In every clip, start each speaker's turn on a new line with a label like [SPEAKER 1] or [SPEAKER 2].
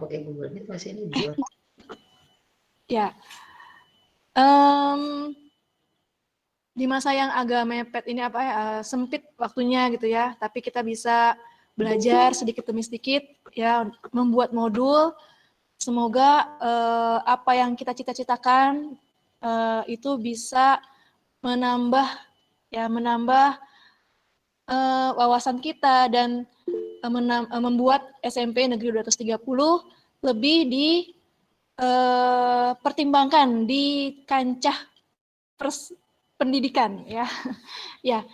[SPEAKER 1] pakai Google Meet masih ini buat.
[SPEAKER 2] Ya. Di masa yang agak mepet ini sempit waktunya gitu ya, tapi kita bisa belajar sedikit demi sedikit ya, membuat modul. Semoga apa yang kita cita-citakan itu bisa menambah wawasan kita dan membuat SMP Negeri 230 lebih dipertimbangkan di kancah pendidikan ya. Ya,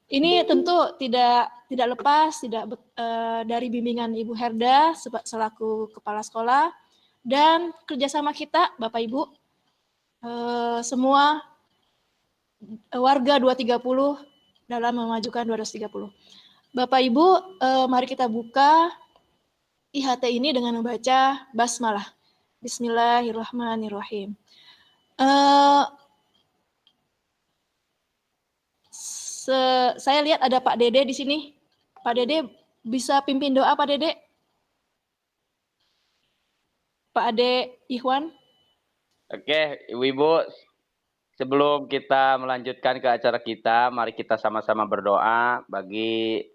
[SPEAKER 2] ini tentu tidak lepas dari bimbingan Ibu Herda selaku kepala sekolah dan kerjasama kita Bapak Ibu semua warga 230 dalam memajukan 230. Bapak Ibu, mari kita buka IHT ini dengan membaca basmalah. Bismillahirrahmanirrahim. Saya lihat ada Pak Dede di sini. Pak Dede bisa pimpin doa Pak Dede? Pak Ade Ikhwan.
[SPEAKER 3] Oke, Ibu-Ibu, sebelum kita melanjutkan ke acara kita, mari kita sama-sama berdoa bagi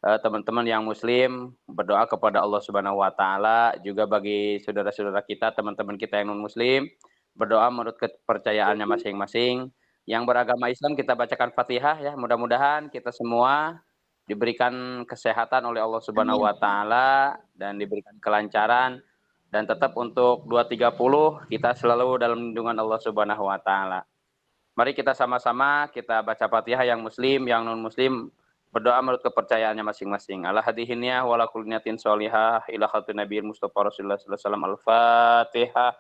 [SPEAKER 3] teman-teman yang Muslim, berdoa kepada Allah Subhanahu Wa Taala, juga bagi saudara-saudara kita, teman-teman kita yang non-Muslim, berdoa menurut kepercayaannya masing-masing. Yang beragama Islam kita bacakan Fatihah ya, mudah-mudahan kita semua diberikan kesehatan oleh Allah Subhanahu Wa Taala dan diberikan kelancaran. Dan tetap untuk 230 kita selalu dalam lindungan Allah Subhanahu Wa Taala. Mari kita sama-sama kita baca Fatihah yang Muslim, yang non-Muslim berdoa menurut kepercayaannya masing-masing. Ala hadihinnya wala kulli niyatin sholihah ila khatir nabiyil Mustafa Rasulullah sallallahu alaihi wasallam. Al-Fatihah.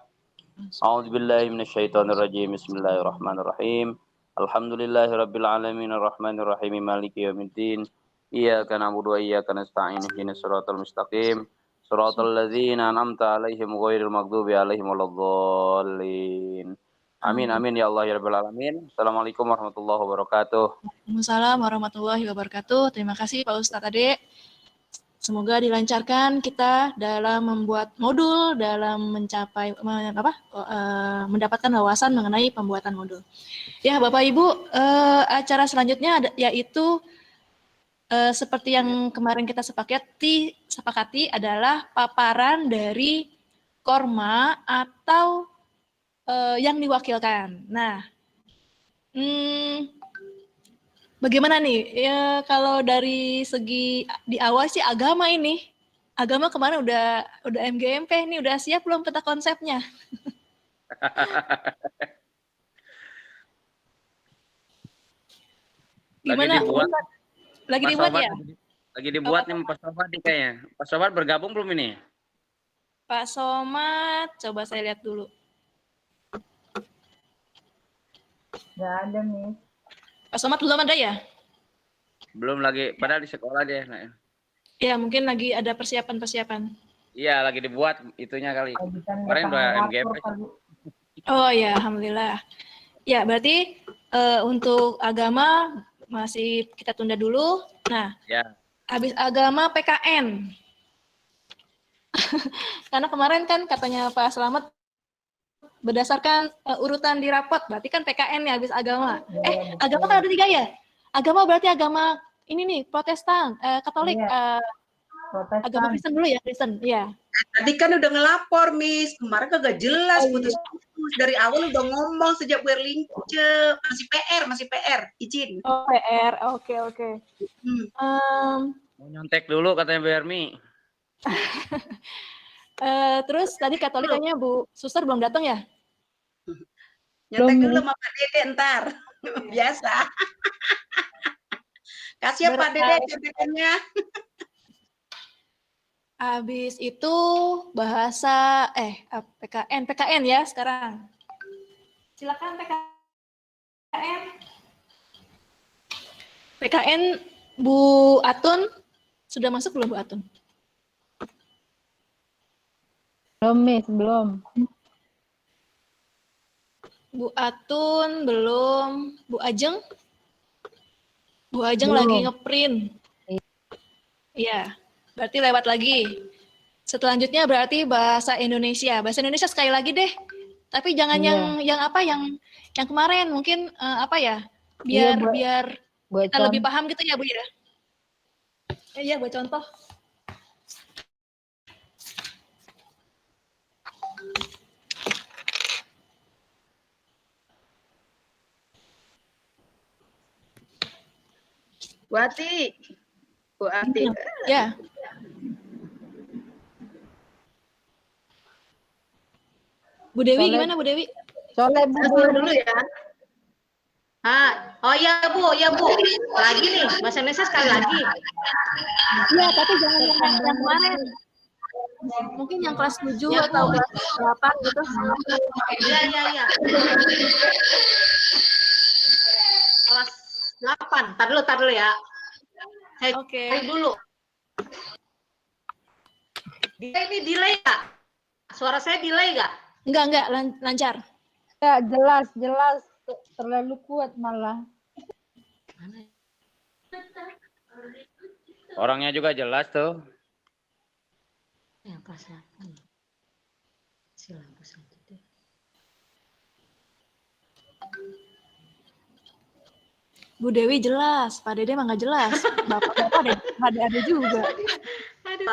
[SPEAKER 3] A'udzubillahi minasyaitonir rajim. Bismillahirrahmanirrahim. Alhamdulillahirabbil alamin arrahmanir rahim maliki yaumiddin. Iyyaka na'budu wa iyyaka nasta'in ihdinas siratal mustaqim. Siratal ladzina an'amta 'alaihim ghairil maghdubi 'alaihim waladdallin. Amin amin ya Allah ya rabbal alamin. Assalamualaikum warahmatullahi wabarakatuh.
[SPEAKER 2] Waalaikumsalam warahmatullahi wabarakatuh. Terima kasih Pak Ustadz Ade. Semoga dilancarkan kita dalam membuat modul, dalam mendapatkan wawasan mengenai pembuatan modul. Ya Bapak Ibu, acara selanjutnya yaitu seperti yang kemarin kita sepakati adalah paparan dari Korma atau yang diwakilkan. Nah, bagaimana nih? Ya kalau dari segi di awal sih agama ini. Agama kemarin udah MGMP nih, udah siap belum peta konsepnya? Gimana? Lagi dibuat ya?
[SPEAKER 3] Lagi dibuat nih Pak Sobat nih kayaknya. Pak Sobat bergabung belum ini?
[SPEAKER 2] Pak Somad, coba saya lihat dulu.
[SPEAKER 4] Nggak ada nih.
[SPEAKER 2] Pak Somad belum ada ya?
[SPEAKER 3] Belum lagi, padahal di sekolah dia.
[SPEAKER 2] Ya mungkin lagi ada persiapan.
[SPEAKER 3] Iya lagi dibuat itunya kali. Kemarin udah MGMP.
[SPEAKER 2] Oh ya, alhamdulillah. Ya berarti untuk agama masih kita tunda dulu. Nah, ya. Habis agama PKN. Karena kemarin kan katanya Pak Slamet berdasarkan urutan di rapot, berarti kan PKN ya habis agama. Agama kan ada 3 ya? Agama berarti agama ini nih Protestan, Katolik, agama Kristen dulu ya, Kristen. Iya.
[SPEAKER 5] Tadi kan udah ngelapor, Miss. Kemarin kagak jelas putus. Dari awal udah ngomong sejak Berlince. Masih PR, izin.
[SPEAKER 2] Oh, PR. Oke.
[SPEAKER 3] Mau nyontek dulu katanya Bu Hermi.
[SPEAKER 2] Terus tadi Katoliknya Bu Suster belum datang ya?
[SPEAKER 5] Nyontek dulu sama Pak Dede ntar. Biasa. Kasih ya Pak Dede contekannya.
[SPEAKER 2] Habis itu bahasa PKN ya sekarang. Silakan PKN. PKN Bu Atun sudah masuk belum Bu Atun?
[SPEAKER 4] Belum, Miss, belum.
[SPEAKER 2] Bu Atun belum. Bu Ajeng? Bu Ajeng belum. Lagi ngeprint. Iya. Berarti lewat lagi. Selanjutnya berarti bahasa Indonesia. Bahasa Indonesia sekali lagi deh. Tapi jangan
[SPEAKER 4] Iya.
[SPEAKER 2] yang kemarin mungkin apa ya?
[SPEAKER 4] Iya,
[SPEAKER 2] Biar
[SPEAKER 4] buat
[SPEAKER 2] kita lebih
[SPEAKER 4] contoh.
[SPEAKER 2] paham gitu ya, Bu ya. Iya, buat contoh.
[SPEAKER 5] Bu Ati. Bu Ati.
[SPEAKER 2] Ya. Bu Dewi
[SPEAKER 4] Soleh.
[SPEAKER 2] gimana Bu Dewi?
[SPEAKER 4] Soalnya Bu
[SPEAKER 5] Saya
[SPEAKER 4] Dewi.
[SPEAKER 5] dulu ya. Oh iya Bu, ya Bu. Lagi nih, bahasa Indonesia sekali lagi.
[SPEAKER 2] Iya, tapi jangan yang kemarin. Mungkin yang kelas 7
[SPEAKER 5] Ya,
[SPEAKER 2] atau
[SPEAKER 5] Bu.
[SPEAKER 2] kelas 8 gitu.
[SPEAKER 5] Iya. Kelas 8. Tar dulu ya. Saya
[SPEAKER 2] Oke.
[SPEAKER 5] cari dulu. Ini delay nggak? Suara saya delay nggak?
[SPEAKER 2] Enggak, lancar.
[SPEAKER 4] Ya, jelas. Terlalu kuat malah.
[SPEAKER 3] Orangnya juga jelas tuh.
[SPEAKER 5] Yang kelas 8. Silahkan saja deh.
[SPEAKER 2] Bu Dewi jelas, Pak Dede mah nggak jelas. Bapak-bapak ada juga.
[SPEAKER 5] Aduh,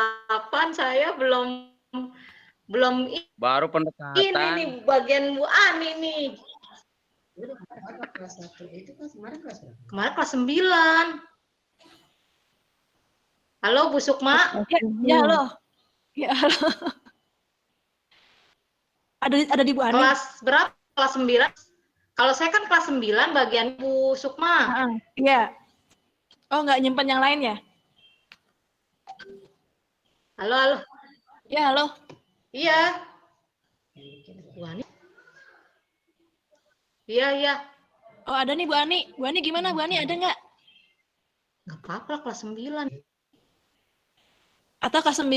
[SPEAKER 5] 8 saya belum
[SPEAKER 3] Baru
[SPEAKER 5] ini
[SPEAKER 3] pendekatan.
[SPEAKER 5] nih bagian Bu Ani nih. Kemarin kelas 9. Halo Bu Sukma.
[SPEAKER 2] Ya halo. Ya halo. Ada di Bu Ani.
[SPEAKER 5] Kelas berapa? Kelas 9. Kalau saya kan kelas 9 bagian Bu Sukma.
[SPEAKER 2] Iya. Oh, nggak nyimpen yang lain ya?
[SPEAKER 5] Halo.
[SPEAKER 2] Ya, halo.
[SPEAKER 5] Iya. Bu Ani. Iya.
[SPEAKER 2] Oh, ada nih Bu Ani. Bu Ani gimana? Bu Ani ada nggak?
[SPEAKER 5] Nggak apa-apa kelas 9.
[SPEAKER 2] Atau kelas 9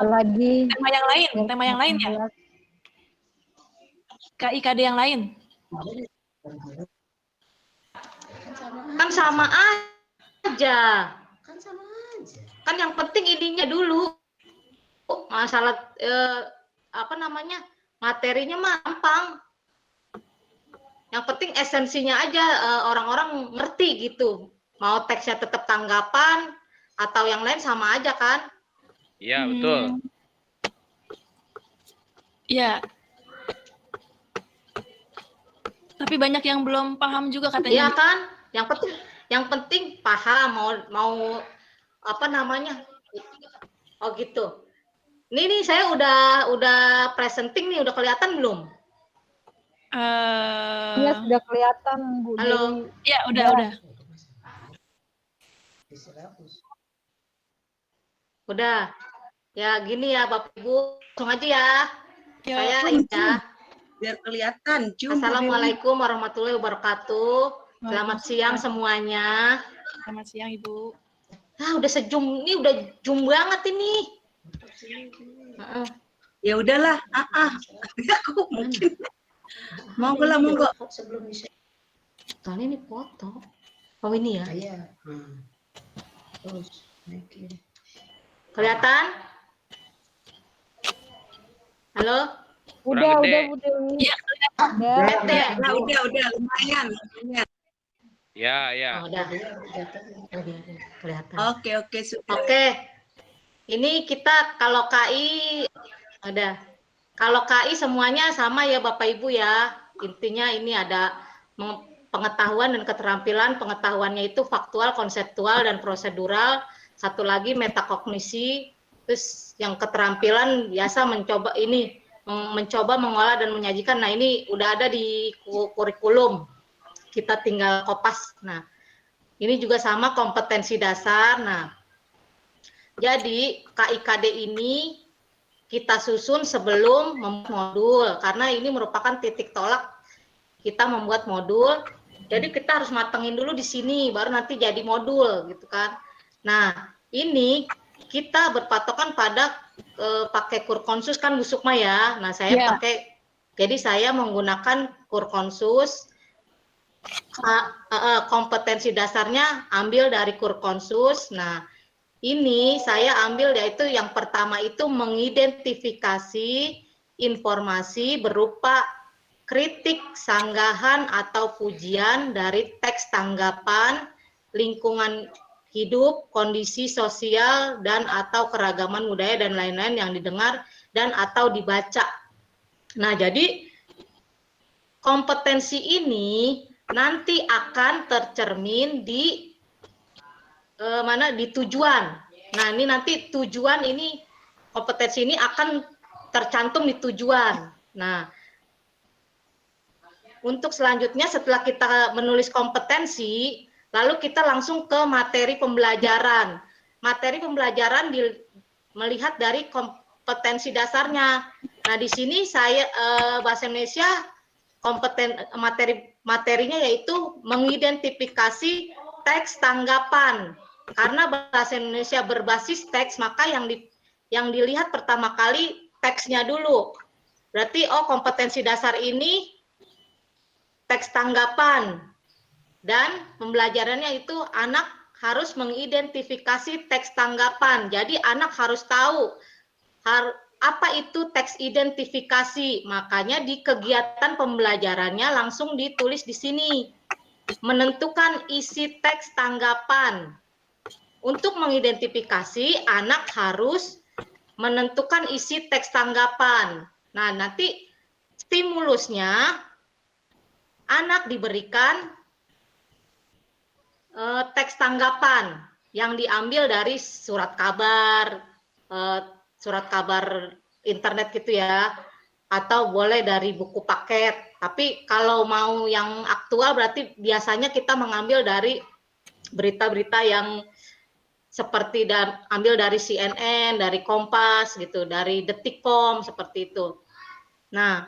[SPEAKER 4] lagi.
[SPEAKER 2] tema yang lain ya? KIKD yang lain?
[SPEAKER 5] Kan sama aja. Kan yang penting ininya dulu. Masalah materinya mah gampang. Yang penting esensinya aja orang-orang ngerti gitu. Mau teksnya tetap tanggapan atau yang lain sama aja kan?
[SPEAKER 3] Iya, betul.
[SPEAKER 2] Iya. Tapi banyak yang belum paham juga katanya.
[SPEAKER 5] Iya kan? Yang penting paham mau apa namanya? Oh gitu. Nih saya udah presenting nih, udah kelihatan belum?
[SPEAKER 4] Iya, sudah kelihatan Bu.
[SPEAKER 5] Halo.
[SPEAKER 2] Ya, udah.
[SPEAKER 5] Udah. Ya gini ya Bapak Ibu, langsung aja ya.
[SPEAKER 2] Ya.
[SPEAKER 5] Saya ya.
[SPEAKER 1] Biar kelihatan.
[SPEAKER 5] Assalamualaikum warahmatullahi wabarakatuh. Selamat siang semuanya.
[SPEAKER 2] Selamat siang Ibu.
[SPEAKER 5] Udah sejum, ini udah jum banget ini.
[SPEAKER 1] Ya udahlah. Aku mungkin. Monggo.
[SPEAKER 5] Soalnya ini foto. Oh ini ya.
[SPEAKER 1] Iya. Terus naikin.
[SPEAKER 5] Kelihatan? Halo?
[SPEAKER 4] Udah
[SPEAKER 3] gede.
[SPEAKER 4] Bu Dewi.
[SPEAKER 2] Iya,
[SPEAKER 1] Udah lumayan.
[SPEAKER 3] Ya.
[SPEAKER 5] Oh, udah. Kelihatan.
[SPEAKER 1] Oke, sudah.
[SPEAKER 5] Oke. Ini kita kalau KI ada. Kalau KI semuanya sama ya Bapak Ibu ya. Intinya ini ada pengetahuan dan keterampilan. Pengetahuannya itu faktual, konseptual, dan prosedural. Satu lagi metakognisi. Terus yang keterampilan biasa mencoba mengolah dan menyajikan. Nah ini udah ada di kurikulum. Kita tinggal kopas. Nah ini juga sama kompetensi dasar. Nah jadi KIKD ini kita susun sebelum membuat modul. Karena ini merupakan titik tolak kita membuat modul. Jadi kita harus matengin dulu di sini, baru nanti jadi modul gitu kan. Nah ini kita berpatokan pada pakai Kurkonsus kan Bu Sukma ya. Nah saya jadi saya menggunakan Kurkonsus. Kompetensi dasarnya ambil dari Kurkonsus. Nah ini saya ambil yaitu yang pertama itu mengidentifikasi informasi berupa kritik, sanggahan, atau pujian dari teks tanggapan, lingkungan hidup, kondisi sosial, dan atau keragaman budaya dan lain-lain yang didengar dan atau dibaca. Nah, jadi kompetensi ini nanti akan tercermin di di tujuan. Nah, ini nanti tujuan ini, kompetensi ini akan tercantum di tujuan. Nah, untuk selanjutnya setelah kita menulis kompetensi, lalu kita langsung ke materi pembelajaran. Materi pembelajaran melihat dari kompetensi dasarnya. Nah, di sini saya bahasa Indonesia materinya yaitu mengidentifikasi teks tanggapan. Karena bahasa Indonesia berbasis teks, maka yang dilihat pertama kali teksnya dulu. Berarti kompetensi dasar ini teks tanggapan, dan pembelajarannya itu anak harus mengidentifikasi teks tanggapan. Jadi anak harus tahu apa itu teks identifikasi. Makanya di kegiatan pembelajarannya langsung ditulis di sini. Menentukan isi teks tanggapan. Untuk mengidentifikasi, anak harus menentukan isi teks tanggapan. Nah, nanti stimulusnya anak diberikan teks tanggapan yang diambil dari surat kabar internet gitu ya, atau boleh dari buku paket. Tapi kalau mau yang aktual berarti biasanya kita mengambil dari berita-berita yang seperti ambil dari CNN, dari Kompas gitu, dari Detikcom seperti itu. Nah,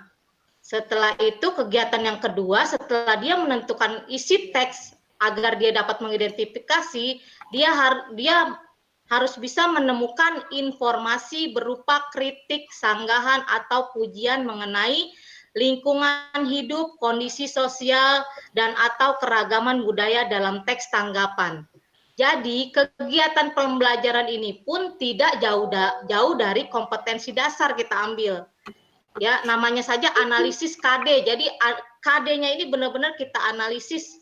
[SPEAKER 5] setelah itu kegiatan yang kedua, setelah dia menentukan isi teks agar dia dapat mengidentifikasi, dia harus bisa menemukan informasi berupa kritik, sanggahan, atau pujian mengenai lingkungan hidup, kondisi sosial, dan atau keragaman budaya dalam teks tanggapan. Jadi kegiatan pembelajaran ini pun tidak jauh dari kompetensi dasar kita ambil. Ya, namanya saja analisis KD. Jadi KD-nya ini benar-benar kita analisis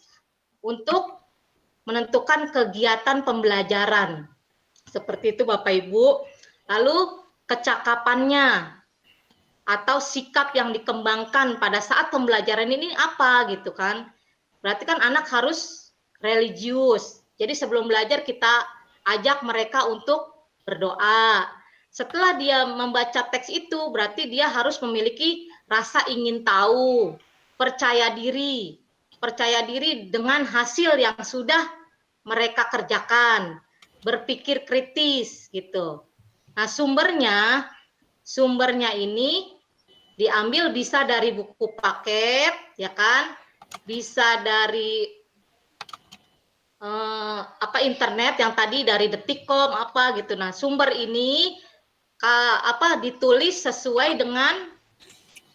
[SPEAKER 5] untuk menentukan kegiatan pembelajaran. Seperti itu Bapak Ibu. Lalu kecakapannya atau sikap yang dikembangkan pada saat pembelajaran ini apa gitu kan. Berarti kan anak harus religius. Jadi sebelum belajar kita ajak mereka untuk berdoa. Setelah dia membaca teks itu, berarti dia harus memiliki rasa ingin tahu, percaya diri dengan hasil yang sudah mereka kerjakan, berpikir kritis gitu. Nah, sumbernya ini diambil bisa dari buku paket, ya kan? Bisa dari internet yang tadi dari Detikcom apa gitu. Nah, sumber ini ditulis sesuai dengan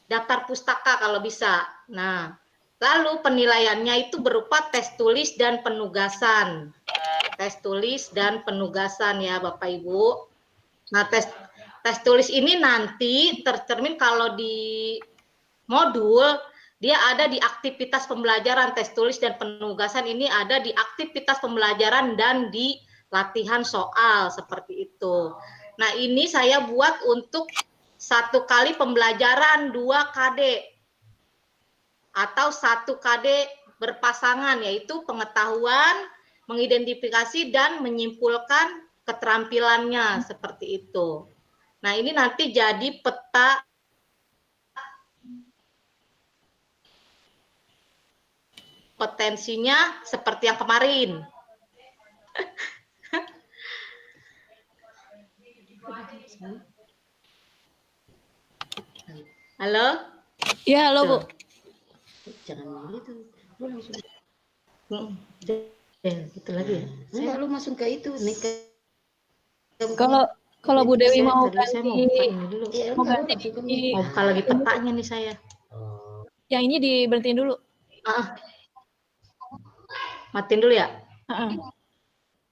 [SPEAKER 5] daftar pustaka kalau bisa. Nah, lalu penilaiannya itu berupa tes tulis dan penugasan. Tes tulis dan penugasan ya Bapak Ibu. Nah, tes tulis ini nanti tercermin kalau di modul dia ada di aktivitas pembelajaran. Tes tulis dan penugasan ini ada di aktivitas pembelajaran dan di latihan soal seperti itu. Nah, ini saya buat untuk 1 kali pembelajaran 2 KD atau 1 KD berpasangan, yaitu pengetahuan, mengidentifikasi dan menyimpulkan keterampilannya seperti itu. Nah, ini nanti jadi peta potensinya seperti yang kemarin. Halo?
[SPEAKER 2] Iya, halo Bu.
[SPEAKER 6] Jangan begitu. Lu langsung
[SPEAKER 5] Itu lagi ya.
[SPEAKER 6] enggak, lu langsung ke itu nih ke
[SPEAKER 2] Kalau Bu Dewi mau
[SPEAKER 5] Saya mau buka
[SPEAKER 2] ganti
[SPEAKER 5] ini dulu.
[SPEAKER 6] ya,
[SPEAKER 2] mau
[SPEAKER 6] enggak,
[SPEAKER 2] ganti
[SPEAKER 6] langsung ke
[SPEAKER 5] Mau buka lagi petanya nih saya.
[SPEAKER 2] yang ini diberhentiin dulu.
[SPEAKER 5] Matiin dulu ya?
[SPEAKER 2] Heeh.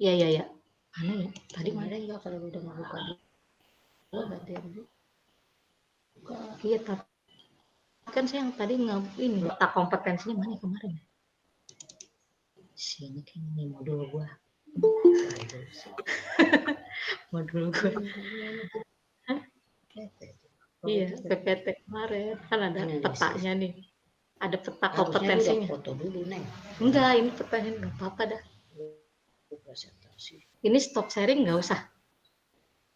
[SPEAKER 5] Iya. Mana ya? Tadi mana?
[SPEAKER 6] Ada enggak kalau udah nggak buka dulu? Berarti yang buka.
[SPEAKER 5] Iya, tapi kan saya yang tadi nggak ini letak kompetensinya mana kemarin? Sini kan ini modul gua. Modul gua. Iya, PPT kemarin kan ada petanya nih. Ada peta kompetensinya.
[SPEAKER 6] Foto dulu, Neng.
[SPEAKER 5] Enggak, ini petanya nggak apa-apa dah.
[SPEAKER 6] Presentasi.
[SPEAKER 5] Ini stop sharing nggak usah.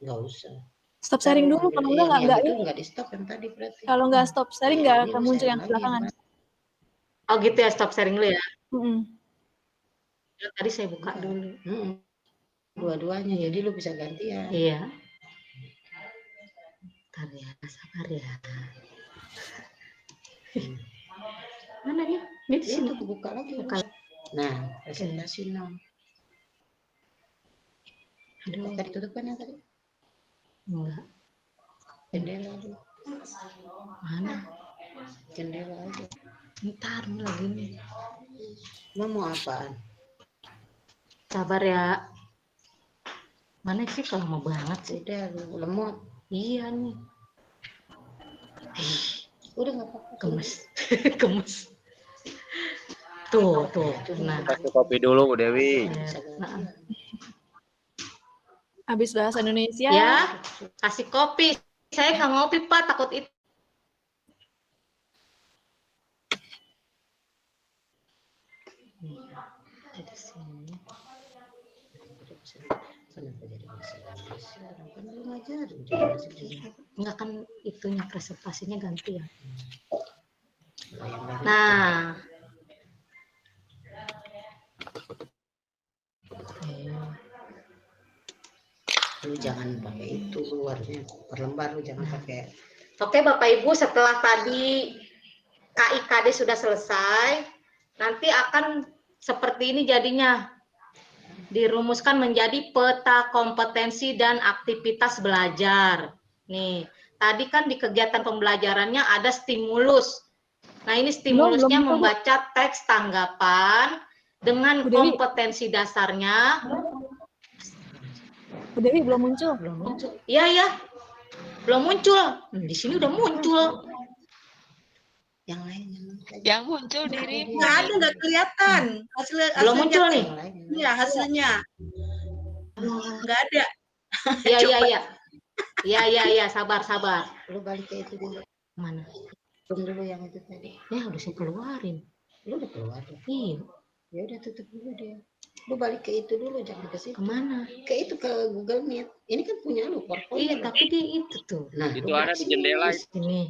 [SPEAKER 6] Nggak usah.
[SPEAKER 2] Stop sharing dulu, kalau enggak
[SPEAKER 6] Yang itu
[SPEAKER 2] ini.
[SPEAKER 6] nggak di stop yang tadi berarti.
[SPEAKER 2] Kalau nggak stop sharing nggak
[SPEAKER 6] Ini
[SPEAKER 2] akan
[SPEAKER 6] lu
[SPEAKER 2] muncul
[SPEAKER 6] sharing
[SPEAKER 2] yang
[SPEAKER 6] lagi
[SPEAKER 2] belakangan.
[SPEAKER 5] Oh gitu ya, stop sharing dulu ya.
[SPEAKER 2] Mm-mm.
[SPEAKER 5] Tadi saya buka dulu.
[SPEAKER 6] Dua-duanya, jadi lu bisa gantian.
[SPEAKER 5] Iya. Bentar ya, sabar ya. Mana nih? Ini di sini.
[SPEAKER 6] Itu buka lagi.
[SPEAKER 5] Buka.
[SPEAKER 6] Nah, presentasi no.
[SPEAKER 5] Aduh,
[SPEAKER 6] Tadi tutupan yang tadi.
[SPEAKER 5] enggak.
[SPEAKER 6] Jendela aja.
[SPEAKER 5] Mana?
[SPEAKER 6] Jendela aja.
[SPEAKER 5] Ntar lagi nih.
[SPEAKER 6] Lu mau apaan?
[SPEAKER 5] Sabar ya. Mana sih kalau mau banget sih?
[SPEAKER 6] Udah lu lemot.
[SPEAKER 5] Iya nih.
[SPEAKER 6] Udah nggak apa-apa.
[SPEAKER 5] Gemes. Gemes. Tuh. Nah.
[SPEAKER 3] Kasih kopi dulu Bu Dewi.
[SPEAKER 5] Nah.
[SPEAKER 2] Habis bahasa Indonesia.
[SPEAKER 5] Ya, kasih kopi. Saya nggak ngopi Pak, takut itu. Di sini.
[SPEAKER 6] Kenapa jadi bahasa Inggris? Orang kan belum ngajarin jadi bahasa Inggris.
[SPEAKER 5] Enggak kan itunya presentasinya ganti ya.
[SPEAKER 6] Yang baru
[SPEAKER 5] Nah.
[SPEAKER 6] lu jangan pakai itu luarnya per lembar, lu jangan pakai.
[SPEAKER 5] Oke Bapak Ibu, setelah tadi KIKD sudah selesai, nanti akan seperti ini jadinya. Dirumuskan menjadi peta kompetensi dan aktivitas belajar. Nih, tadi kan di kegiatan pembelajarannya ada stimulus. Nah, ini stimulusnya
[SPEAKER 2] Belum.
[SPEAKER 5] membaca teks tanggapan dengan
[SPEAKER 2] Bu Dewi.
[SPEAKER 5] kompetensi dasarnya.
[SPEAKER 2] Bu Dewi belum muncul.
[SPEAKER 5] Belum muncul. Iya. Belum muncul. Di sini udah muncul.
[SPEAKER 6] Yang lain
[SPEAKER 7] Yang muncul diri
[SPEAKER 1] Nggak ada, nggak kelihatan.
[SPEAKER 5] Belum muncul nih.
[SPEAKER 1] Iya, hasilnya. Nggak ada.
[SPEAKER 5] Iya, sabar.
[SPEAKER 6] lu balik ke itu dulu.
[SPEAKER 5] Mana?
[SPEAKER 6] Belum dulu yang itu tadi.
[SPEAKER 5] Ya, udah saya keluarin.
[SPEAKER 6] Lu udah keluar.
[SPEAKER 5] Iya,
[SPEAKER 6] Ya udah tutup dulu dia. Lu balik ke itu dulu, jangan ke situ.
[SPEAKER 5] kemana?
[SPEAKER 6] Ke itu ke Google Meet. Ini kan punya lu PowerPoint.
[SPEAKER 5] Iya, tapi di itu tuh.
[SPEAKER 6] Nah,
[SPEAKER 3] Itu
[SPEAKER 6] lu
[SPEAKER 3] ada
[SPEAKER 6] balik
[SPEAKER 3] di
[SPEAKER 6] sini.
[SPEAKER 3] jendela.
[SPEAKER 5] Ini.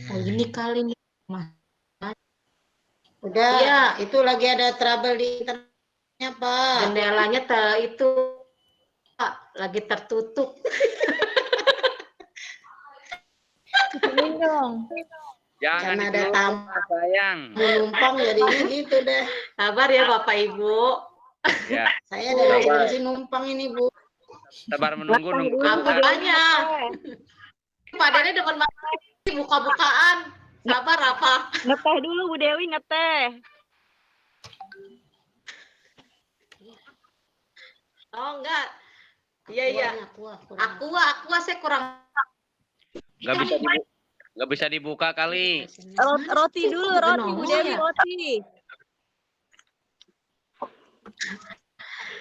[SPEAKER 5] Oh, ini kali nih.
[SPEAKER 6] Udah,
[SPEAKER 5] Iya.
[SPEAKER 6] itu lagi ada trouble di internetnya, Pak.
[SPEAKER 5] Jendelanya itu Pak, lagi tertutup.
[SPEAKER 2] Tutupin dong.
[SPEAKER 3] Jangan
[SPEAKER 6] Karena ada
[SPEAKER 3] ditutup,
[SPEAKER 6] tamu
[SPEAKER 3] sayang.
[SPEAKER 6] numpang jadinya gitu deh.
[SPEAKER 5] Sabar ya Bapak Ibu.
[SPEAKER 3] Ya,
[SPEAKER 6] Saya dari agensi numpang ini, Bu.
[SPEAKER 3] sabar menunggu.
[SPEAKER 5] Apanya? Pak Dede depan buka-bukaan. Sabar apa?
[SPEAKER 7] ngeteh dulu Bu Dewi, ngeteh.
[SPEAKER 5] Oh enggak. Iya. Aqua saya kurang.
[SPEAKER 3] Nggak bisa dibuka kali.
[SPEAKER 7] Roti dulu, roti Bu Dewi, roti.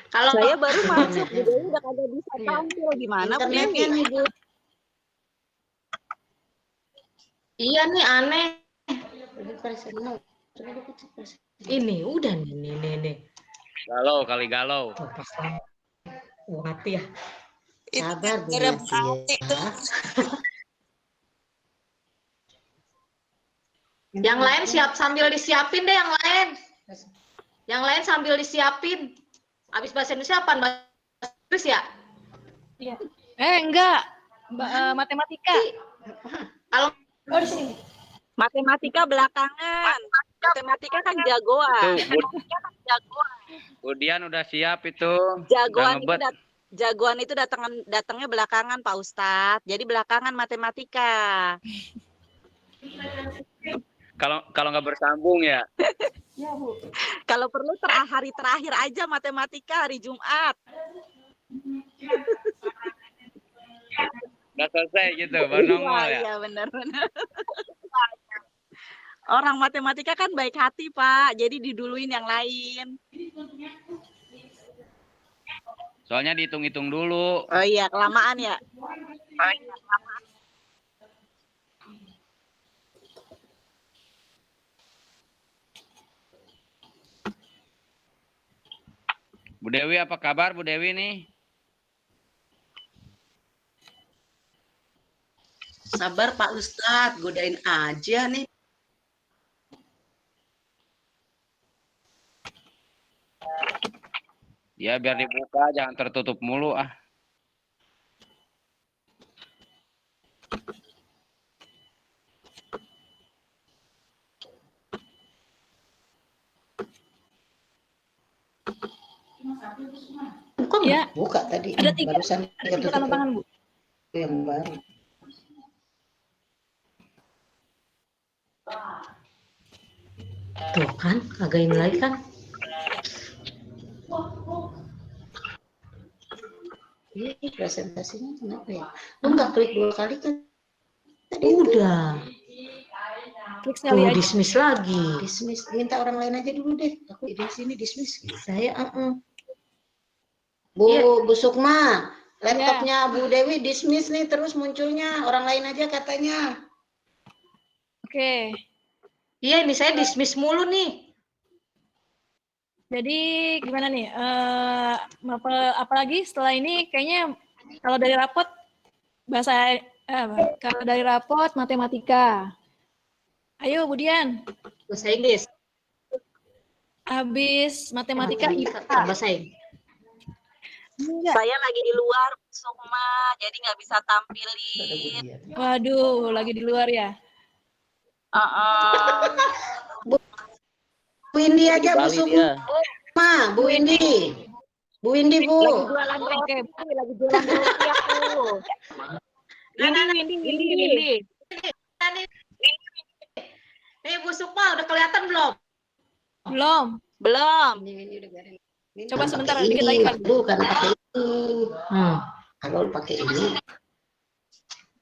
[SPEAKER 5] Kalau
[SPEAKER 7] Saya baru masuk, Bu Dewi udah kagak bisa tampil. Gimana Bu
[SPEAKER 6] Internetnya
[SPEAKER 7] Dewi?
[SPEAKER 6] nih, Bu.
[SPEAKER 5] iya nih aneh.
[SPEAKER 6] Ini personal. Coba lu kecil personal.
[SPEAKER 5] Ini udah nih.
[SPEAKER 3] Galau kali galau.
[SPEAKER 5] Tuh pas hati ya.
[SPEAKER 6] Sabar, Bu. Ya.
[SPEAKER 5] Yang lain siap sambil disiapin deh yang lain. Yang lain sambil disiapin. Habis bahasa Indonesia apa? Bahasa Inggris ya?
[SPEAKER 2] Iya. Enggak. Matematika.
[SPEAKER 5] Kalau
[SPEAKER 2] Oh, di sini.
[SPEAKER 7] Matematika belakangan. Matematika kan jagoan.
[SPEAKER 3] Tuh, Budian udah siap itu.
[SPEAKER 7] Jagoan
[SPEAKER 3] Udah
[SPEAKER 7] itu
[SPEAKER 3] ngebet.
[SPEAKER 7] jagoan itu datangnya belakangan Pak Ustadz. Jadi belakangan matematika.
[SPEAKER 3] Kalau nggak bersambung ya.
[SPEAKER 2] Ya, Bu.
[SPEAKER 7] Kalau perlu hari terakhir aja matematika hari Jumat.
[SPEAKER 3] Udah selesai gitu, baru nongol ya.
[SPEAKER 7] Iya benar-benar. Orang matematika kan baik hati, Pak. Jadi diduluin yang lain.
[SPEAKER 3] Soalnya dihitung-hitung dulu.
[SPEAKER 7] Oh iya, kelamaan ya.
[SPEAKER 3] Bu Dewi, apa kabar Bu Dewi nih?
[SPEAKER 1] Sabar Pak Ustadz, godain aja nih.
[SPEAKER 3] Ya biar dibuka, jangan tertutup mulu ah.
[SPEAKER 6] Buka
[SPEAKER 2] Ya.
[SPEAKER 6] nggak? Buka tadi.
[SPEAKER 2] Ada 3.
[SPEAKER 6] Barusan
[SPEAKER 2] Ada 3 tanda tangan, Bu.
[SPEAKER 6] yang baru. Tuh kan, kagak ini lagi kan? Ini presentasinya kenapa ya? Lu nggak klik 2 kali kan? Tadi udah.
[SPEAKER 2] Klik sekali
[SPEAKER 6] Tuh
[SPEAKER 2] aja.
[SPEAKER 6] dismiss lagi. Dismiss. Minta orang lain aja dulu deh. Aku di sini dismiss. Saya Bu Bu Sukma, laptopnya Bu Dewi dismiss nih terus munculnya. Orang lain aja katanya.
[SPEAKER 2] Oke.
[SPEAKER 5] Iya, ini saya dismiss mulu nih.
[SPEAKER 2] Jadi gimana nih? Apalagi setelah ini kayaknya kalau dari rapot kalau dari rapot matematika. Ayo, Budian.
[SPEAKER 5] Bahasa Inggris.
[SPEAKER 2] Habis matematika IPA.
[SPEAKER 5] Bahasa Inggris.
[SPEAKER 2] Enggak.
[SPEAKER 7] Saya lagi di luar, Sukma, jadi nggak bisa tampilin.
[SPEAKER 2] Waduh, lagi di luar ya.
[SPEAKER 6] Bu Indi aja Bu Sukma. Bu Indi. Bu Indi Bu.
[SPEAKER 7] Lagi jualan roti, lagi jualan roti aku. Windy.
[SPEAKER 5] Nih Bu Sukma, udah kelihatan belum?
[SPEAKER 2] Belum.
[SPEAKER 7] Belum.
[SPEAKER 2] Coba sebentar,
[SPEAKER 6] Pakai
[SPEAKER 2] dikit
[SPEAKER 6] ini,
[SPEAKER 2] lagi.
[SPEAKER 6] bukan pakai ini. Kalau pakai ini,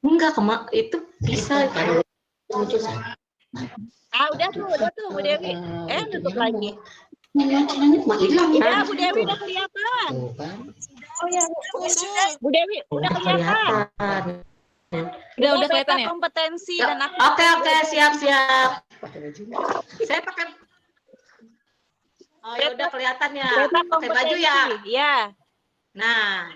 [SPEAKER 5] Enggak, itu bisa.
[SPEAKER 6] kalau muncul
[SPEAKER 7] Udah tuh Bu Dewi. Tutup lagi.
[SPEAKER 6] hilang
[SPEAKER 7] Ya, Bu Dewi udah kelihatan.
[SPEAKER 6] Tuh kan.
[SPEAKER 7] Oh ya, Bu Dewi udah kelihatan.
[SPEAKER 2] Udah kelihatan
[SPEAKER 7] peta
[SPEAKER 2] ya?
[SPEAKER 7] kompetensi dan
[SPEAKER 5] Oke, siap. Saya pakai. Oh ya udah kelihatan ya.
[SPEAKER 7] peta
[SPEAKER 5] Pakai baju ya.
[SPEAKER 7] Iya.
[SPEAKER 5] Nah,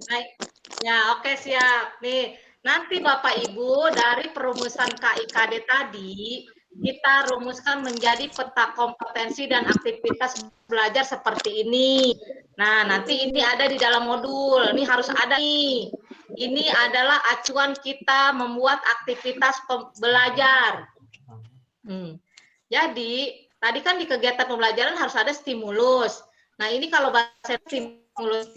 [SPEAKER 5] baik. Ya, oke siap. Nih, nanti Bapak Ibu dari perumusan KIKD tadi kita rumuskan menjadi peta kompetensi dan aktivitas belajar seperti ini. Nah, nanti ini ada di dalam modul. Ini harus ada nih. Ini adalah acuan kita membuat aktivitas belajar. Jadi, tadi kan di kegiatan pembelajaran harus ada stimulus. Nah, ini kalau bahasa stimulus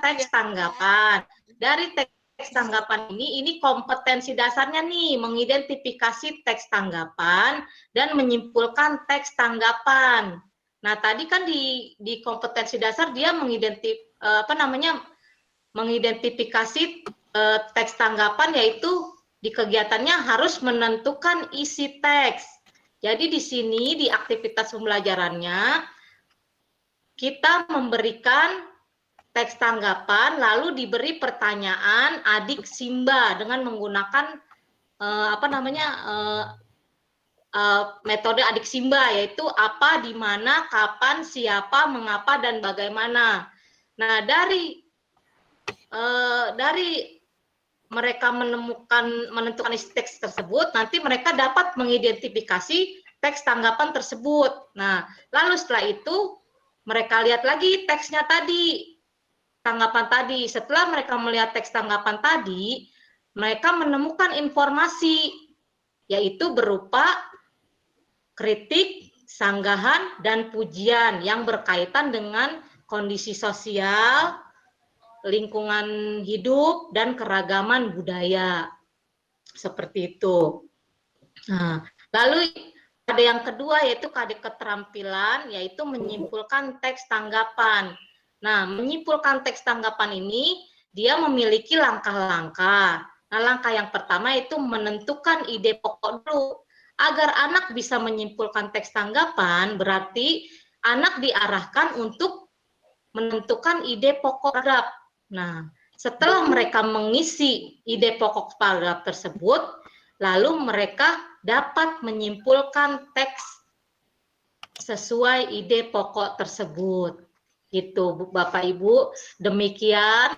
[SPEAKER 5] teks tanggapan. Dari teks tanggapan ini kompetensi dasarnya nih, mengidentifikasi teks tanggapan dan menyimpulkan teks tanggapan. Nah, tadi kan di kompetensi dasar dia mengidentifikasi teks tanggapan, yaitu di kegiatannya harus menentukan isi teks. Jadi di sini di aktivitas pembelajarannya kita memberikan teks tanggapan lalu diberi pertanyaan adik Simba dengan menggunakan metode adik Simba, yaitu apa, di mana, kapan, siapa, mengapa, dan bagaimana. Nah, dari mereka menentukan isi teks tersebut, nanti mereka dapat mengidentifikasi teks tanggapan tersebut. Nah, lalu setelah itu mereka lihat lagi teksnya tadi, tanggapan tadi. Setelah mereka melihat teks tanggapan tadi, mereka menemukan informasi, yaitu berupa kritik, sanggahan, dan pujian yang berkaitan dengan kondisi sosial, lingkungan hidup, dan keragaman budaya. Seperti itu. Nah, lalu KD yang kedua yaitu KD keterampilan, yaitu menyimpulkan teks tanggapan. Nah, menyimpulkan teks tanggapan ini dia memiliki langkah-langkah. Nah, langkah yang pertama itu menentukan ide pokok dulu. Agar anak bisa menyimpulkan teks tanggapan, berarti anak diarahkan untuk menentukan ide pokok paragraf. Nah, setelah mereka mengisi ide pokok paragraf tersebut, lalu mereka dapat menyimpulkan teks sesuai ide pokok tersebut. Gitu, Bapak Ibu. Demikian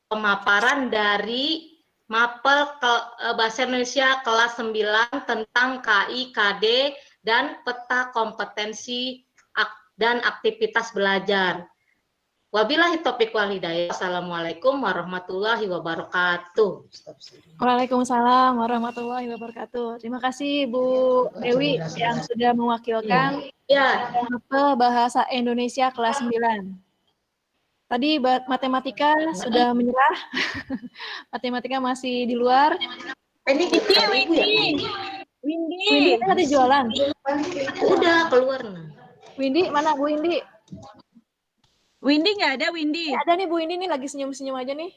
[SPEAKER 5] pemaparan dari Mapel Bahasa Indonesia kelas 9 tentang KI, KD, dan peta kompetensi dan aktivitas belajar. Wabillahi taufiq wal hidayah. Assalamualaikum warahmatullahi wabarakatuh.
[SPEAKER 2] Waalaikumsalam warahmatullahi wabarakatuh. Terima kasih Bu Dewi yang sudah mewakilkan
[SPEAKER 5] Ya,
[SPEAKER 2] Mapel Bahasa Indonesia kelas 9. Tadi matematika sudah menyerah. Matematika masih di luar.
[SPEAKER 5] ini
[SPEAKER 2] Windy tadi jualan.
[SPEAKER 5] udah keluar.
[SPEAKER 2] Windy mana Bu Windy?
[SPEAKER 7] Windy nggak ada, Windy.
[SPEAKER 2] Ada nih Bu Windy nih lagi senyum-senyum aja nih.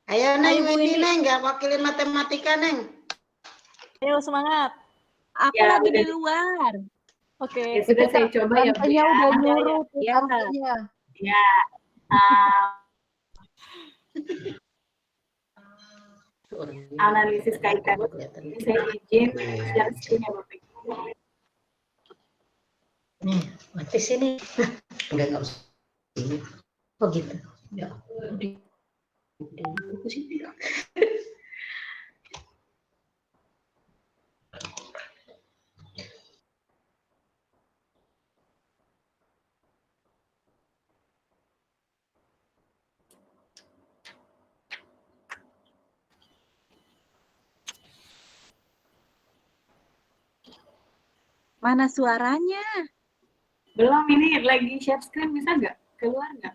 [SPEAKER 6] Ayo Neng,
[SPEAKER 2] Bu
[SPEAKER 6] ini
[SPEAKER 2] Windy.
[SPEAKER 6] Neng, nggak wakilin matematika Neng.
[SPEAKER 2] Ayo semangat.
[SPEAKER 7] Aku
[SPEAKER 8] Ya,
[SPEAKER 7] lagi
[SPEAKER 8] udah.
[SPEAKER 7] di luar.
[SPEAKER 2] Oke.
[SPEAKER 8] Ya sudah saya coba ya, Bu
[SPEAKER 4] Tantenya
[SPEAKER 8] ya.
[SPEAKER 4] udah nyuruh tuh
[SPEAKER 7] Ya.
[SPEAKER 4] tantenya.
[SPEAKER 8] Ya. ah, analisis kaitan. Saya izin share screen ya Bapak Ibu.
[SPEAKER 6] Nih, mati sini. Enggak usah. Oh gitu. Ya. Udah. Sini.
[SPEAKER 7] Mana suaranya?
[SPEAKER 8] Belum, ini lagi share screen, bisa nggak? Keluar nggak?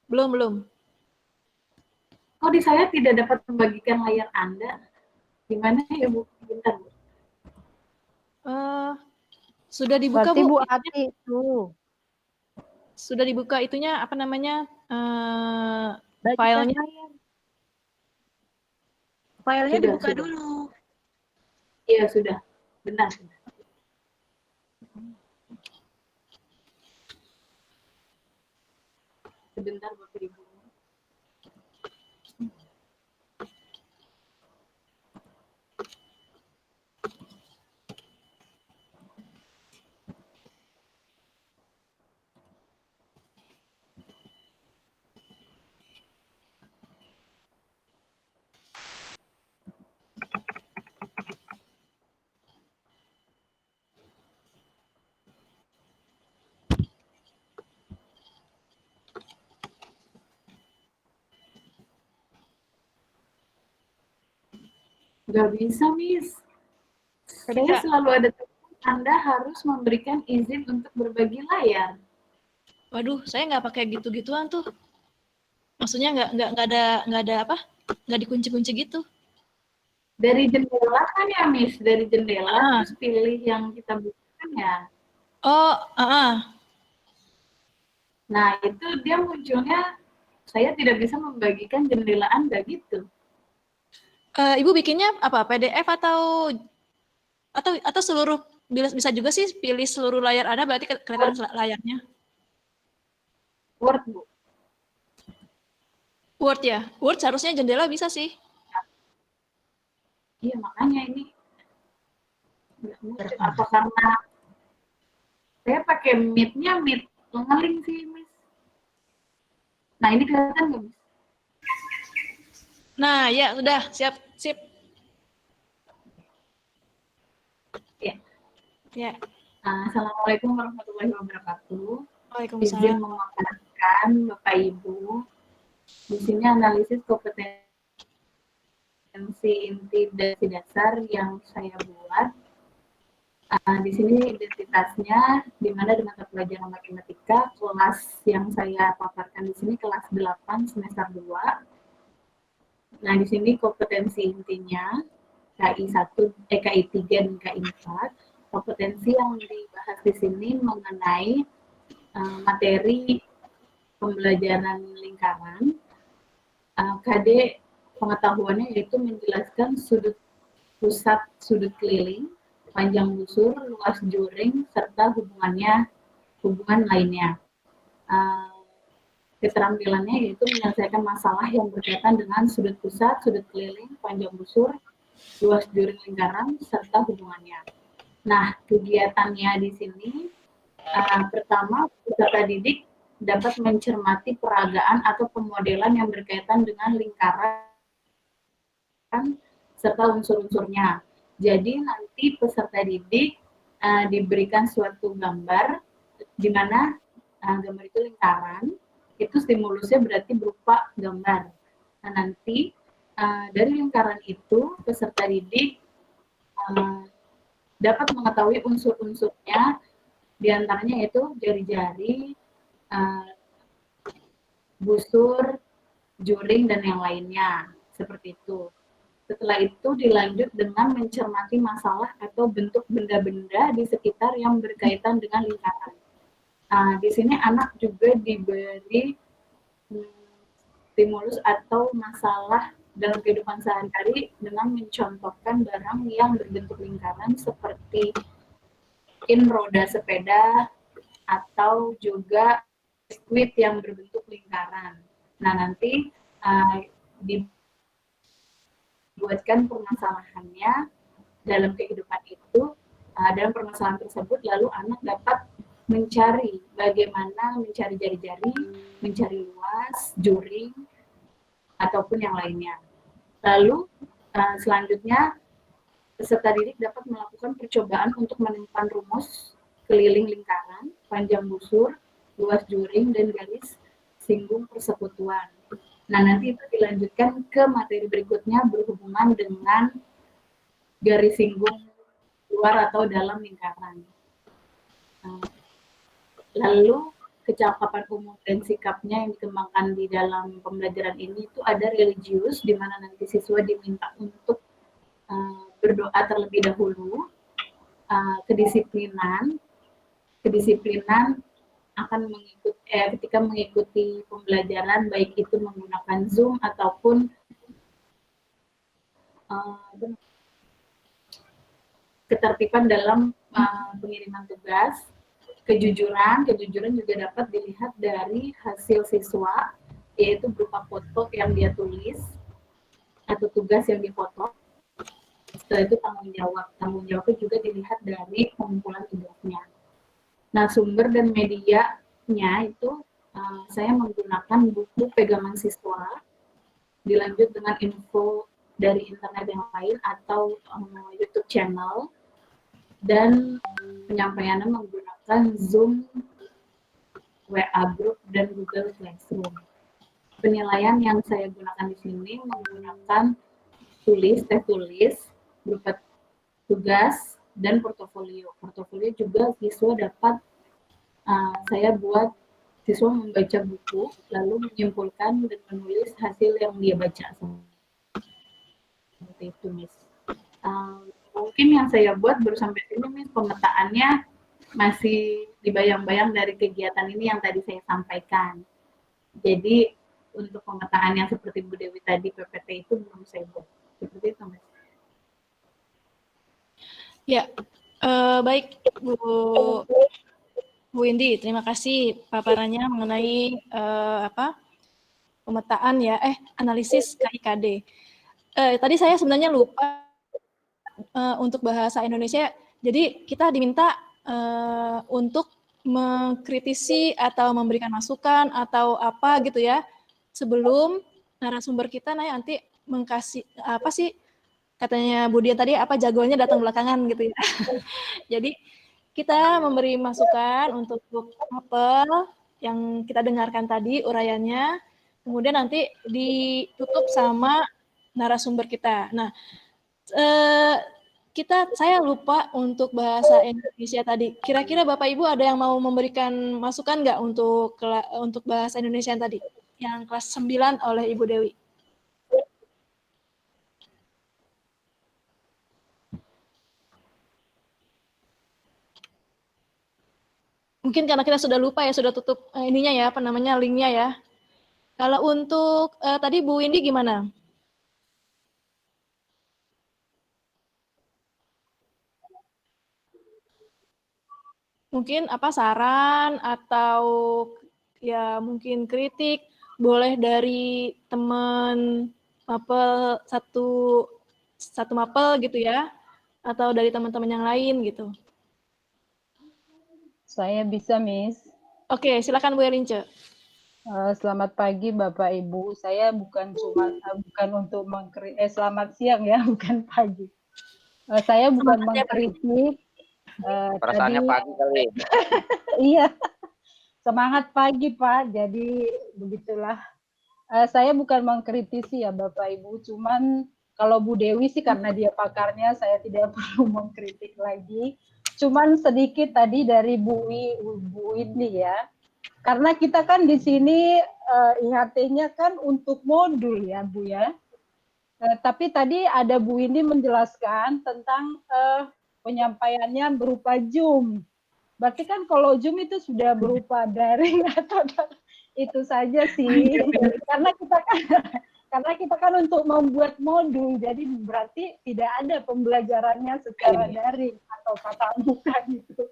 [SPEAKER 2] Belum.
[SPEAKER 8] Kok di saya tidak dapat membagikan layar Anda? Gimana ya Bu? Bentar Bu.
[SPEAKER 2] Sudah dibuka
[SPEAKER 4] Berarti Bu
[SPEAKER 2] Bu?
[SPEAKER 4] Ati tuh.
[SPEAKER 2] Sudah dibuka itunya apa namanya?
[SPEAKER 7] Bagikan
[SPEAKER 2] Filenya.
[SPEAKER 7] layar. Filenya
[SPEAKER 8] Sudah,
[SPEAKER 7] dibuka
[SPEAKER 8] sudah.
[SPEAKER 7] dulu.
[SPEAKER 8] Iya sudah. Benar. Sebentar Bapak Ibu. Nggak bisa, Miss. Saya
[SPEAKER 2] Bisa.
[SPEAKER 8] selalu ada telepon, Anda harus memberikan izin untuk berbagi layar.
[SPEAKER 2] Waduh, saya nggak pakai gitu-gituan tuh. Maksudnya nggak ada apa? Nggak dikunci-kunci gitu.
[SPEAKER 8] Dari jendela kan ya, Miss? Dari jendela,
[SPEAKER 2] Ah.
[SPEAKER 8] terus pilih yang kita butuhkan ya.
[SPEAKER 2] Oh,
[SPEAKER 8] Nah, itu dia munculnya, saya tidak bisa membagikan jendela Anda gitu.
[SPEAKER 2] Ibu bikinnya apa? PDF atau seluruh bisa juga sih pilih seluruh layar Anda berarti kelihatan layarnya.
[SPEAKER 8] Word, Bu.
[SPEAKER 2] Word ya. Word seharusnya jendela bisa sih.
[SPEAKER 8] Iya, makanya ini. Nggak muncul. Apa karena saya pakai Meet-nya Meet ngeling sih, Miss. Nah, ini kelihatan nggak, Miss?
[SPEAKER 2] Nah, ya sudah sip.
[SPEAKER 8] Ya.
[SPEAKER 2] Ya.
[SPEAKER 8] Assalamualaikum warahmatullahi wabarakatuh. Izin
[SPEAKER 2] Waalaikumsalam.
[SPEAKER 8] memaparkan Bapak Ibu. Di sini analisis kompetensi inti dan dasar yang saya buat. Di sini identitasnya, di mana di mata pelajaran matematika, kelas yang saya paparkan di sini kelas 8 semester 2. Nah, di sini kompetensi intinya, KI 1, KI 3 dan KI 4. Kompetensi yang dibahas di sini mengenai materi pembelajaran lingkaran. KD pengetahuannya yaitu menjelaskan sudut pusat, sudut keliling, panjang busur, luas juring, serta hubungan lainnya. Keterampilannya yaitu menyelesaikan masalah yang berkaitan dengan sudut pusat, sudut keliling, panjang busur, luas juring lingkaran, serta hubungannya. Nah, kegiatannya di sini, pertama, peserta didik dapat mencermati peragaan atau pemodelan yang berkaitan dengan lingkaran serta unsur-unsurnya. Jadi nanti peserta didik diberikan suatu gambar, di mana gambar itu lingkaran, itu stimulusnya berarti berupa gambar. Nah, nanti dari lingkaran itu peserta didik dapat mengetahui unsur-unsurnya, diantaranya yaitu jari-jari, busur, juring, dan yang lainnya. Seperti itu. Setelah itu dilanjut dengan mencermati masalah atau bentuk benda-benda di sekitar yang berkaitan dengan lingkaran. Di sini anak juga diberi stimulus atau masalah dalam kehidupan sehari-hari dengan mencontohkan barang yang berbentuk lingkaran seperti mungkin roda sepeda atau juga biskuit yang berbentuk lingkaran. Nah, nanti dibuatkan permasalahannya dalam kehidupan itu, dalam permasalahan tersebut lalu anak dapat mencari bagaimana mencari jari-jari, mencari luas, juring, ataupun yang lainnya. Lalu selanjutnya peserta didik dapat melakukan percobaan untuk menemukan rumus keliling lingkaran, panjang busur, luas juring, dan garis singgung persekutuan. Nah, nanti itu dilanjutkan ke materi berikutnya berhubungan dengan garis singgung luar atau dalam lingkaran. Lalu kecakapan umum dan sikapnya yang dikembangkan di dalam pembelajaran ini itu ada religius, di mana nanti siswa diminta untuk berdoa terlebih dahulu, kedisiplinan akan ketika mengikuti pembelajaran, baik itu menggunakan Zoom ataupun ketertiban dalam pengiriman tugas. Kejujuran juga dapat dilihat dari hasil siswa, yaitu berupa foto yang dia tulis atau tugas yang difoto. Setelah itu tanggung jawabnya juga dilihat dari pengumpulan tugasnya. Nah, sumber dan medianya itu saya menggunakan buku pegangan siswa, dilanjut dengan info dari internet yang lain atau YouTube channel, dan penyampaiannya menggunakan Zoom, WA Group, dan Google Classroom. Penilaian yang saya gunakan di sini menggunakan teh tulis, berupa tugas, dan portofolio. Portofolio juga siswa dapat, saya buat siswa membaca buku, lalu menyimpulkan dan menulis hasil yang dia baca. Seperti itu, Miss. Mungkin yang saya buat baru sampai sini, Miss. Pemetaannya masih dibayang-bayang dari kegiatan ini yang tadi saya sampaikan. Jadi untuk pemetaan yang seperti Bu Dewi tadi, PPT itu belum saya buat. Seperti itu, Mas.
[SPEAKER 2] Ya, baik Bu Windy, terima kasih paparannya mengenai pemetaan ya, analisis KIKD. Tadi saya sebenarnya lupa untuk bahasa Indonesia. Jadi kita diminta untuk mengkritisi atau memberikan masukan atau apa gitu ya, sebelum narasumber kita nanti mengkasih apa sih katanya Bu Dia tadi, apa jagoannya datang belakangan gitu ya. Jadi kita memberi masukan untuk apel yang kita dengarkan tadi uraiannya, kemudian nanti ditutup sama narasumber kita. Nah, saya lupa untuk bahasa Indonesia tadi. Kira-kira Bapak Ibu ada yang mau memberikan masukan nggak untuk bahasa Indonesia yang tadi? Yang kelas 9 oleh Ibu Dewi. Mungkin karena kita sudah lupa ya, sudah tutup ininya ya, apa namanya, linknya ya. Kalau untuk tadi Bu Windy gimana? Mungkin apa saran atau ya mungkin kritik boleh dari teman mapel satu mapel gitu ya, atau dari teman-teman yang lain gitu.
[SPEAKER 4] Saya bisa, Miss.
[SPEAKER 2] Oke, silakan Bu Erince.
[SPEAKER 4] Selamat pagi Bapak Ibu. Saya bukan untuk selamat siang ya, bukan pagi. Saya bukan
[SPEAKER 2] Semangat ya, Pak.
[SPEAKER 4] mengkritik.
[SPEAKER 3] Perasaannya
[SPEAKER 4] Tadi
[SPEAKER 3] pagi kali.
[SPEAKER 4] iya, semangat pagi Pak. Jadi begitulah. Saya bukan mengkritisi ya Bapak Ibu, cuman kalau Bu Dewi sih karena dia pakarnya, saya tidak perlu mengkritik lagi. Cuman sedikit tadi dari Bu Windy ya. Karena kita kan di sini IHT-nya kan untuk modul ya Bu ya. Tapi tadi ada Bu Windy menjelaskan tentang penyampaiannya berupa Zoom. Berarti kan kalau Zoom itu sudah berupa daring atau itu saja sih. Karena kita kan untuk membuat modul, jadi berarti tidak ada pembelajarannya secara daring atau tatap muka gitu.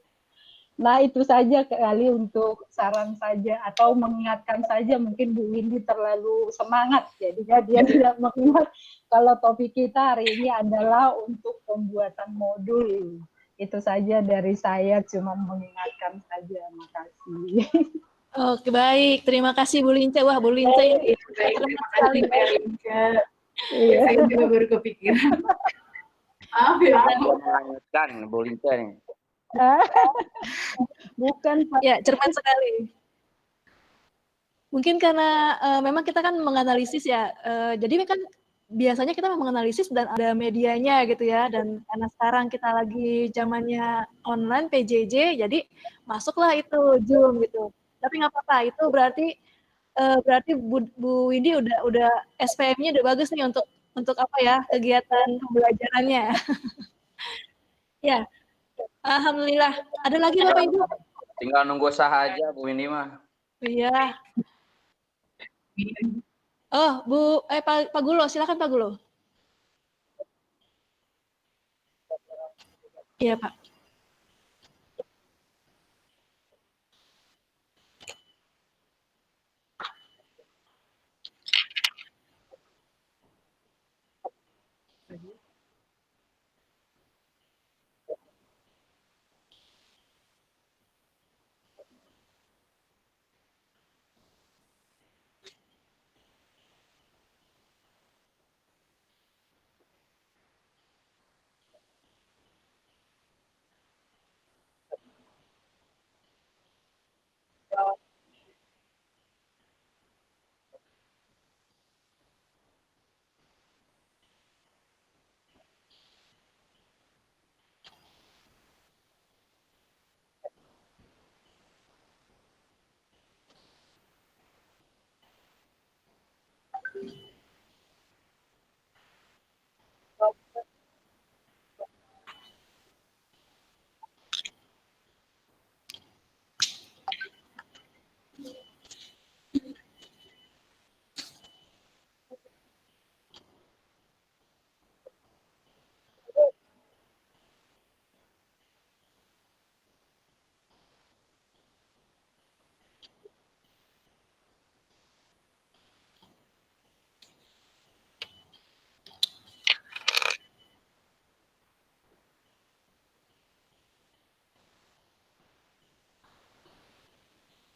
[SPEAKER 4] Nah, itu saja kali untuk saran saja atau mengingatkan saja, mungkin Bu Windy terlalu semangat jadinya dia tidak mengingat kalau topik kita hari ini adalah untuk pembuatan modul. Itu saja dari saya, cuma mengingatkan saja. Makasih.
[SPEAKER 2] Oke, baik. Terima kasih Bu Lince. Wah, Bu Lince ini
[SPEAKER 8] Baik, terima kasih Mbak Rinca.
[SPEAKER 4] Iya.
[SPEAKER 8] Saya juga baru kepikiran. Maaf ya, Bu.
[SPEAKER 3] Melanjutkan Bu Lince nih.
[SPEAKER 4] Bukan Pak.
[SPEAKER 2] Ya, cermat sekali. Mungkin karena memang kita kan menganalisis ya. Jadi kan biasanya kita menganalisis dan ada medianya gitu ya. Dan karena sekarang kita lagi zamannya online PJJ, jadi masuklah itu Zoom gitu. Tapi nggak apa-apa, itu berarti Bu Windy udah SPM-nya udah bagus nih untuk apa ya kegiatan pembelajarannya. Ya, alhamdulillah. Ada lagi Bapak Ibu?
[SPEAKER 3] Tinggal nunggu sah aja Bu Windy mah.
[SPEAKER 2] Iya. Oh, Pak Gulo, silakan Pak Gulo. Iya, Pak.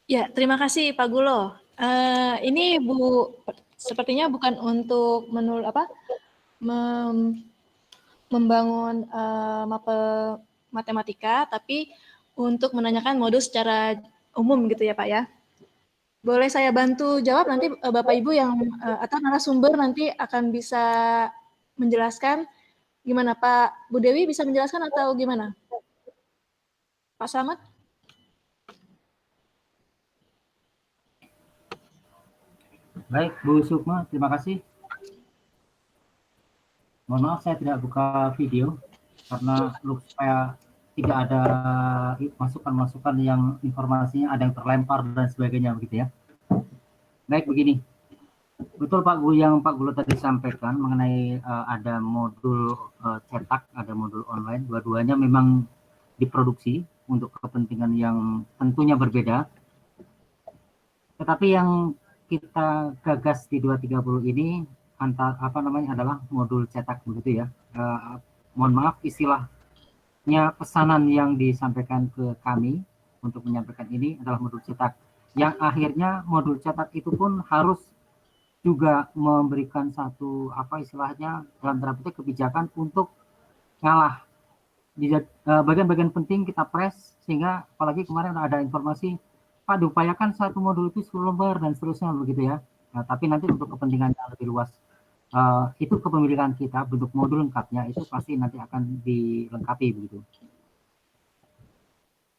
[SPEAKER 2] Ya, terima kasih Pak Gulo. Ini Bu, sepertinya bukan untuk membangun mapel matematika, tapi untuk menanyakan modul secara umum gitu ya Pak ya. Boleh saya bantu jawab nanti Bapak Ibu yang atau narasumber nanti akan bisa menjelaskan gimana Pak Bu Dewi bisa menjelaskan atau gimana? Pak Slamet?
[SPEAKER 9] Baik, Bu Sukma, terima kasih. Mohon maaf saya tidak buka video karena supaya tidak ada masukan-masukan yang informasinya ada yang terlempar dan sebagainya begitu ya. Baik, begini. Betul Pak Guru yang Pak Guru tadi sampaikan mengenai ada modul cetak, ada modul online. Dua-duanya memang diproduksi untuk kepentingan yang tentunya berbeda. Tetapi yang kita gagas di 230 ini adalah modul cetak begitu ya. Mohon maaf istilahnya pesanan yang disampaikan ke kami untuk menyampaikan ini adalah modul cetak. Yang akhirnya modul cetak itu pun harus juga memberikan satu istilahnya dalam tanda petik kebijakan untuk ngalah di bagian-bagian penting kita press, sehingga apalagi kemarin ada informasi Pak diupayakan satu modul itu 10 lembar dan seterusnya begitu ya. Nah, tapi nanti untuk kepentingan yang lebih luas itu kepemilikan kita, bentuk modul lengkapnya itu pasti nanti akan dilengkapi begitu.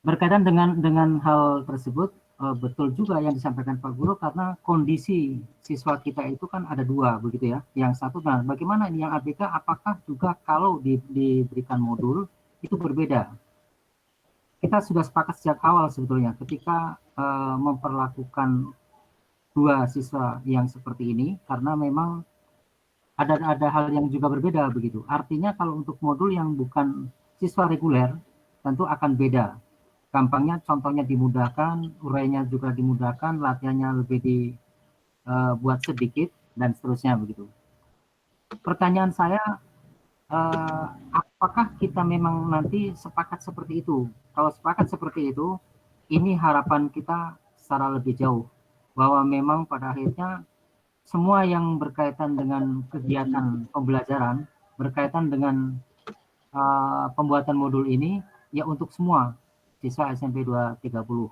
[SPEAKER 9] Berkaitan dengan hal tersebut, betul juga yang disampaikan Pak Guru, karena kondisi siswa kita itu kan ada dua begitu ya. Yang satu, nah bagaimana ini yang ABK, apakah juga kalau diberikan modul itu berbeda? Kita sudah sepakat sejak awal sebetulnya ketika memperlakukan dua siswa yang seperti ini, karena memang ada hal yang juga berbeda begitu. Artinya kalau untuk modul yang bukan siswa reguler tentu akan beda. Gampangnya contohnya dimudahkan, urainya juga dimudahkan, latihannya lebih dibuat sedikit dan seterusnya begitu. Pertanyaan saya, apakah kita memang nanti sepakat seperti itu? Kalau sepakat seperti itu, ini harapan kita secara lebih jauh bahwa memang pada akhirnya semua yang berkaitan dengan kegiatan pembelajaran, berkaitan dengan pembuatan modul ini ya untuk semua siswa SMP 230.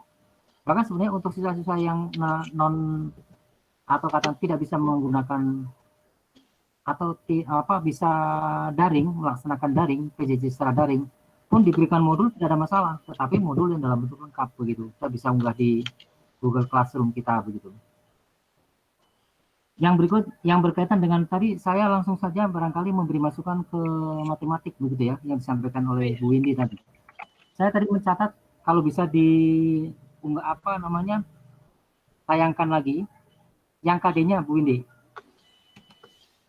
[SPEAKER 9] Bahkan sebenarnya untuk siswa-siswa yang non atau kata tidak bisa menggunakan atau bisa daring, melaksanakan daring, PJJ secara daring pun diberikan modul tidak ada masalah, tetapi modul yang dalam bentuk lengkap begitu. Kita bisa unggah di Google Classroom kita begitu. Yang berikut yang berkaitan dengan tadi, saya langsung saja barangkali memberi masukan ke matematik begitu ya, yang disampaikan oleh Bu Windy tadi. Saya tadi mencatat kalau bisa diunggah tayangkan lagi yang KD-nya Bu Windy.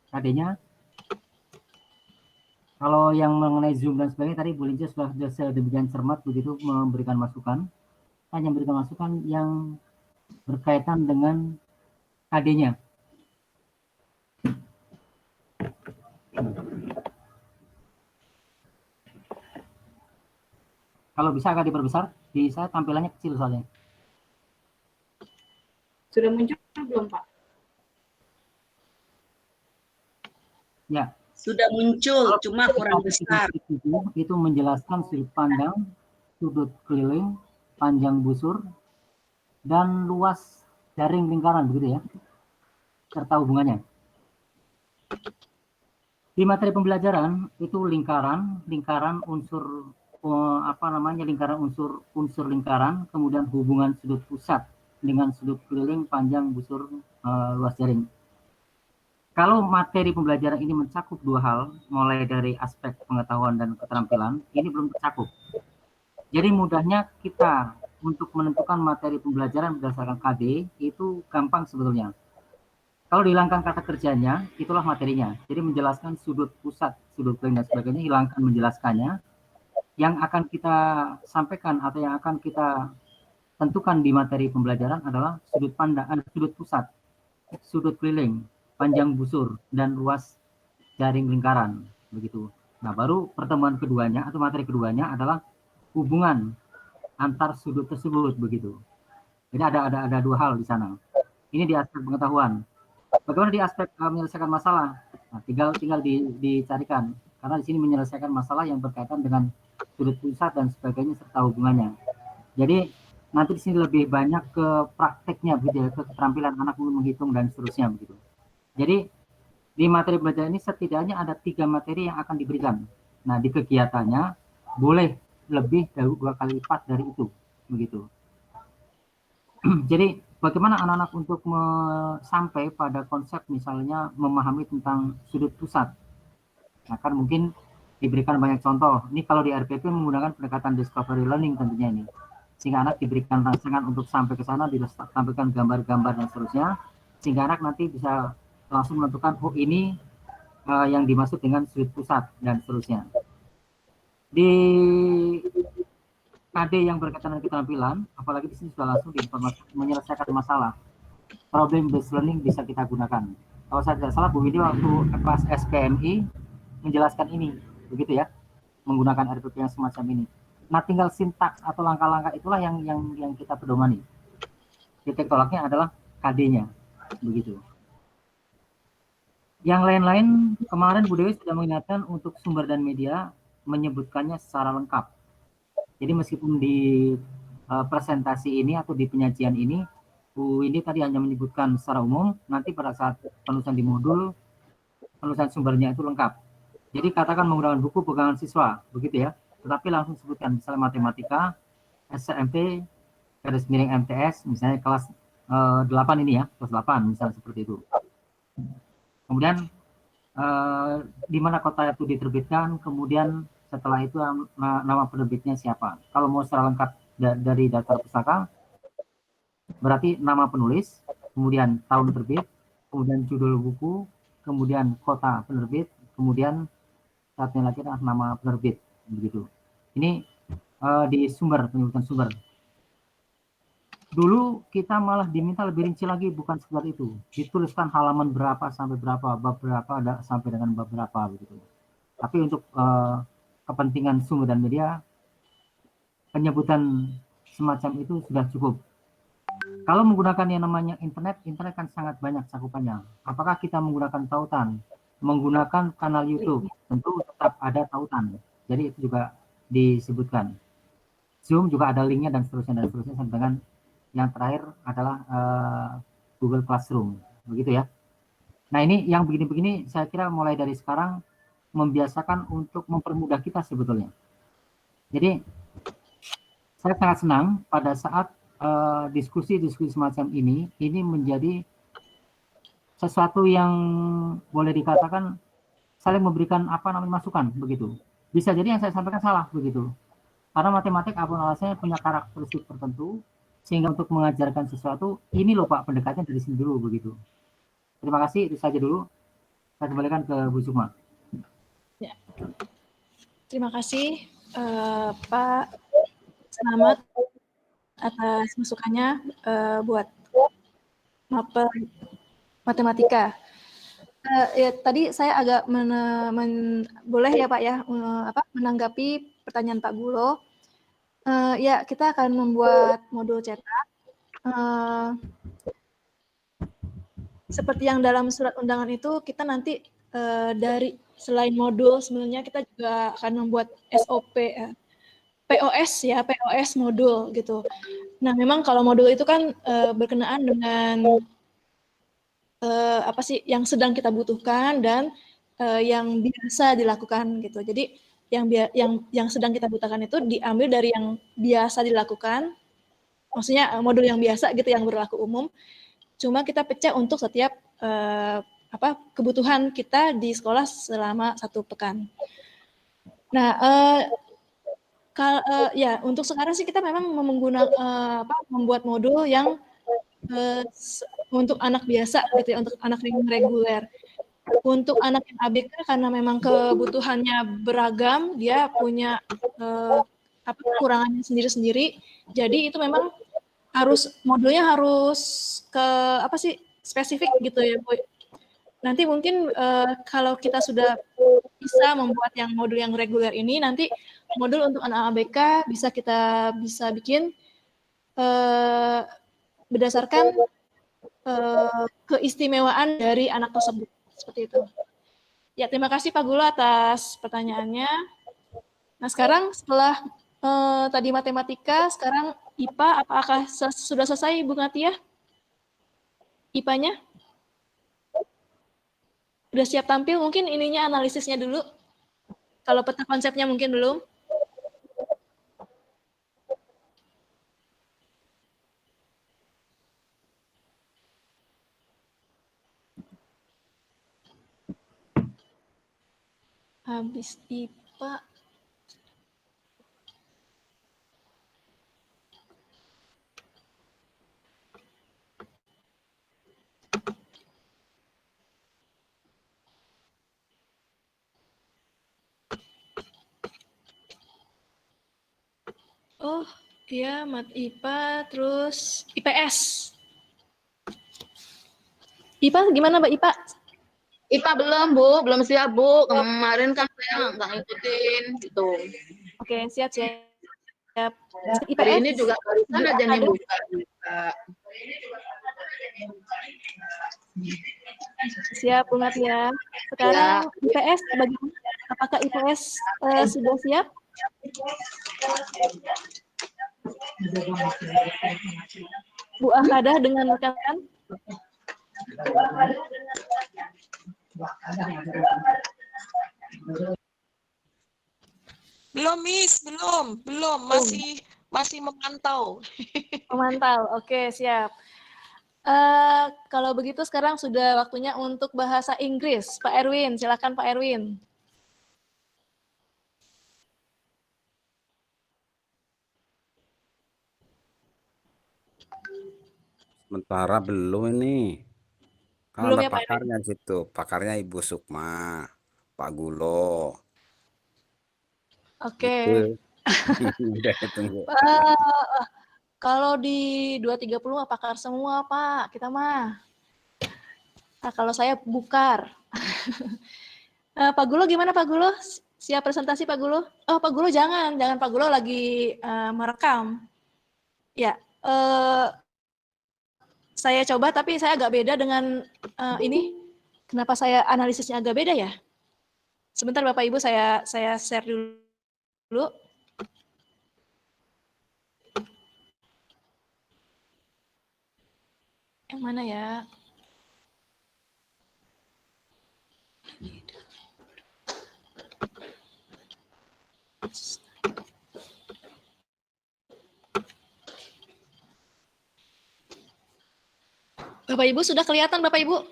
[SPEAKER 9] KD-nya. Kalau yang mengenai Zoom dan sebagainya tadi Bu Linja sudah sedemikian cermat begitu memberikan masukan. Hanya memberikan masukan yang berkaitan dengan KD-nya. Kalau bisa agak diperbesar, di saya tampilannya kecil soalnya.
[SPEAKER 8] Sudah muncul belum, Pak?
[SPEAKER 9] Ya.
[SPEAKER 1] Sudah muncul, cuma kurang besar.
[SPEAKER 9] Itu menjelaskan sudut pandang, sudut keliling, panjang busur, dan luas jaring lingkaran, begitu ya, serta hubungannya. Di materi pembelajaran itu lingkaran unsur lingkaran unsur lingkaran, kemudian hubungan sudut pusat dengan sudut keliling, panjang busur, luas jaring. Kalau materi pembelajaran ini mencakup dua hal, mulai dari aspek pengetahuan dan keterampilan, ini belum tercakup. Jadi mudahnya kita untuk menentukan materi pembelajaran berdasarkan KD itu gampang sebetulnya. Kalau dihilangkan kata kerjanya, itulah materinya. Jadi menjelaskan sudut pusat, sudut keliling dan sebagainya, hilangkan menjelaskannya. Yang akan kita sampaikan atau yang akan kita tentukan di materi pembelajaran adalah sudut pandang, sudut pusat, sudut keliling, panjang busur, dan luas jaring lingkaran, begitu. Nah, baru pertemuan keduanya atau materi keduanya adalah hubungan antar sudut tersebut, begitu. Jadi ada dua hal di sana. Ini di aspek pengetahuan. Bagaimana di aspek menyelesaikan masalah? Nah, tinggal dicarikan, karena di sini menyelesaikan masalah yang berkaitan dengan sudut pusat dan sebagainya serta hubungannya. Jadi nanti di sini lebih banyak ke prakteknya, begitu ya, ke keterampilan anak menghitung dan seterusnya, begitu. Jadi di materi belajar ini setidaknya ada 3 materi yang akan diberikan. Nah, di kegiatannya boleh lebih dari 2 kali lipat dari itu, begitu. Jadi bagaimana anak-anak untuk sampai pada konsep misalnya memahami tentang sudut pusat. Nah, kan mungkin diberikan banyak contoh. Ini kalau di RPP menggunakan pendekatan discovery learning tentunya ini. Sehingga anak diberikan rangsangan untuk sampai ke sana, ditampilkan gambar-gambar dan seterusnya, sehingga anak nanti bisa langsung menentukan, oh ini yang dimaksud dengan sudut pusat dan seterusnya. Di KD yang berkaitan dengan keterampilan, apalagi di sini sudah langsung diinformasikan menyelesaikan masalah. Problem based learning bisa kita gunakan. Kalau saya tidak salah, Bu Widi waktu kelas SPMI menjelaskan ini, begitu ya, menggunakan RPP yang semacam ini. Nah, tinggal sintaks atau langkah-langkah itulah yang kita pedomani. Titik tolaknya adalah KD-nya, begitu. Yang lain-lain, kemarin Bu Dewi sudah mengingatkan untuk sumber dan media, menyebutkannya secara lengkap. Jadi meskipun di presentasi ini atau di penyajian ini, Bu ini tadi hanya menyebutkan secara umum, nanti pada saat penulisan di modul, penulisan sumbernya itu lengkap. Jadi katakan menggunakan buku pegangan siswa, begitu ya. Tetapi langsung sebutkan misalnya matematika, SMP, garis miring MTS, misalnya kelas 8 ini ya, kelas 8 misalnya seperti itu. Kemudian di mana kota itu diterbitkan, kemudian setelah itu nama penerbitnya siapa. Kalau mau secara lengkap dari daftar pustaka, berarti nama penulis, kemudian tahun terbit, kemudian judul buku, kemudian kota penerbit, kemudian satunya lagi adalah nama penerbit, begitu. Ini di sumber, penyebutan sumber. Dulu kita malah diminta lebih rinci lagi, bukan sekedar itu. Dituliskan halaman berapa sampai berapa, bab berapa sampai dengan bab berapa, begitu. Tapi untuk kepentingan sumber dan media, penyebutan semacam itu sudah cukup. Kalau menggunakan yang namanya internet kan sangat banyak cakupannya. Apakah kita menggunakan tautan? Menggunakan kanal YouTube, tentu tetap ada tautan. Jadi itu juga disebutkan. Zoom juga ada linknya dan seterusnya sampai dengan yang terakhir adalah Google Classroom, begitu ya. Nah ini yang begini-begini saya kira mulai dari sekarang membiasakan untuk mempermudah kita sebetulnya. Jadi saya sangat senang pada saat diskusi-diskusi semacam ini menjadi sesuatu yang boleh dikatakan saling memberikan masukan begitu. Bisa jadi yang saya sampaikan salah begitu. Karena matematik apapun alasannya punya karakteristik tertentu, sehingga untuk mengajarkan sesuatu, ini loh Pak pendekatnya dari sini dulu begitu. Terima kasih, itu saja dulu. Saya kembalikan ke Bu Sukma.
[SPEAKER 2] Ya. Terima kasih Pak Selamat atas masukannya buat mapel matematika. Ya, tadi saya agak boleh ya Pak ya menanggapi pertanyaan Pak Gulo. Ya, kita akan membuat modul cetak. Seperti yang dalam surat undangan itu, kita nanti dari selain modul, sebenarnya kita juga akan membuat SOP, POS modul gitu. Nah, memang kalau modul itu kan berkenaan dengan apa sih yang sedang kita butuhkan dan yang biasa dilakukan gitu. Jadi yang sedang kita butuhkan itu diambil dari yang biasa dilakukan, maksudnya modul yang biasa gitu yang berlaku umum. Cuma kita pecah untuk setiap kebutuhan kita di sekolah selama 1 pekan. Nah, ya untuk sekarang sih kita memang membuat modul yang untuk anak biasa gitu ya, untuk anak yang reguler. Untuk anak yang ABK karena memang kebutuhannya beragam, dia punya kekurangannya sendiri-sendiri. Jadi itu memang modulnya harus spesifik gitu ya, Bu. Nanti mungkin kalau kita sudah bisa membuat yang modul yang reguler ini, nanti modul untuk anak ABK kita bisa bikin berdasarkan keistimewaan dari anak tersebut, seperti itu. Ya, terima kasih Pak Gulo atas pertanyaannya. Nah, sekarang setelah tadi matematika, sekarang IPA, apakah sudah selesai Bu Ngatia? IPA-nya? Udah siap tampil? Mungkin ininya analisisnya dulu. Kalau peta konsepnya mungkin belum. Habis IPA. Oh, iya, mat IPA, terus IPS. IPA gimana, Mbak IPA?
[SPEAKER 5] IPA belum, Bu. Belum siap, Bu. Kemarin kan saya nggak ngikutin gitu.
[SPEAKER 2] Oke, siap.
[SPEAKER 5] Hari
[SPEAKER 2] IPS.
[SPEAKER 5] ini juga barusan aja nih
[SPEAKER 2] ada.
[SPEAKER 5] buka.
[SPEAKER 2] Siap, Bu Natia. Sekarang IPS bagaimana? Apakah IPS sudah siap? Bu Akadah dengan rekan-rekan?
[SPEAKER 10] Belum, Miss, belum, masih memantau.
[SPEAKER 2] Memantau, oke, siap. Kalau begitu sekarang sudah waktunya untuk bahasa Inggris. Pak Erwin, silakan Pak Erwin.
[SPEAKER 11] Sementara belum ini. Kan
[SPEAKER 2] Belum
[SPEAKER 11] ada
[SPEAKER 2] ya, Pak Erwin?
[SPEAKER 11] pakarnya di situ. Pakarnya Ibu Sukma, Pak Gulo.
[SPEAKER 2] Oke.
[SPEAKER 11] Gitu. Udah tunggu.
[SPEAKER 2] Kalau di 230 mah pakar semua, Pak. Kita mah. Nah, kalau saya bukar. Pak Gulo gimana, Pak Gulo? Siap presentasi, Pak Gulo? Oh, Pak Gulo jangan Pak Gulo lagi merekam. Ya, saya coba tapi saya agak beda dengan ini. Kenapa saya analisisnya agak beda ya? Sebentar Bapak Ibu, saya share dulu. Yang mana ya? Bapak Ibu sudah kelihatan Bapak Ibu?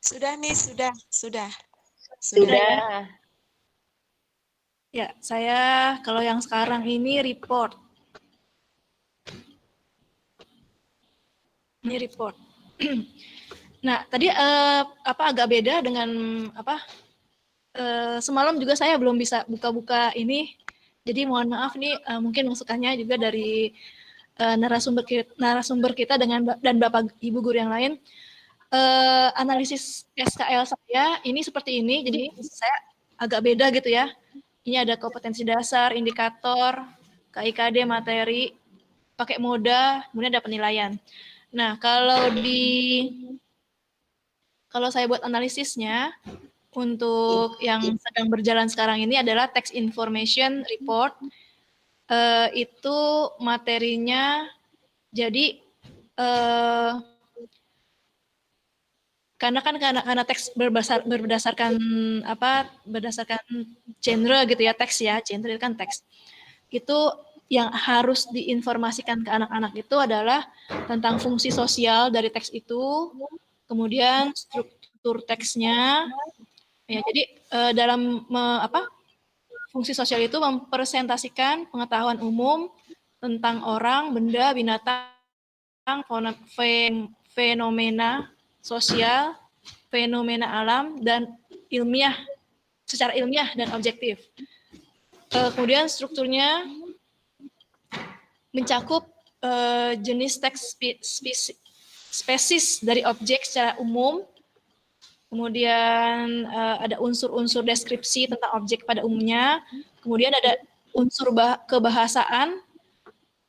[SPEAKER 10] Sudah, Miss, sudah.
[SPEAKER 2] Ya, saya kalau yang sekarang ini report. Ini report. Nah, tadi agak beda dengan semalam juga saya belum bisa buka-buka ini. Jadi mohon maaf nih, mungkin masukannya juga dari narasumber kita dan Bapak Ibu guru yang lain. Analisis SKL saya ini seperti ini, jadi saya agak beda gitu ya. Ini ada kompetensi dasar, indikator, KIKD, materi, pakai moda, kemudian ada penilaian. Nah, kalau saya buat analisisnya, untuk yang sedang berjalan sekarang ini adalah text information report. Itu materinya, jadi karena teks berdasarkan genre gitu ya, teks ya, genre itu kan teks. Itu yang harus diinformasikan ke anak-anak itu adalah tentang fungsi sosial dari teks itu, kemudian struktur teksnya. Ya, jadi dalam fungsi sosial itu mempresentasikan pengetahuan umum tentang orang, benda, binatang, fenomena sosial, fenomena alam, dan secara ilmiah dan objektif. Kemudian strukturnya mencakup jenis teks spesies dari objek secara umum, kemudian ada unsur-unsur deskripsi tentang objek pada umumnya, kemudian ada unsur kebahasaan.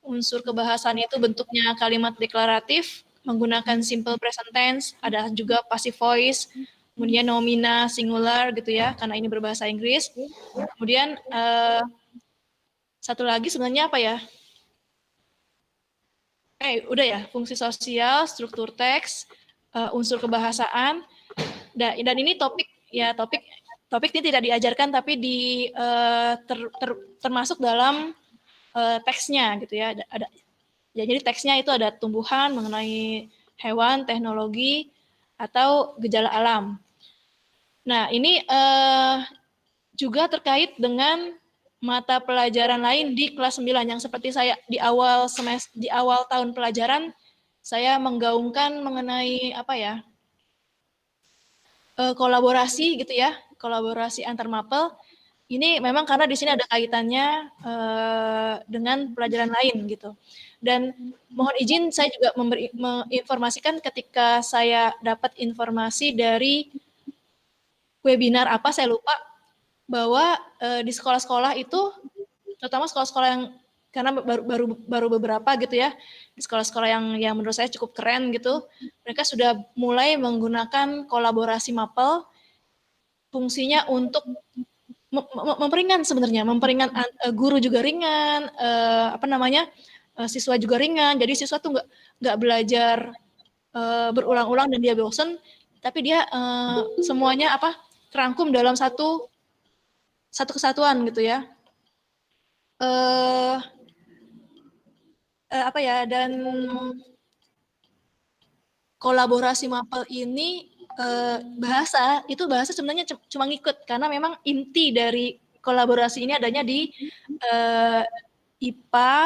[SPEAKER 2] Unsur kebahasaan itu bentuknya kalimat deklaratif, menggunakan simple present tense, ada juga passive voice, kemudian nomina, singular gitu ya, karena ini berbahasa Inggris. Kemudian satu lagi sebenarnya apa ya? Udah ya, fungsi sosial, struktur teks, unsur kebahasaan, dan ini topik ini tidak diajarkan tapi termasuk dalam teksnya gitu ya. Jadi teksnya itu ada tumbuhan, mengenai hewan, teknologi, atau gejala alam. Nah, ini juga terkait dengan mata pelajaran lain di kelas 9 yang seperti saya di awal tahun pelajaran saya menggaungkan mengenai kolaborasi gitu ya, kolaborasi antar mapel. Ini memang karena di sini ada kaitannya dengan pelajaran lain gitu. Dan mohon izin saya juga menginformasikan ketika saya dapat informasi dari webinar apa saya lupa, bahwa di sekolah-sekolah itu, terutama sekolah-sekolah yang karena baru beberapa gitu ya, di sekolah-sekolah yang menurut saya cukup keren gitu, mereka sudah mulai menggunakan kolaborasi mapel, fungsinya untuk memperingan sebenarnya, memperingan guru juga ringan, siswa juga ringan. Jadi siswa tuh nggak belajar berulang-ulang dan dia bosen, tapi dia semuanya terangkum dalam satu kesatuan gitu ya. Dan kolaborasi mapel ini bahasa sebenarnya cuma ngikut karena memang inti dari kolaborasi ini adanya di IPA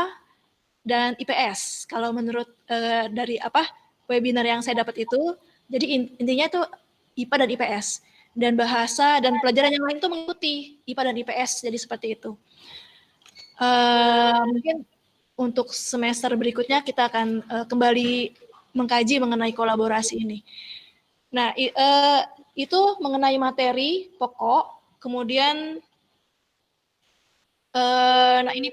[SPEAKER 2] dan IPS. Kalau menurut dari webinar yang saya dapat itu, jadi intinya itu IPA dan IPS. Dan bahasa dan pelajaran yang lain itu mengikuti IPA dan IPS, jadi seperti itu. Mungkin untuk semester berikutnya kita akan kembali mengkaji mengenai kolaborasi ini. Nah, itu mengenai materi pokok, kemudian nah ini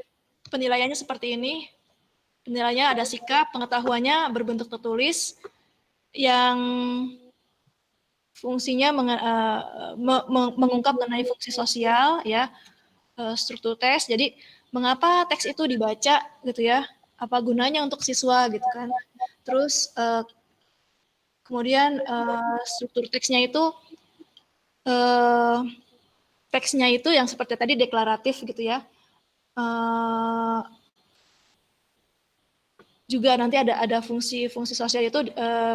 [SPEAKER 2] penilaiannya seperti ini. Penilaiannya ada sikap, pengetahuannya berbentuk tertulis, yang fungsinya mengungkap mengenai fungsi sosial, ya, struktur teks. Jadi mengapa teks itu dibaca gitu ya? Apa gunanya untuk siswa gitu kan? Terus kemudian struktur teksnya itu yang seperti tadi deklaratif gitu ya. Juga nanti ada fungsi sosial itu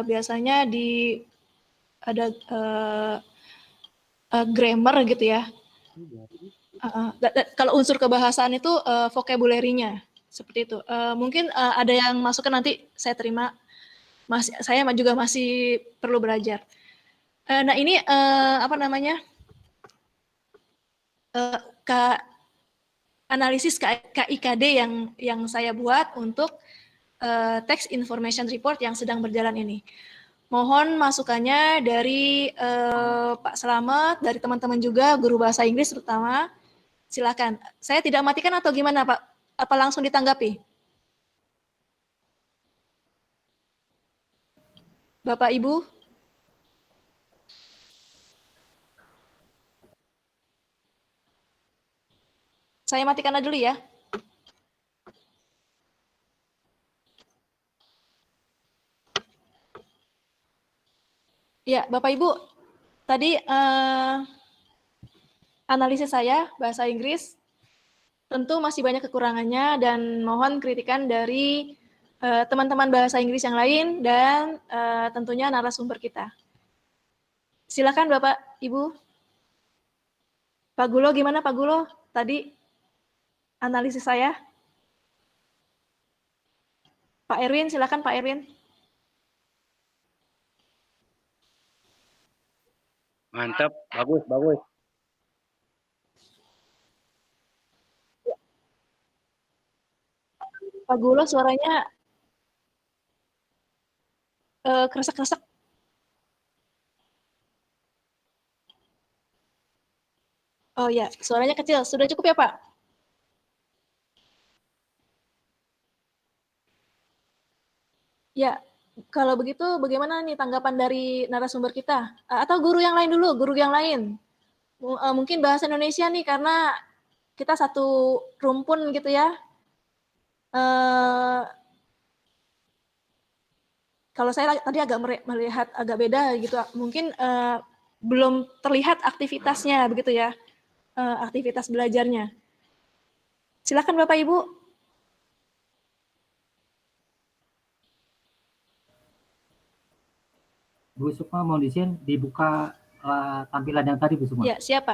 [SPEAKER 2] biasanya ada grammar gitu ya. Kalau unsur kebahasaan itu vocabulary-nya seperti itu. Mungkin ada yang masukan nanti saya terima. Saya juga masih perlu belajar. Nah ini analisis KIKD yang saya buat untuk text information report yang sedang berjalan ini. Mohon masukannya dari Pak Slamet, dari teman-teman juga, guru bahasa Inggris terutama. Silakan. Saya tidak matikan atau gimana, Pak? Apa langsung ditanggapi? Bapak, Ibu? Saya matikan dulu ya. Ya, Bapak Ibu, tadi analisis saya bahasa Inggris tentu masih banyak kekurangannya dan mohon kritikan dari teman-teman bahasa Inggris yang lain dan tentunya narasumber kita. Silakan Bapak, Ibu. Pak Gulo, gimana Pak Gulo? Tadi analisis saya. Pak Erwin, silakan Pak Erwin.
[SPEAKER 3] Mantap, bagus.
[SPEAKER 2] Pak Gulo suaranya kresek-kresek. Oh ya, suaranya kecil. Sudah cukup ya Pak? Ya, kalau begitu bagaimana nih tanggapan dari narasumber kita? Atau guru yang lain dulu, guru yang lain. Mungkin bahasa Indonesia nih karena kita satu rumpun gitu ya. Kalau saya tadi agak melihat agak beda gitu, mungkin belum terlihat aktivitasnya begitu ya, aktivitas belajarnya. Silakan Bapak Ibu.
[SPEAKER 9] Bu Sukma mau izin dibuka tampilan yang tadi Bu Sukma.
[SPEAKER 2] Ya, siapa?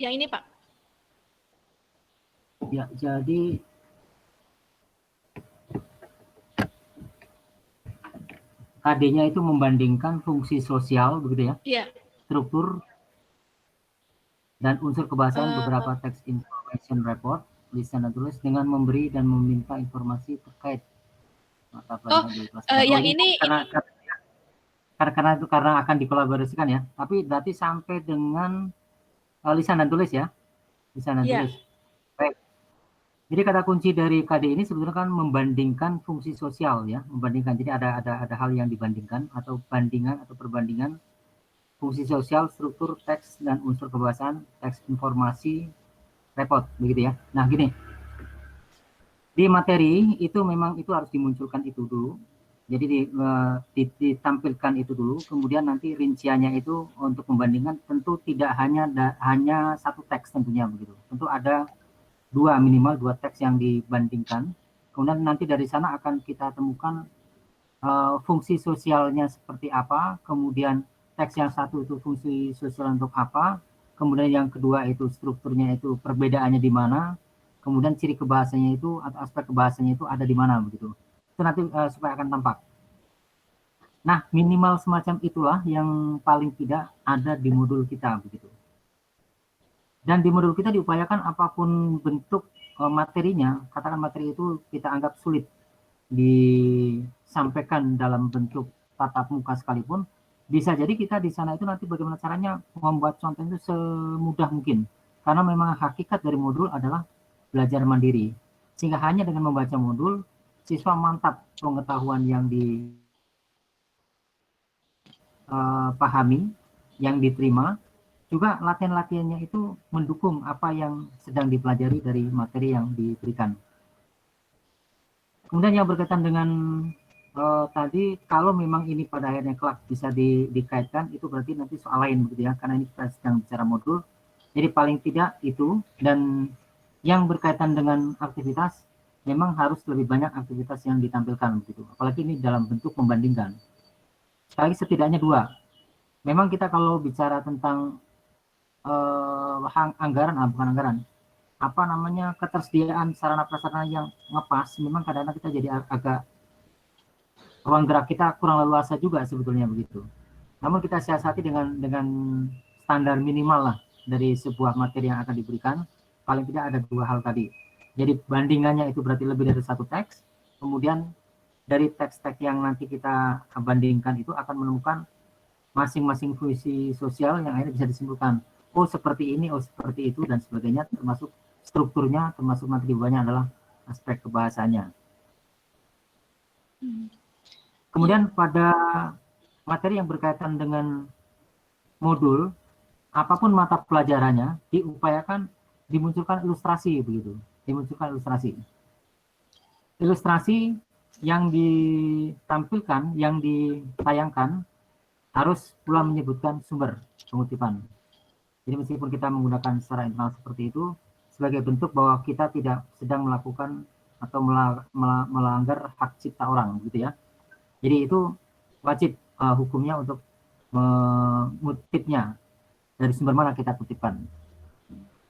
[SPEAKER 2] Yang ini Pak.
[SPEAKER 9] Ya, jadi KD-nya itu membandingkan fungsi sosial, begitu ya?
[SPEAKER 2] Iya.
[SPEAKER 9] Struktur dan unsur kebahasaan beberapa teks information report, lisan dan tulis dengan memberi dan meminta informasi terkait mata pelajaran di kelas.
[SPEAKER 2] Yang ini
[SPEAKER 9] karena akan dikolaborasikan ya. Tapi berarti sampai dengan lisan dan tulis ya, lisan dan tulis. Baik. Jadi kata kunci dari KD ini sebetulnya kan membandingkan fungsi sosial ya, membandingkan. Jadi ada hal yang dibandingkan atau bandingan atau perbandingan fungsi sosial, struktur, teks dan unsur kebahasaan, teks informasi, report begitu ya. Nah gini, di materi itu memang itu harus dimunculkan itu dulu. Jadi ditampilkan itu dulu, kemudian nanti rinciannya itu untuk membandingkan tentu tidak hanya satu teks tentunya begitu. Tentu ada minimal dua teks yang dibandingkan. Kemudian nanti dari sana akan kita temukan fungsi sosialnya seperti apa, kemudian teks yang satu itu fungsi sosial untuk apa, kemudian yang kedua itu strukturnya itu perbedaannya di mana, kemudian ciri kebahasanya itu atau aspek kebahasanya itu ada di mana begitu. Itu nanti supaya akan tampak. Nah, minimal semacam itulah yang paling tidak ada di modul kita begitu. Dan di modul kita diupayakan apapun bentuk materinya, katakan materi itu kita anggap sulit disampaikan dalam bentuk tatap muka sekalipun, bisa jadi kita di sana itu nanti bagaimana caranya membuat contoh itu semudah mungkin. Karena memang hakikat dari modul adalah belajar mandiri. Sehingga hanya dengan membaca modul, siswa mantap pengetahuan yang dipahami, yang diterima, juga latihan-latihannya itu mendukung apa yang sedang dipelajari dari materi yang diberikan. Kemudian yang berkaitan dengan tadi, kalau memang ini pada akhirnya kelak bisa dikaitkan, itu berarti nanti soal lain begitu ya, karena ini kita sedang bicara modul. Jadi paling tidak itu, dan yang berkaitan dengan aktivitas, memang harus lebih banyak aktivitas yang ditampilkan begitu. Apalagi ini dalam bentuk membandingkan. Sekali setidaknya 2. Memang kita kalau bicara tentang anggaran, bukan anggaran, apa namanya, ketersediaan sarana prasarana yang ngepas, memang kadang-kadang kita jadi agak ruang gerak kita kurang leluasa juga sebetulnya begitu. Namun kita siasati dengan standar minimal lah dari sebuah materi yang akan diberikan, paling tidak ada 2 hal tadi. Jadi bandingannya itu berarti lebih dari 1 teks, kemudian dari teks-teks yang nanti kita bandingkan itu akan menemukan masing-masing fungsi sosial yang akhirnya bisa disimpulkan. Oh seperti ini, oh seperti itu, dan sebagainya, termasuk strukturnya, termasuk nanti di bawahnya adalah aspek kebahasanya. Kemudian pada materi yang berkaitan dengan modul, apapun mata pelajarannya, diupayakan dimunculkan ilustrasi begitu, dimunculkan ilustrasi. Ilustrasi yang ditampilkan, yang ditayangkan, harus pula menyebutkan sumber pengutipan. Jadi meskipun kita menggunakan secara internal seperti itu, sebagai bentuk bahwa kita tidak sedang melakukan atau melanggar hak cipta orang, gitu ya. Jadi itu wajib hukumnya untuk mengutipnya dari sumber mana kita kutipkan.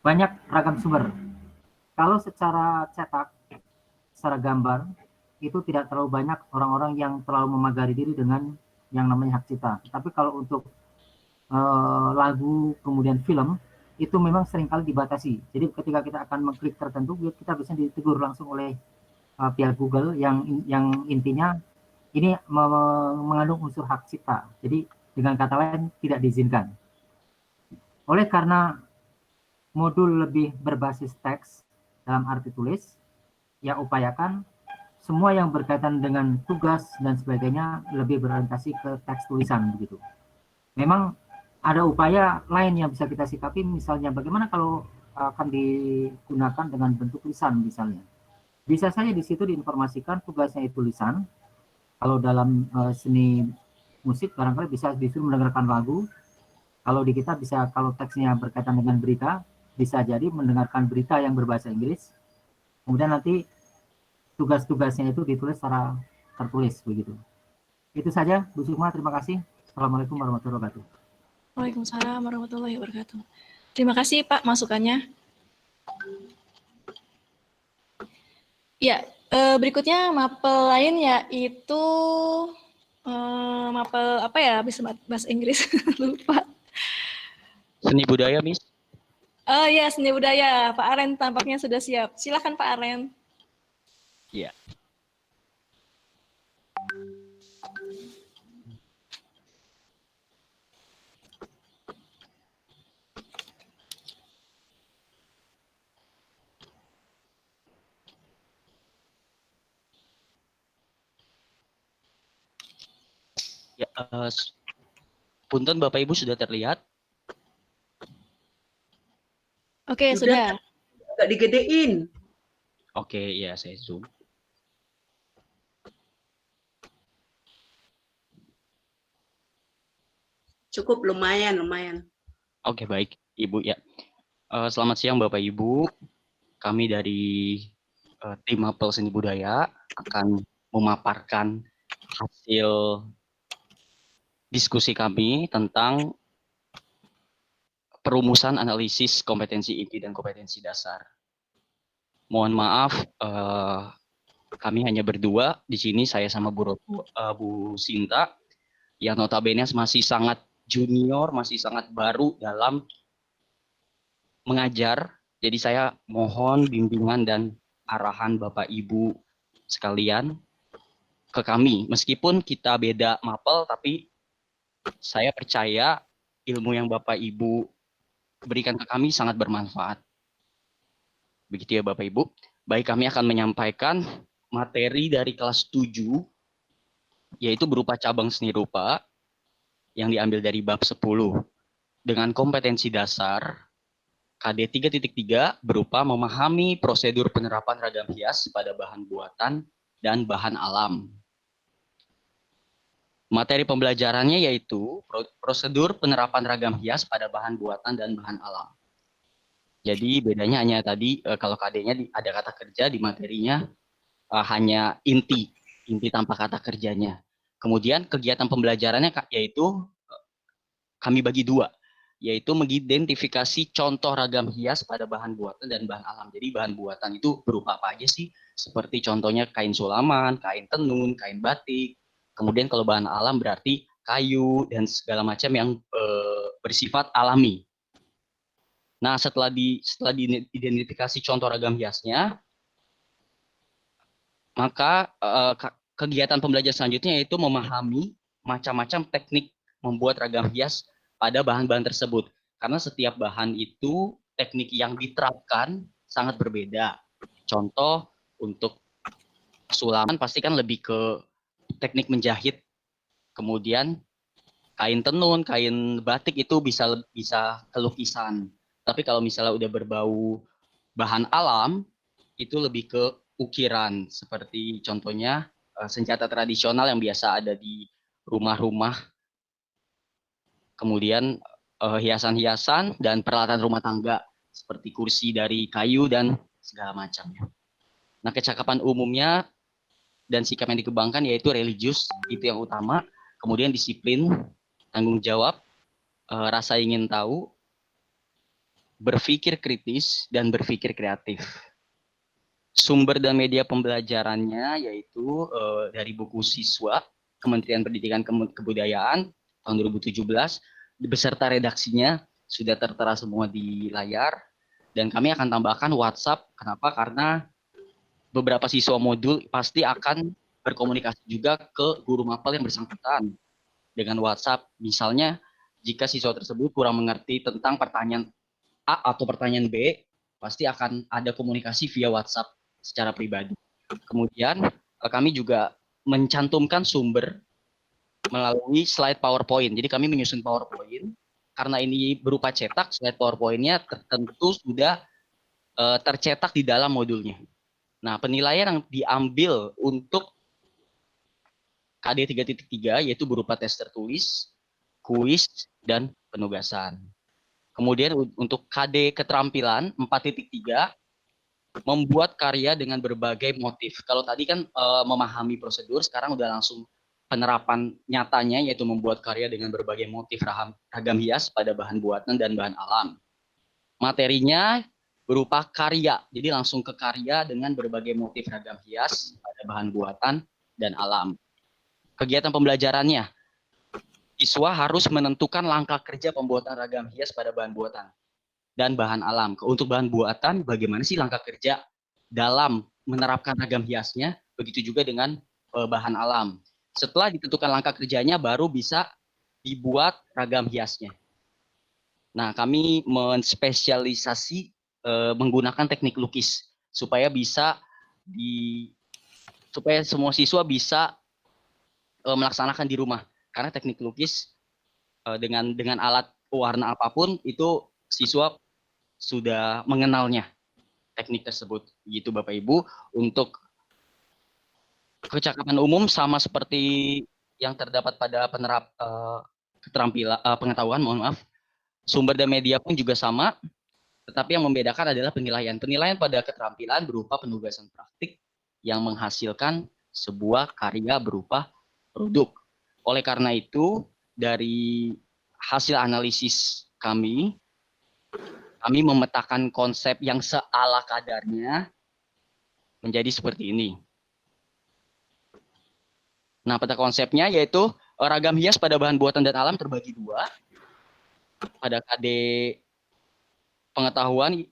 [SPEAKER 9] Banyak ragam sumber. Kalau secara cetak, secara gambar, itu tidak terlalu banyak orang-orang yang terlalu memagari diri dengan yang namanya hak cipta. Tapi kalau untuk lagu, kemudian film, itu memang seringkali dibatasi. Jadi ketika kita akan mengklik tertentu, kita bisa ditegur langsung oleh pihak Google yang intinya ini mengandung unsur hak cipta. Jadi dengan kata lain tidak diizinkan. Oleh karena modul lebih berbasis teks dalam arti tulis, ya upayakan semua yang berkaitan dengan tugas dan sebagainya lebih berorientasi ke teks tulisan begitu. Memang ada upaya lain yang bisa kita sikapi, misalnya bagaimana kalau akan digunakan dengan bentuk lisan misalnya. Bisa saja di situ diinformasikan tugasnya itu lisan. Kalau dalam seni musik barangkali bisa disuruh mendengarkan lagu. Kalau di kita bisa, kalau teksnya berkaitan dengan berita, bisa jadi mendengarkan berita yang berbahasa Inggris. Kemudian nanti tugas-tugasnya itu ditulis secara tertulis begitu. Itu saja Bu Sukma, terima kasih. Assalamualaikum warahmatullahi wabarakatuh.
[SPEAKER 2] Waalaikumsalam warahmatullahi wabarakatuh. Terima kasih Pak masukannya. Ya, berikutnya mapel lain yaitu mapel apa ya? Bisa bahasa Inggris lupa.
[SPEAKER 12] Seni budaya, Miss.
[SPEAKER 2] Oh ya, seni budaya. Pak Aren tampaknya sudah siap. Silakan Pak Aren.
[SPEAKER 12] Iya. Ya, punten Bapak Ibu sudah terlihat?
[SPEAKER 2] Oke, sudah.
[SPEAKER 1] Agak digedein.
[SPEAKER 12] Oke, ya saya zoom.
[SPEAKER 1] Cukup lumayan.
[SPEAKER 12] Oke, baik, Ibu ya. Selamat siang Bapak Ibu. Kami dari tim Mapel Seni Budaya akan memaparkan hasil diskusi kami tentang perumusan analisis kompetensi inti dan kompetensi dasar. Mohon maaf, kami hanya berdua di sini, saya sama Bu Sinta, yang notabene masih sangat junior, masih sangat baru dalam mengajar. Jadi saya mohon bimbingan dan arahan Bapak Ibu sekalian ke kami. Meskipun kita beda mapel, tapi saya percaya ilmu yang Bapak Ibu berikan ke kami sangat bermanfaat. Begitu ya Bapak Ibu. Baik, kami akan menyampaikan materi dari kelas 7, yaitu berupa cabang seni rupa, yang diambil dari bab 10. Dengan kompetensi dasar, KD 3.3 berupa memahami prosedur penerapan ragam hias pada bahan buatan dan bahan alam. Materi pembelajarannya yaitu prosedur penerapan ragam hias pada bahan buatan dan bahan alam. Jadi bedanya hanya tadi kalau KD-nya ada kata kerja, di materinya hanya inti tanpa kata kerjanya. Kemudian kegiatan pembelajarannya yaitu kami bagi dua, yaitu mengidentifikasi contoh ragam hias pada bahan buatan dan bahan alam. Jadi bahan buatan itu berupa apa aja sih? Seperti contohnya kain sulaman, kain tenun, kain batik. Kemudian kalau bahan alam berarti kayu dan segala macam yang bersifat alami. Nah, setelah diidentifikasi contoh ragam hiasnya, maka kegiatan pembelajaran selanjutnya yaitu memahami macam-macam teknik membuat ragam hias pada bahan-bahan tersebut. Karena setiap bahan itu teknik yang diterapkan sangat berbeda. Contoh untuk sulaman pasti kan lebih ke teknik menjahit. Kemudian kain tenun, kain batik itu bisa ke lukisan. Tapi kalau misalnya udah berbau bahan alam, itu lebih ke ukiran. Seperti contohnya senjata tradisional yang biasa ada di rumah-rumah. Kemudian hiasan-hiasan dan peralatan rumah tangga seperti kursi dari kayu dan segala macamnya. Nah, kecakapan umumnya dan sikap yang dikembangkan yaitu religius, itu yang utama. Kemudian disiplin, tanggung jawab, rasa ingin tahu, berpikir kritis, dan berpikir kreatif. Sumber dan media pembelajarannya yaitu dari buku siswa Kementerian Pendidikan Kebudayaan tahun 2017, beserta redaksinya sudah tertera semua di layar, dan kami akan tambahkan WhatsApp. Kenapa? Karena beberapa siswa modul pasti akan berkomunikasi juga ke guru mapel yang bersangkutan dengan WhatsApp. Misalnya, jika siswa tersebut kurang mengerti tentang pertanyaan A atau pertanyaan B, pasti akan ada komunikasi via WhatsApp secara pribadi. Kemudian, kami juga mencantumkan sumber melalui slide PowerPoint. Jadi kami menyusun PowerPoint, karena ini berupa cetak, slide PowerPoint-nya tentu sudah tercetak di dalam modulnya. Nah, penilaian yang diambil untuk KD 3.3 yaitu berupa tes tertulis, kuis, dan penugasan. Kemudian untuk KD keterampilan 4.3 membuat karya dengan berbagai motif. Kalau tadi kan memahami prosedur, sekarang udah langsung penerapan nyatanya yaitu membuat karya dengan berbagai motif ragam hias pada bahan buatan dan bahan alam. Materinya berupa karya. Jadi langsung ke karya dengan berbagai motif ragam hias pada bahan buatan dan alam. Kegiatan pembelajarannya, siswa harus menentukan langkah kerja pembuatan ragam hias pada bahan buatan dan bahan alam. Untuk bahan buatan, bagaimana sih langkah kerja dalam menerapkan ragam hiasnya, begitu juga dengan bahan alam. Setelah ditentukan langkah kerjanya, baru bisa dibuat ragam hiasnya. Nah, kami menspesialisasi menggunakan teknik lukis supaya supaya semua siswa bisa melaksanakan di rumah. Karena teknik lukis dengan alat warna apapun itu siswa sudah mengenalnya teknik tersebut. Gitu Bapak Ibu. Untuk kecakapan umum sama seperti yang terdapat pada keterampilan pengetahuan, mohon maaf. Sumber dan media pun juga sama, tetapi yang membedakan adalah penilaian. Penilaian pada keterampilan berupa penugasan praktik yang menghasilkan sebuah karya berupa produk. Oleh karena itu, dari hasil analisis kami memetakan konsep yang seala kadarnya menjadi seperti ini. Nah, pada konsepnya yaitu ragam hias pada bahan buatan dan alam terbagi dua. Pada KD pengetahuan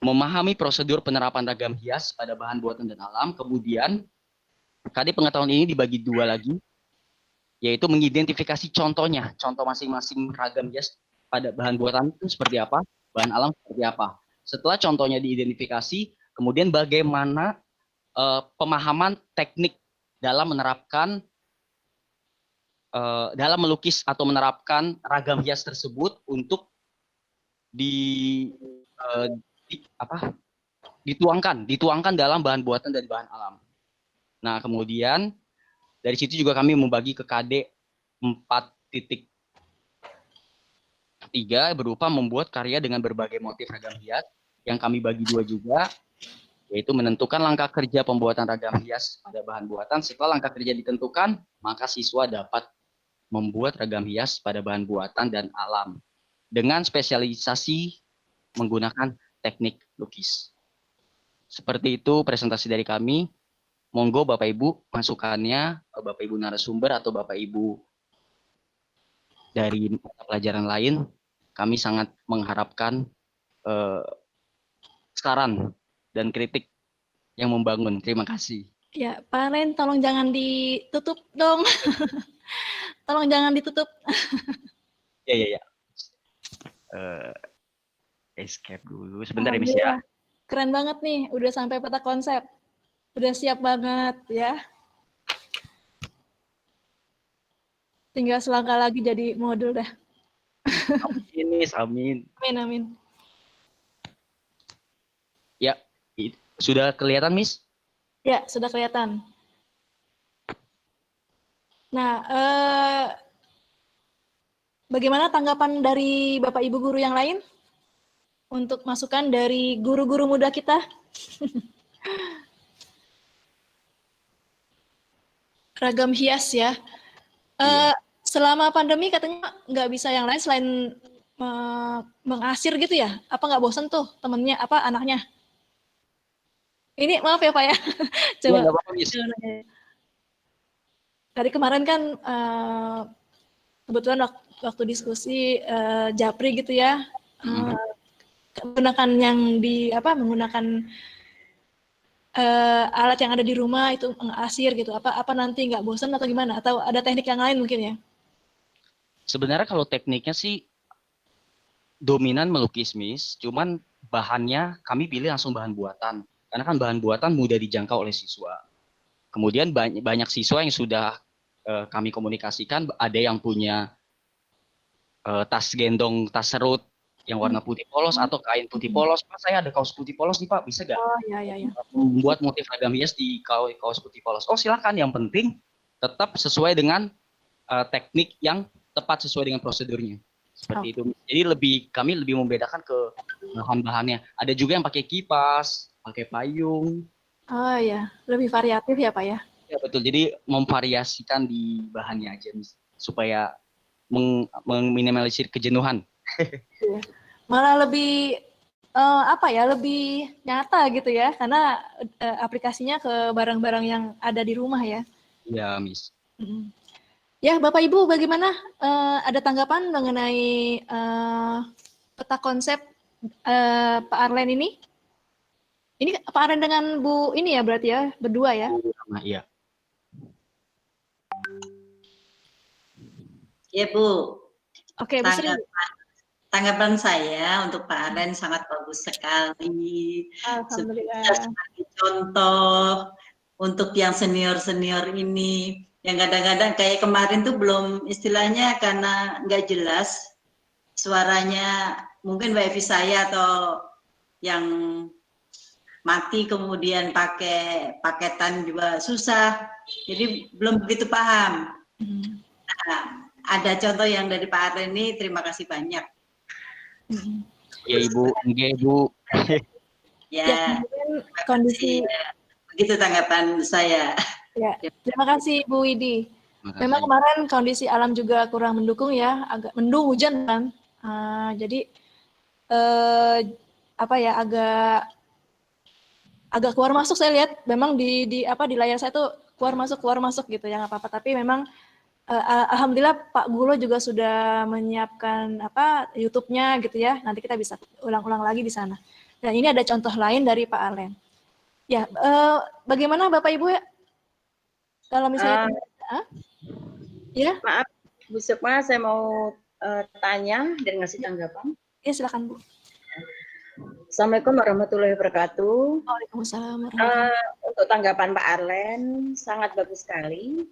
[SPEAKER 12] memahami prosedur penerapan ragam hias pada bahan buatan dan alam. Kemudian KD pengetahuan ini dibagi dua lagi, yaitu mengidentifikasi contohnya, contoh masing-masing ragam hias pada bahan buatan itu seperti apa, bahan alam seperti apa. Setelah contohnya diidentifikasi, kemudian bagaimana pemahaman teknik dalam menerapkan dalam melukis atau menerapkan ragam hias tersebut untuk dituangkan dalam bahan buatan dari bahan alam. Nah, kemudian dari situ juga kami membagi ke KD 4.3 berupa membuat karya dengan berbagai motif ragam hias yang kami bagi dua juga, yaitu menentukan langkah kerja pembuatan ragam hias pada bahan buatan. Setelah langkah kerja ditentukan, maka siswa dapat membuat ragam hias pada bahan buatan dan alam dengan spesialisasi menggunakan teknik lukis. Seperti itu presentasi dari kami. Monggo Bapak Ibu masukannya, Bapak Ibu narasumber atau Bapak Ibu dari mata pelajaran lain, kami sangat mengharapkan saran dan kritik yang membangun. Terima kasih.
[SPEAKER 2] Ya, Pak Ren, tolong jangan ditutup dong. Tolong jangan ditutup.
[SPEAKER 12] Ya. Escape dulu. Sebentar ya, Miss ya.
[SPEAKER 2] Alhamdulillah. Keren banget nih, udah sampai peta konsep. Udah siap banget ya. Tinggal selangkah lagi jadi modul dah.
[SPEAKER 12] Amin.
[SPEAKER 2] Amin.
[SPEAKER 12] Ya, sudah kelihatan, Miss?
[SPEAKER 2] Ya, sudah kelihatan. Nah, bagaimana tanggapan dari Bapak Ibu guru yang lain? Untuk masukan dari guru-guru muda kita? Ragam hias ya. Selama pandemi katanya nggak bisa yang lain selain mengasir gitu ya? Apa nggak bosan tuh temennya, anaknya? Ini maaf ya Pak ya. Coba.
[SPEAKER 12] Ya, apa-apa, Miss.
[SPEAKER 2] Tadi kemarin kan kebetulan waktu diskusi Japri gitu ya, menggunakan alat yang ada di rumah itu mengasir gitu. Apa nanti nggak bosan atau gimana? Atau ada teknik yang lain mungkin ya?
[SPEAKER 12] Sebenarnya kalau tekniknya sih dominan melukis, Miss. Cuman bahannya kami pilih langsung bahan buatan. Karena kan bahan buatan mudah dijangkau oleh siswa. Kemudian banyak siswa yang sudah kami komunikasikan, ada yang punya tas gendong, tas serut yang warna putih polos atau kain putih polos. Pak, saya ada kaos putih polos nih Pak, bisa nggak?
[SPEAKER 2] Oh iya.
[SPEAKER 12] Membuat motif ragam hias di kaos putih polos. Oh silakan, yang penting tetap sesuai dengan teknik yang tepat sesuai dengan prosedurnya. Seperti itu. Jadi kami lebih membedakan ke bahan-bahannya. Ada juga yang pakai kipas, pakai payung.
[SPEAKER 2] Oh iya, lebih variatif ya Pak ya?
[SPEAKER 12] Ya betul, jadi memvariasikan di bahannya aja supaya meminimalisir kejenuhan.
[SPEAKER 2] Malah lebih apa ya, lebih nyata gitu ya, karena aplikasinya ke barang-barang yang ada di rumah ya.
[SPEAKER 12] Iya, Miss.
[SPEAKER 2] Ya, Bapak Ibu, bagaimana ada tanggapan mengenai peta konsep Pak Arlen ini? Ini Pak Arlen dengan Bu ini ya berarti ya, berdua ya?
[SPEAKER 12] Iya.
[SPEAKER 1] Ya Bu.
[SPEAKER 2] Oke, Bu Sri.
[SPEAKER 1] Tanggapan saya untuk Pak Arlen sangat bagus sekali.
[SPEAKER 2] Alhamdulillah.
[SPEAKER 1] Sebagai contoh untuk yang senior-senior ini, yang kadang-kadang kayak kemarin tuh belum, istilahnya karena nggak jelas suaranya, mungkin wifi saya atau yang mati kemudian pakai paketan juga susah, jadi belum begitu paham. Nah, ada contoh yang dari Pak Arlen ini, terima kasih banyak.
[SPEAKER 12] Ya Ibu, enggak Ibu.
[SPEAKER 1] Ya,
[SPEAKER 2] kondisi
[SPEAKER 1] begitu tanggapan saya.
[SPEAKER 2] Ya, terima kasih Bu Widi. Memang kemarin kondisi alam juga kurang mendukung ya, agak mendung, hujan kan. Jadi apa ya, agak keluar masuk saya lihat. Memang di layar saya tuh keluar masuk gitu ya, nggak apa-apa. Tapi memang alhamdulillah Pak Gulo juga sudah menyiapkan YouTube-nya gitu ya. Nanti kita bisa ulang-ulang lagi di sana. Dan ini ada contoh lain dari Pak Arlen. Ya, bagaimana Bapak Ibu ya? Kalau misalnya ya.
[SPEAKER 13] Maaf, Bu Sukma, saya mau tanya dan ngasih tanggapan.
[SPEAKER 2] Ya, silakan Bu.
[SPEAKER 13] Assalamualaikum warahmatullahi wabarakatuh.
[SPEAKER 2] Waalaikumsalam.
[SPEAKER 13] Untuk tanggapan Pak Arlen, sangat bagus sekali.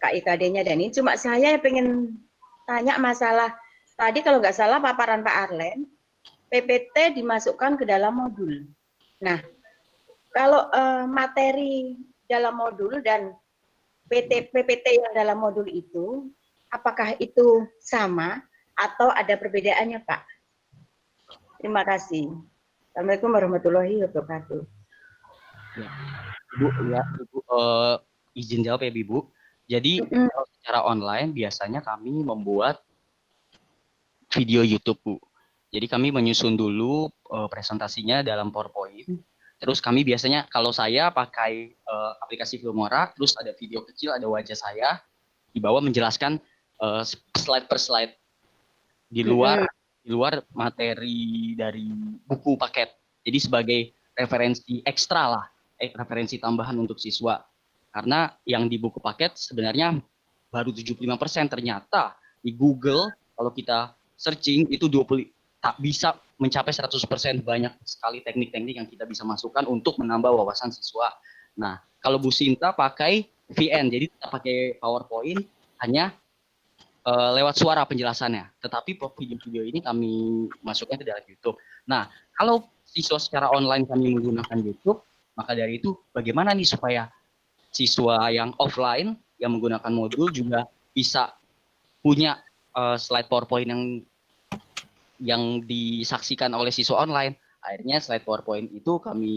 [SPEAKER 13] KIKD-nya dan ini. Cuma saya pengen tanya masalah, tadi kalau nggak salah paparan Pak Arlen, PPT dimasukkan ke dalam modul. Nah, kalau materi dalam modul dan PPT yang dalam modul itu, apakah itu sama atau ada perbedaannya, Pak? Terima kasih. Assalamualaikum warahmatullahi wabarakatuh.
[SPEAKER 12] Ya, Ibu, izin jawab ya, Ibu. Jadi kalau secara online biasanya kami membuat video YouTube, Bu. Jadi kami menyusun dulu presentasinya dalam PowerPoint. Terus kami biasanya, kalau saya pakai aplikasi Filmora, terus ada video kecil, ada wajah saya, di bawah menjelaskan slide per slide di luar materi dari buku paket. Jadi sebagai referensi ekstra lah, referensi tambahan untuk siswa. Karena yang di buku paket sebenarnya baru 75%, ternyata di Google kalau kita searching itu tak bisa mencapai 100%, banyak sekali teknik-teknik yang kita bisa masukkan untuk menambah wawasan siswa. Nah, kalau Bu Sinta pakai VN, jadi kita pakai PowerPoint hanya lewat suara penjelasannya. Tetapi video-video ini kami masukkan ke dalam YouTube. Nah, kalau siswa secara online kami menggunakan YouTube, maka dari itu bagaimana nih supaya siswa yang offline yang menggunakan modul juga bisa punya slide PowerPoint yang disaksikan oleh siswa online. Akhirnya slide PowerPoint itu kami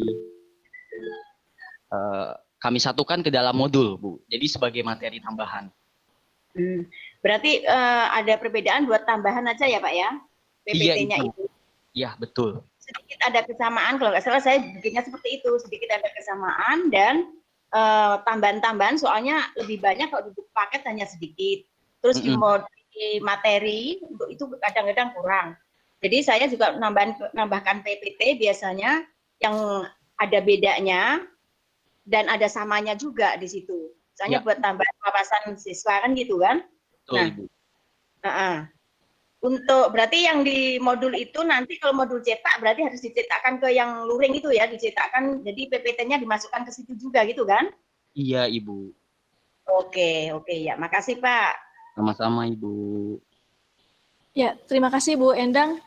[SPEAKER 12] satukan ke dalam modul, Bu. Jadi sebagai materi tambahan.
[SPEAKER 13] Berarti ada perbedaan buat tambahan aja ya, Pak ya? PPT-nya itu.
[SPEAKER 12] Iya, betul.
[SPEAKER 13] Sedikit ada kesamaan, kalau nggak salah saya bikinnya seperti itu. Sedikit ada kesamaan dan tambahan-tambahan, soalnya lebih banyak kalau di buku paket hanya sedikit. Terus di materi untuk itu kadang-kadang kurang. Jadi saya juga nambahkan PPT biasanya yang ada bedanya dan ada samanya juga di situ. Soalnya buat tambahan wawasan siswa kan gitu kan. Untuk berarti yang di modul itu nanti kalau modul cetak berarti harus dicetakkan ke yang luring itu ya, dicetakkan, jadi PPT-nya dimasukkan ke situ juga gitu kan?
[SPEAKER 12] Iya, Ibu.
[SPEAKER 13] Oke ya, makasih Pak.
[SPEAKER 12] Sama-sama, Ibu.
[SPEAKER 2] Ya, terima kasih Bu Endang.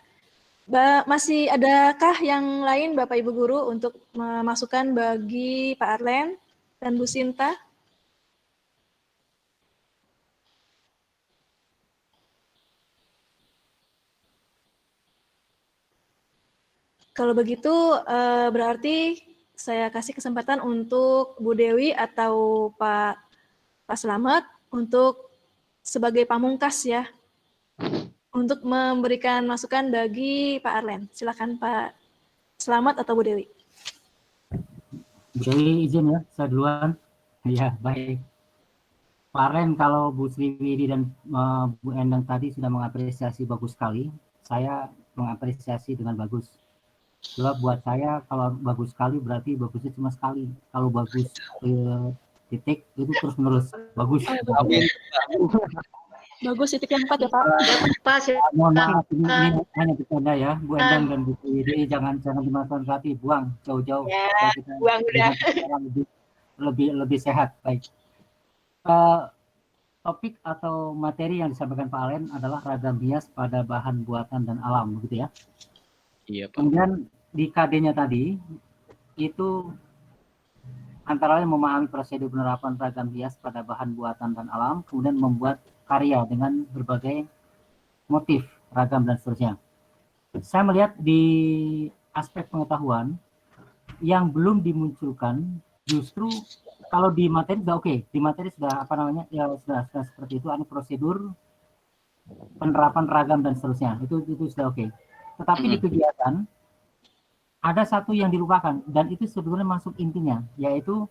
[SPEAKER 2] Masih adakah yang lain Bapak Ibu Guru untuk memasukkan bagi Pak Arlen dan Bu Sinta? Kalau begitu berarti saya kasih kesempatan untuk Bu Dewi atau Pak Slamet untuk sebagai pamungkas ya. untuk memberikan masukan bagi Pak Arlen. Silakan Pak Selamat atau Bu Dewi.
[SPEAKER 9] Bu Dewi izin ya, saya duluan. Ya, baik. Pak Arlen, kalau Bu Sriwidi dan Bu Endang tadi sudah mengapresiasi bagus sekali, saya mengapresiasi dengan bagus. Sebab buat saya kalau bagus sekali berarti bagusnya cuma sekali. Kalau bagus titik itu terus menerus bagus.
[SPEAKER 2] Bagus titik yang 4 ya Pak.
[SPEAKER 9] Mohon maaf ini hanya bercanda ya, Bu Endang dan Bu Sriwidi, jangan dimasukkan ke hati, buang jauh-jauh.
[SPEAKER 13] Ya,
[SPEAKER 9] Kita
[SPEAKER 13] buang udah.
[SPEAKER 9] lebih sehat. Baik. Topik atau materi yang disampaikan Pak Alen adalah ragam bias pada bahan buatan dan alam, begitu ya?
[SPEAKER 12] Iya, Pak.
[SPEAKER 9] Kemudian di KD-nya tadi, itu antara lain memahami prosedur penerapan ragam bias pada bahan buatan dan alam, kemudian membuat karya dengan berbagai motif, ragam, dan seterusnya. Saya melihat di aspek pengetahuan, yang belum dimunculkan justru kalau di materi sudah oke, di materi sudah apa namanya ya sudah seperti itu, ada prosedur penerapan ragam dan seterusnya, itu sudah oke. Tetapi di kegiatan ada satu yang dilupakan dan itu sebenarnya masuk intinya, yaitu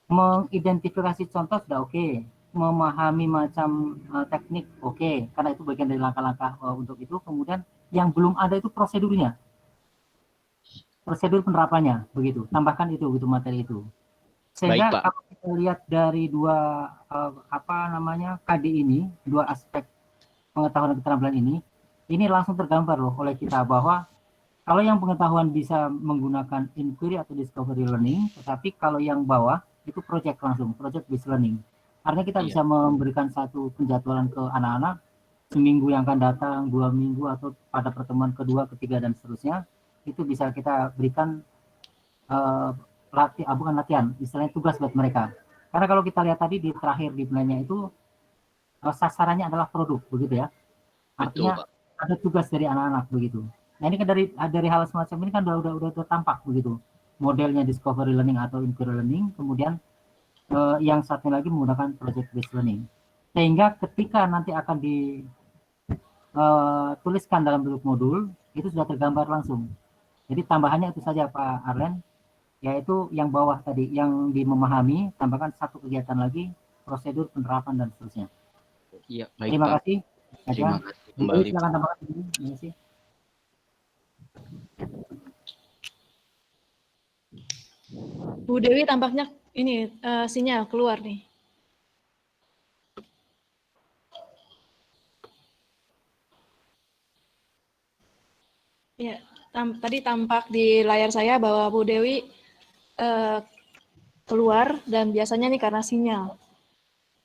[SPEAKER 9] mengidentifikasi contoh sudah oke, memahami macam teknik oke, karena itu bagian dari langkah-langkah untuk itu. Kemudian yang belum ada itu prosedurnya, prosedur penerapannya, begitu. Tambahkan itu gitu materi itu. Sehingga
[SPEAKER 12] Baik, Pak.
[SPEAKER 9] kalau kita lihat dari dua KD ini, dua aspek pengetahuan dan keterampilan ini langsung tergambar loh oleh kita bahwa kalau yang pengetahuan bisa menggunakan inquiry atau discovery learning, tetapi kalau yang bawah itu project langsung, project based learning. Artinya kita bisa memberikan satu penjadwalan ke anak-anak seminggu yang akan datang, 2 minggu atau pada pertemuan kedua, ketiga dan seterusnya, itu bisa kita berikan bukan latihan, istilahnya tugas buat mereka. Karena kalau kita lihat tadi di terakhir di plannya itu sasarannya adalah produk, begitu ya. Artinya betul, ada tugas dari anak-anak begitu. Nah ini kan dari hal semacam ini kan udah tampak begitu. Modelnya discovery learning atau inquiry learning, kemudian yang satunya lagi menggunakan project based learning. Sehingga ketika nanti akan dituliskan dalam bentuk modul, itu sudah tergambar langsung. Jadi tambahannya itu saja Pak Arlen, yaitu yang bawah tadi, yang memahami, tambahkan satu kegiatan lagi, prosedur penerapan dan seterusnya.
[SPEAKER 12] Iya, baik
[SPEAKER 9] Terima
[SPEAKER 12] Pak.
[SPEAKER 9] kasih.
[SPEAKER 12] Terima kasih kembali.
[SPEAKER 9] Silakan tambahkan. Terima kasih.
[SPEAKER 2] Bu Dewi tampaknya ini sinyal keluar nih. Ya, tadi tampak di layar saya bahwa Bu Dewi keluar dan biasanya nih karena sinyal.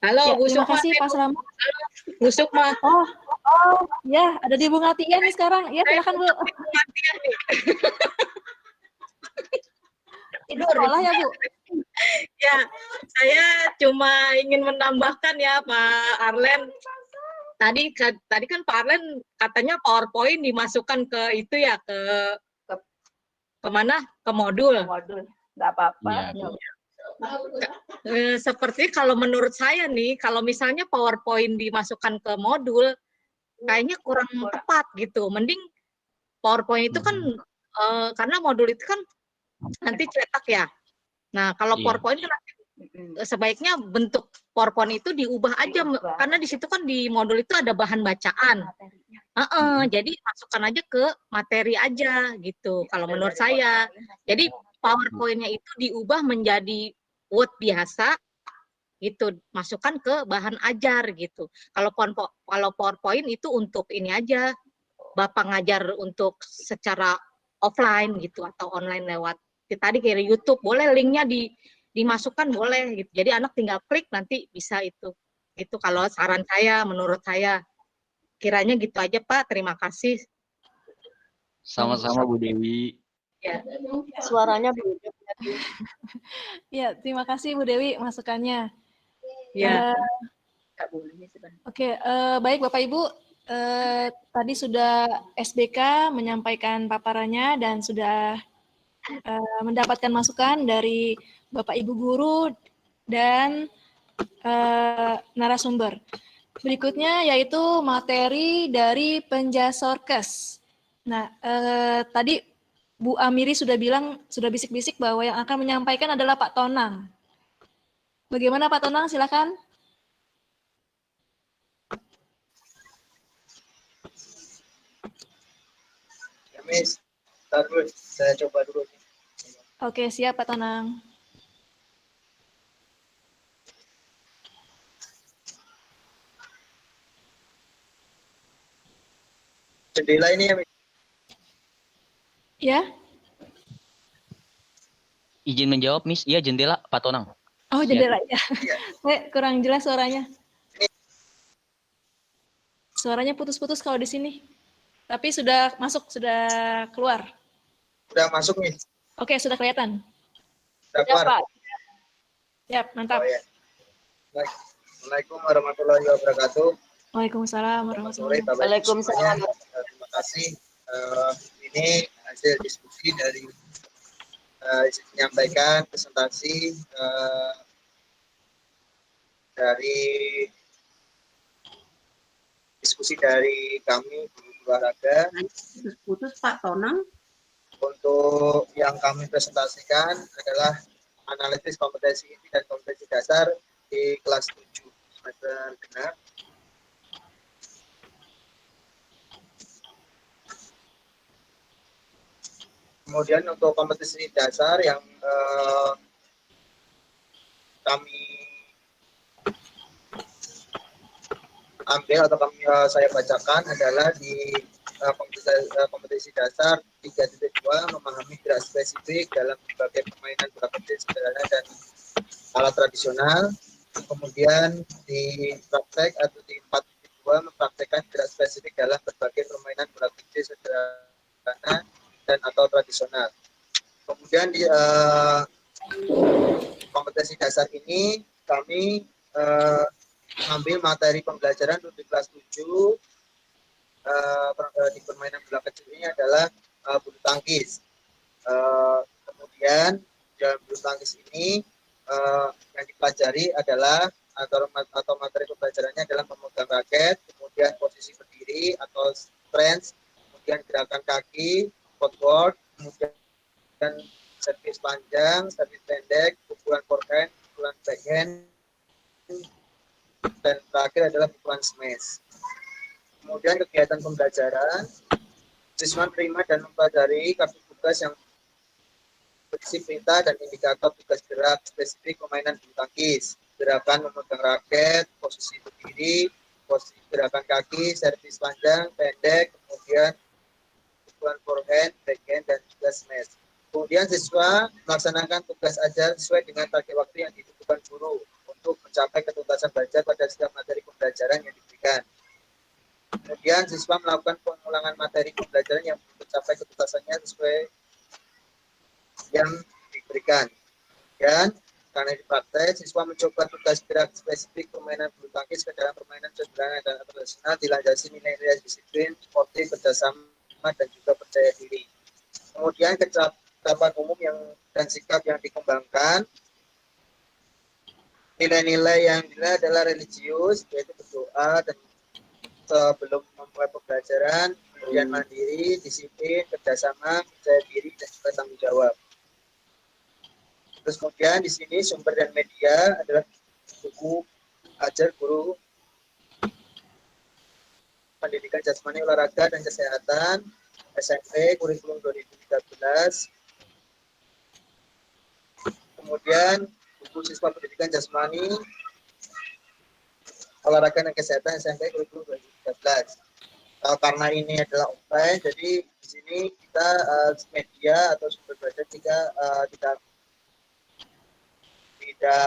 [SPEAKER 5] Halo,
[SPEAKER 2] ya,
[SPEAKER 5] Bu
[SPEAKER 2] terima
[SPEAKER 5] Sukma.
[SPEAKER 2] kasih Pak Selamat.
[SPEAKER 5] Bu Sukma.
[SPEAKER 2] Oh, ya ada di Bu Ngatia nih sekarang. Ya silakan Bu.
[SPEAKER 5] Tidur
[SPEAKER 2] sekolah ya Bu.
[SPEAKER 5] Ya, saya cuma ingin menambahkan ya Pak Arlen. Tadi kan Pak Arlen katanya PowerPoint dimasukkan ke itu ya ke mana? Ke modul.
[SPEAKER 13] Nggak apa-apa.
[SPEAKER 5] Ya. Seperti kalau menurut saya nih, kalau misalnya PowerPoint dimasukkan ke modul, kayaknya kurang tepat gitu. Mending PowerPoint itu kan karena modul itu kan nanti cetak ya. Nah, kalau PowerPoint kan sebaiknya bentuk PowerPoint itu diubah aja, karena di situ kan di modul itu ada bahan bacaan. Jadi masukkan aja ke materi aja gitu. Kalau menurut saya, jadi PowerPoint-nya itu diubah menjadi Word biasa gitu, masukkan ke bahan ajar gitu. Kalau PowerPoint itu untuk ini aja, Bapak ngajar untuk secara offline gitu atau online lewat tadi kayak YouTube, boleh linknya dimasukkan boleh gitu. Jadi anak tinggal klik nanti bisa itu. Itu kalau saran saya, menurut saya. Kiranya gitu aja Pak, terima kasih.
[SPEAKER 12] Sama-sama Bu Dewi.
[SPEAKER 13] Ya, suaranya beda.
[SPEAKER 2] Ya, terima kasih Bu Dewi masukannya.
[SPEAKER 13] Ya.
[SPEAKER 2] Oke, baik Bapak Ibu, tadi sudah SBK menyampaikan paparannya dan sudah mendapatkan masukan dari Bapak Ibu guru dan narasumber. Berikutnya yaitu materi dari Penjasorkes. Nah, tadi Bu Amiri sudah bilang, sudah bisik-bisik bahwa yang akan menyampaikan adalah Pak Tonang. Bagaimana Pak Tonang? Silakan.
[SPEAKER 14] Ya, Miss. Terus saya coba dulu.
[SPEAKER 2] Oke, siap Pak Tonang.
[SPEAKER 14] Jendela ini ya, Miss.
[SPEAKER 2] Ya.
[SPEAKER 12] Izin menjawab, Miss. Iya, jendela, Pak Tonang.
[SPEAKER 2] Oh, jendela ya. Kurang jelas suaranya. Suaranya putus-putus kalau di sini. Tapi sudah masuk, sudah keluar.
[SPEAKER 14] Sudah masuk, Miss.
[SPEAKER 2] Oke, sudah kelihatan.
[SPEAKER 14] Sudah keluar.
[SPEAKER 2] Pak. Siap, mantap.
[SPEAKER 14] Oh, ya. Baik. Assalamualaikum warahmatullahi wabarakatuh.
[SPEAKER 2] Waalaikumsalam warahmatullahi wabarakatuh.
[SPEAKER 14] Waalaikumsalam. Terima kasih. Ini hasil diskusi dari menyampaikan presentasi dari diskusi dari kami guru olahraga.
[SPEAKER 6] Putus Pak Tonang.
[SPEAKER 14] Untuk yang kami presentasikan adalah analisis kompetensi inti dan kompetensi dasar di kelas 7 semester genap. Kemudian untuk kompetensi dasar yang kami ambil atau saya bacakan adalah di kompetensi dasar 3.2 memahami gerak spesifik dalam berbagai permainan bola kecil sederhana dan alat tradisional. Kemudian di praktek atau di 4.2 mempraktekkan gerak spesifik dalam berbagai permainan bola kecil sederhana dan atau tradisional. Kemudian di kompetensi dasar ini kami ambil materi pembelajaran untuk di kelas 7 di permainan bola kecil ini adalah bulu tangkis. Kemudian dalam bulu tangkis ini yang dipelajari adalah atau materi pembelajarannya adalah memegang raket, kemudian posisi berdiri atau stance, kemudian gerakan kaki, footwork, kemudian servis panjang, servis pendek, pukulan forehand, pukulan backhand, dan terakhir adalah pukulan smash. Kemudian kegiatan pembelajaran, siswa terima dan mempelajari kartu tugas yang berisi perintah dan indikator tugas gerak spesifik permainan bulu tangkis, gerakan memegang raket, posisi berdiri, posisi gerakan kaki, servis panjang, pendek, kemudian pukulan forehand, backhand, dan juga smash. Kemudian siswa melaksanakan tugas ajar sesuai dengan target waktu yang ditentukan guru untuk mencapai ketuntasan belajar pada setiap materi pembelajaran yang diberikan. Kemudian siswa melakukan pengulangan materi pembelajaran yang belum mencapai ketuntasannya sesuai yang diberikan. Dan karena di praktek, siswa mencoba tugas gerak spesifik permainan bulu tangkis ke dalam permainan sederhana dan tradisional dilandasi nilai-nilai disiplin, sportif, kerjasama, dan juga percaya diri. Kemudian kecakapan umum dan sikap yang dikembangkan. Nilai-nilai yang dinilai adalah religius, yaitu berdoa dan sebelum memulai pembelajaran, kemudian mandiri, disiplin, kerjasama, percaya diri, dan juga tanggung jawab. Terus kemudian di sini sumber dan media adalah buku ajar guru pendidikan jasmani olahraga dan kesehatan SMP kurikulum 2013. Kemudian buku siswa pendidikan jasmani olahraga dan kesehatan SMP kurikulum 2013. Karena ini adalah offline, jadi di sini kita media atau sumber belajar tidak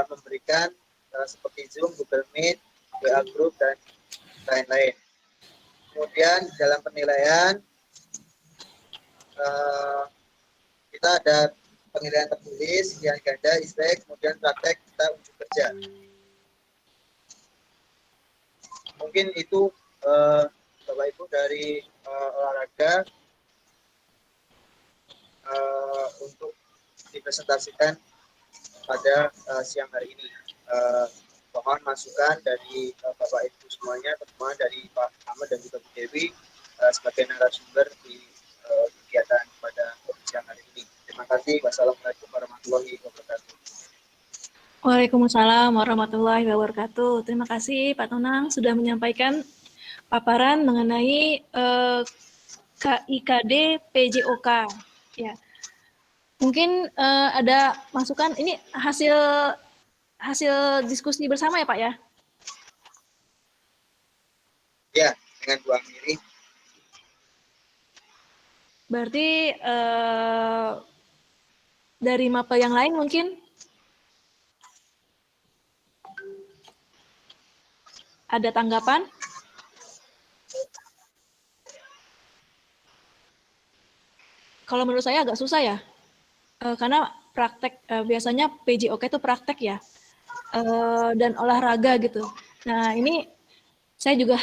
[SPEAKER 14] memberikan seperti Zoom, Google Meet, WA Group, dan lain-lain. Kemudian dalam penilaian kita ada penilaian tertulis, yang ganda, istek, kemudian praktek kita uji kerja. Mungkin itu Bapak Ibu dari olahraga untuk dipresentasikan pada siang hari ini. mohon masukan dari Bapak Ibu semuanya, terutama dari Pak Ahmad dan juga Bu Dewi sebagai narasumber di kegiatan pada siang hari ini. Terima kasih. Wassalamualaikum warahmatullahi wabarakatuh.
[SPEAKER 2] Waalaikumsalam warahmatullahi wabarakatuh. Terima kasih Pak Tonang sudah menyampaikan paparan mengenai KIKD PJOK. Ya, mungkin ada masukan. Ini hasil diskusi bersama ya Pak ya?
[SPEAKER 14] Ya, dengan Bu Amiri.
[SPEAKER 2] Berarti dari mapel yang lain mungkin ada tanggapan? Kalau menurut saya agak susah ya, karena praktek biasanya PJOK itu praktek ya, dan olahraga gitu. Nah ini saya juga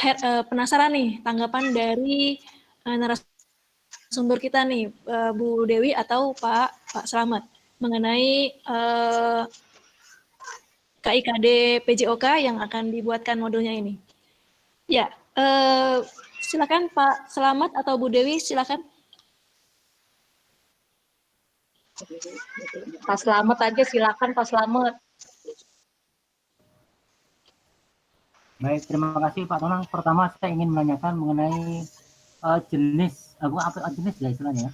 [SPEAKER 2] penasaran nih tanggapan dari narasumber kita nih, Bu Dewi atau Pak Slamet mengenai KIKD PJOK yang akan dibuatkan modulnya ini. Ya, silakan Pak Slamet atau Bu Dewi, silakan.
[SPEAKER 5] Pak Slamet aja, silakan Pak Slamet.
[SPEAKER 9] Baik, terima kasih Pak Tonang. Pertama saya ingin menanyakan mengenai jenis, apa jenis ya istilahnya,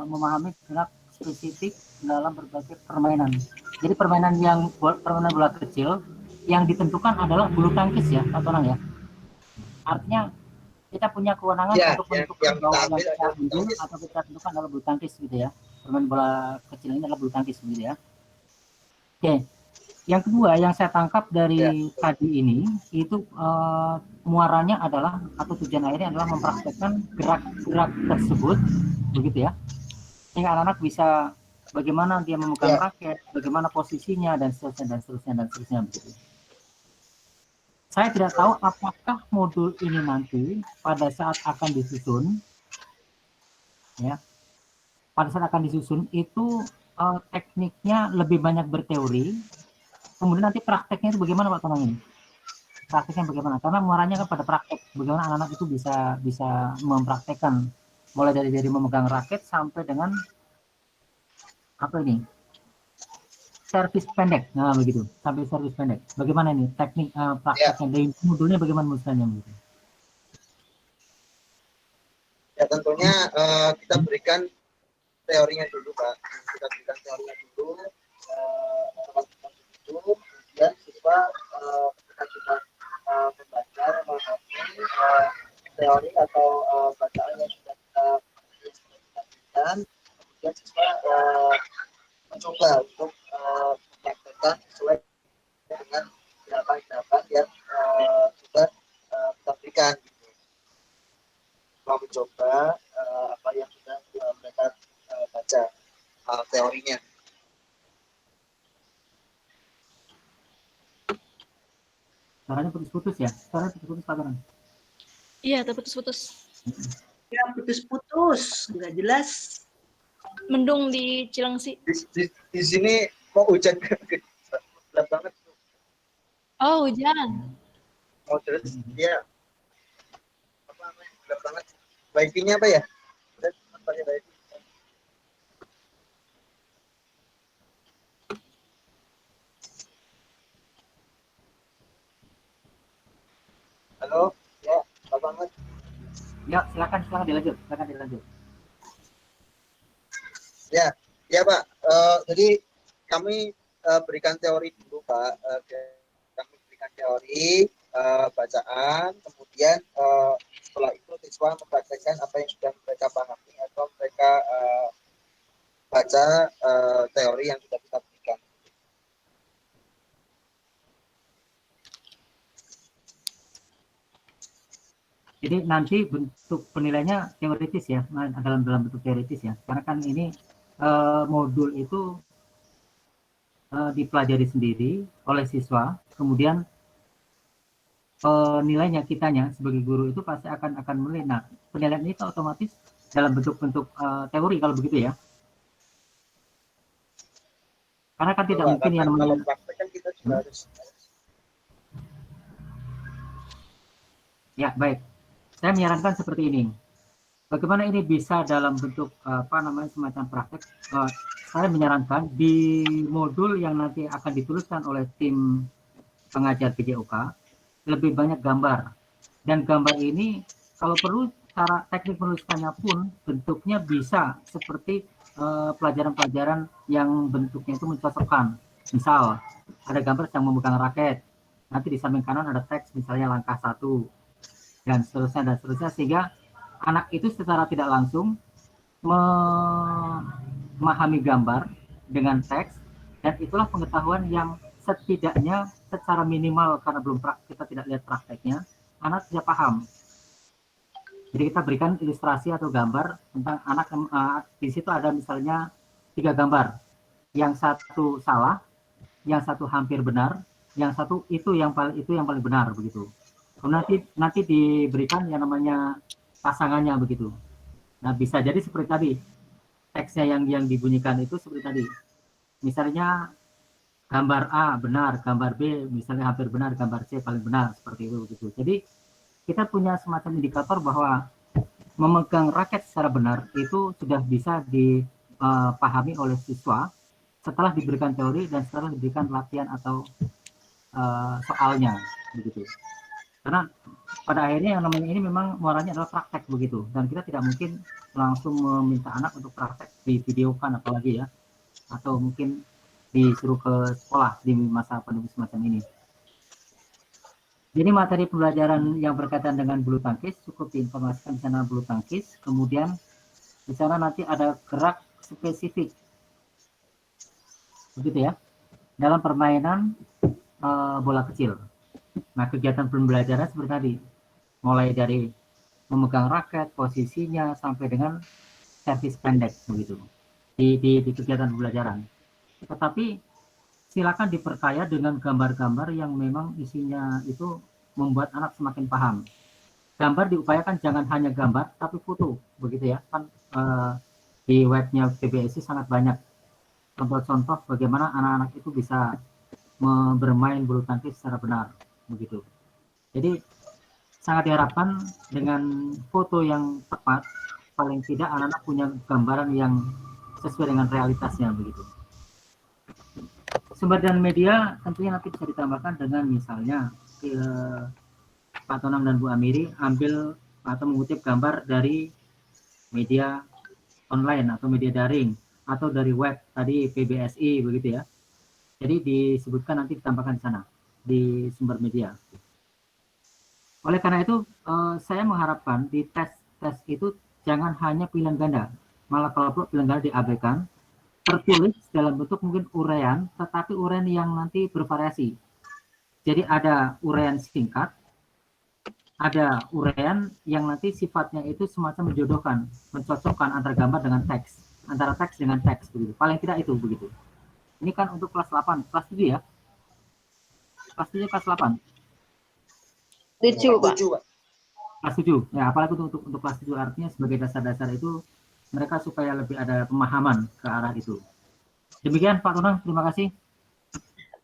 [SPEAKER 9] memahami gerak spesifik dalam berbagai permainan. Jadi permainan bola kecil yang ditentukan adalah bulu tangkis ya Pak Tonang ya. Artinya kita punya kewenangan untuk menentukan bahwa yang kita ambil atau kita tentukan adalah bulu tangkis gitu ya. Permain bola kecil ini adalah bulu tangkis gitu ya. Oke. Yang kedua yang saya tangkap dari tadi ini itu muaranya adalah atau tujuan akhirnya adalah mempraktekkan gerak-gerak tersebut begitu ya. Sehingga anak-anak bisa bagaimana dia memegang raket, bagaimana posisinya dan seterusnya begitu. Saya tidak tahu apakah modul ini nanti pada saat akan disusun ya. Pada saat akan disusun itu tekniknya lebih banyak berteori, kemudian nanti prakteknya itu bagaimana Pak Tonang ini? Prakteknya bagaimana? Karena muaranya kan pada praktek, bagaimana anak-anak itu bisa mempraktekkan mulai dari memegang raket sampai dengan apa ini? Servis pendek, nah begitu, sampai servis pendek. Bagaimana ini teknik prakteknya dari modulnya bagaimana misalnya begitu?
[SPEAKER 14] Ya tentunya kita berikan teorinya dulu Pak, kita berikan teorinya dulu, kemudian siswa kita sudah membaca, memahami teori atau bacaan yang sudah kita berikan, kemudian siswa mencoba untuk mempraktekkan sesuai dengan gerakan-gerakan yang sudah kita berikan. Mau mencoba apa yang sudah mereka baca teorinya.
[SPEAKER 9] Suaranya putus-putus ya? Suaranya putus-putus Pak Tonang?
[SPEAKER 2] Iya, terputus-putus.
[SPEAKER 1] Ya, putus-putus, nggak jelas.
[SPEAKER 2] Mendung di Cilengsi.
[SPEAKER 14] Di sini mau hujan gelap banget.
[SPEAKER 2] Oh, hujan.
[SPEAKER 14] Oh terus dia apa namanya gelap banget. Wifi-nya apa ya? Pakai wifi. Halo, ya, Pak Ahmad.
[SPEAKER 9] Ya, silakan dilanjut,
[SPEAKER 14] Ya, ya Pak. Jadi kami berikan teori dulu Pak. Kami berikan teori bacaan, kemudian setelah itu siswa mempraktekkan apa yang sudah mereka pahami atau mereka baca teori yang sudah kita berikan.
[SPEAKER 9] Jadi nanti bentuk penilainya teoritis ya, dalam bentuk teoritis ya. Karena kan ini modul itu dipelajari sendiri oleh siswa, kemudian penilainya kitanya sebagai guru itu pasti akan menilai. Nah, penilaian itu otomatis dalam bentuk-bentuk teori kalau begitu ya. Karena kan tidak mungkin yang namanya
[SPEAKER 14] praktek kan kita juga harus
[SPEAKER 9] Ya, baik. Saya menyarankan seperti ini. Bagaimana ini bisa dalam bentuk semacam praktek? Saya menyarankan di modul yang nanti akan dituliskan oleh tim pengajar PJOK lebih banyak gambar. Dan gambar ini kalau perlu cara teknik menuliskannya pun bentuknya bisa seperti pelajaran-pelajaran yang bentuknya itu mencocokkan. Misal ada gambar yang memegang raket, nanti di samping kanan ada teks misalnya langkah 1 dan seterusnya sehingga anak itu secara tidak langsung memahami gambar dengan teks, dan itulah pengetahuan yang setidaknya secara minimal karena kita tidak lihat prakteknya, anak bisa paham. Jadi kita berikan ilustrasi atau gambar tentang anak, di situ ada misalnya 3 gambar, yang satu salah, yang satu hampir benar, yang satu itu yang paling benar begitu. Nanti diberikan yang namanya pasangannya begitu. Nah, bisa jadi seperti tadi, teksnya yang dibunyikan itu seperti tadi. Misalnya gambar A benar, gambar B misalnya hampir benar, gambar C paling benar, seperti itu begitu. Jadi kita punya semacam indikator bahwa memegang raket secara benar itu sudah bisa dipahami oleh siswa setelah diberikan teori dan setelah diberikan latihan atau soalnya begitu. Karena pada akhirnya yang namanya ini memang muaranya adalah praktek begitu, dan kita tidak mungkin langsung meminta anak untuk praktek di videokan apalagi ya, atau mungkin disuruh ke sekolah di masa pandemi semacam ini. Jadi materi pembelajaran yang berkaitan dengan bulu tangkis cukup diinformasikan di sana bulu tangkis, kemudian di sana nanti ada gerak spesifik, begitu ya, dalam permainan bola kecil. Nah, kegiatan pembelajaran seperti tadi, mulai dari memegang raket, posisinya, sampai dengan servis pendek begitu di kegiatan pembelajaran. Tetapi silakan diperkaya dengan gambar-gambar yang memang isinya itu membuat anak semakin paham. Gambar diupayakan jangan hanya gambar, tapi foto, begitu ya. Kan di webnya PBSI sangat banyak contoh-contoh bagaimana anak-anak itu bisa bermain bulu tangkis secara benar, begitu. Jadi sangat diharapkan dengan foto yang tepat, paling tidak anak-anak punya gambaran yang sesuai dengan realitasnya, begitu. Sumber dan media tentunya nanti bisa ditambahkan dengan misalnya Pak Tonang dan Bu Amiri ambil atau mengutip gambar dari media online atau media daring atau dari web tadi PBSI begitu ya. Jadi disebutkan nanti ditambahkan di sana di sumber media. Oleh karena itu saya mengharapkan di tes itu jangan hanya pilihan ganda, malah kalau perlu pilihan ganda diabaikan, tertulis dalam bentuk mungkin uraian, tetapi uraian yang nanti bervariasi. Jadi ada uraian singkat, ada uraian yang nanti sifatnya itu semacam menjodohkan, mencocokkan antara gambar dengan teks, antara teks dengan teks begitu. Paling tidak itu begitu. Ini kan untuk kelas 8, kelas 7 ya. Kelas 7, kelas 8.
[SPEAKER 13] 7, Pak.
[SPEAKER 9] Kelas 7. Ya, apalagi untuk kelas 7 artinya sebagai dasar-dasar itu mereka supaya lebih ada pemahaman ke arah itu. Demikian Pak Tonang, terima kasih.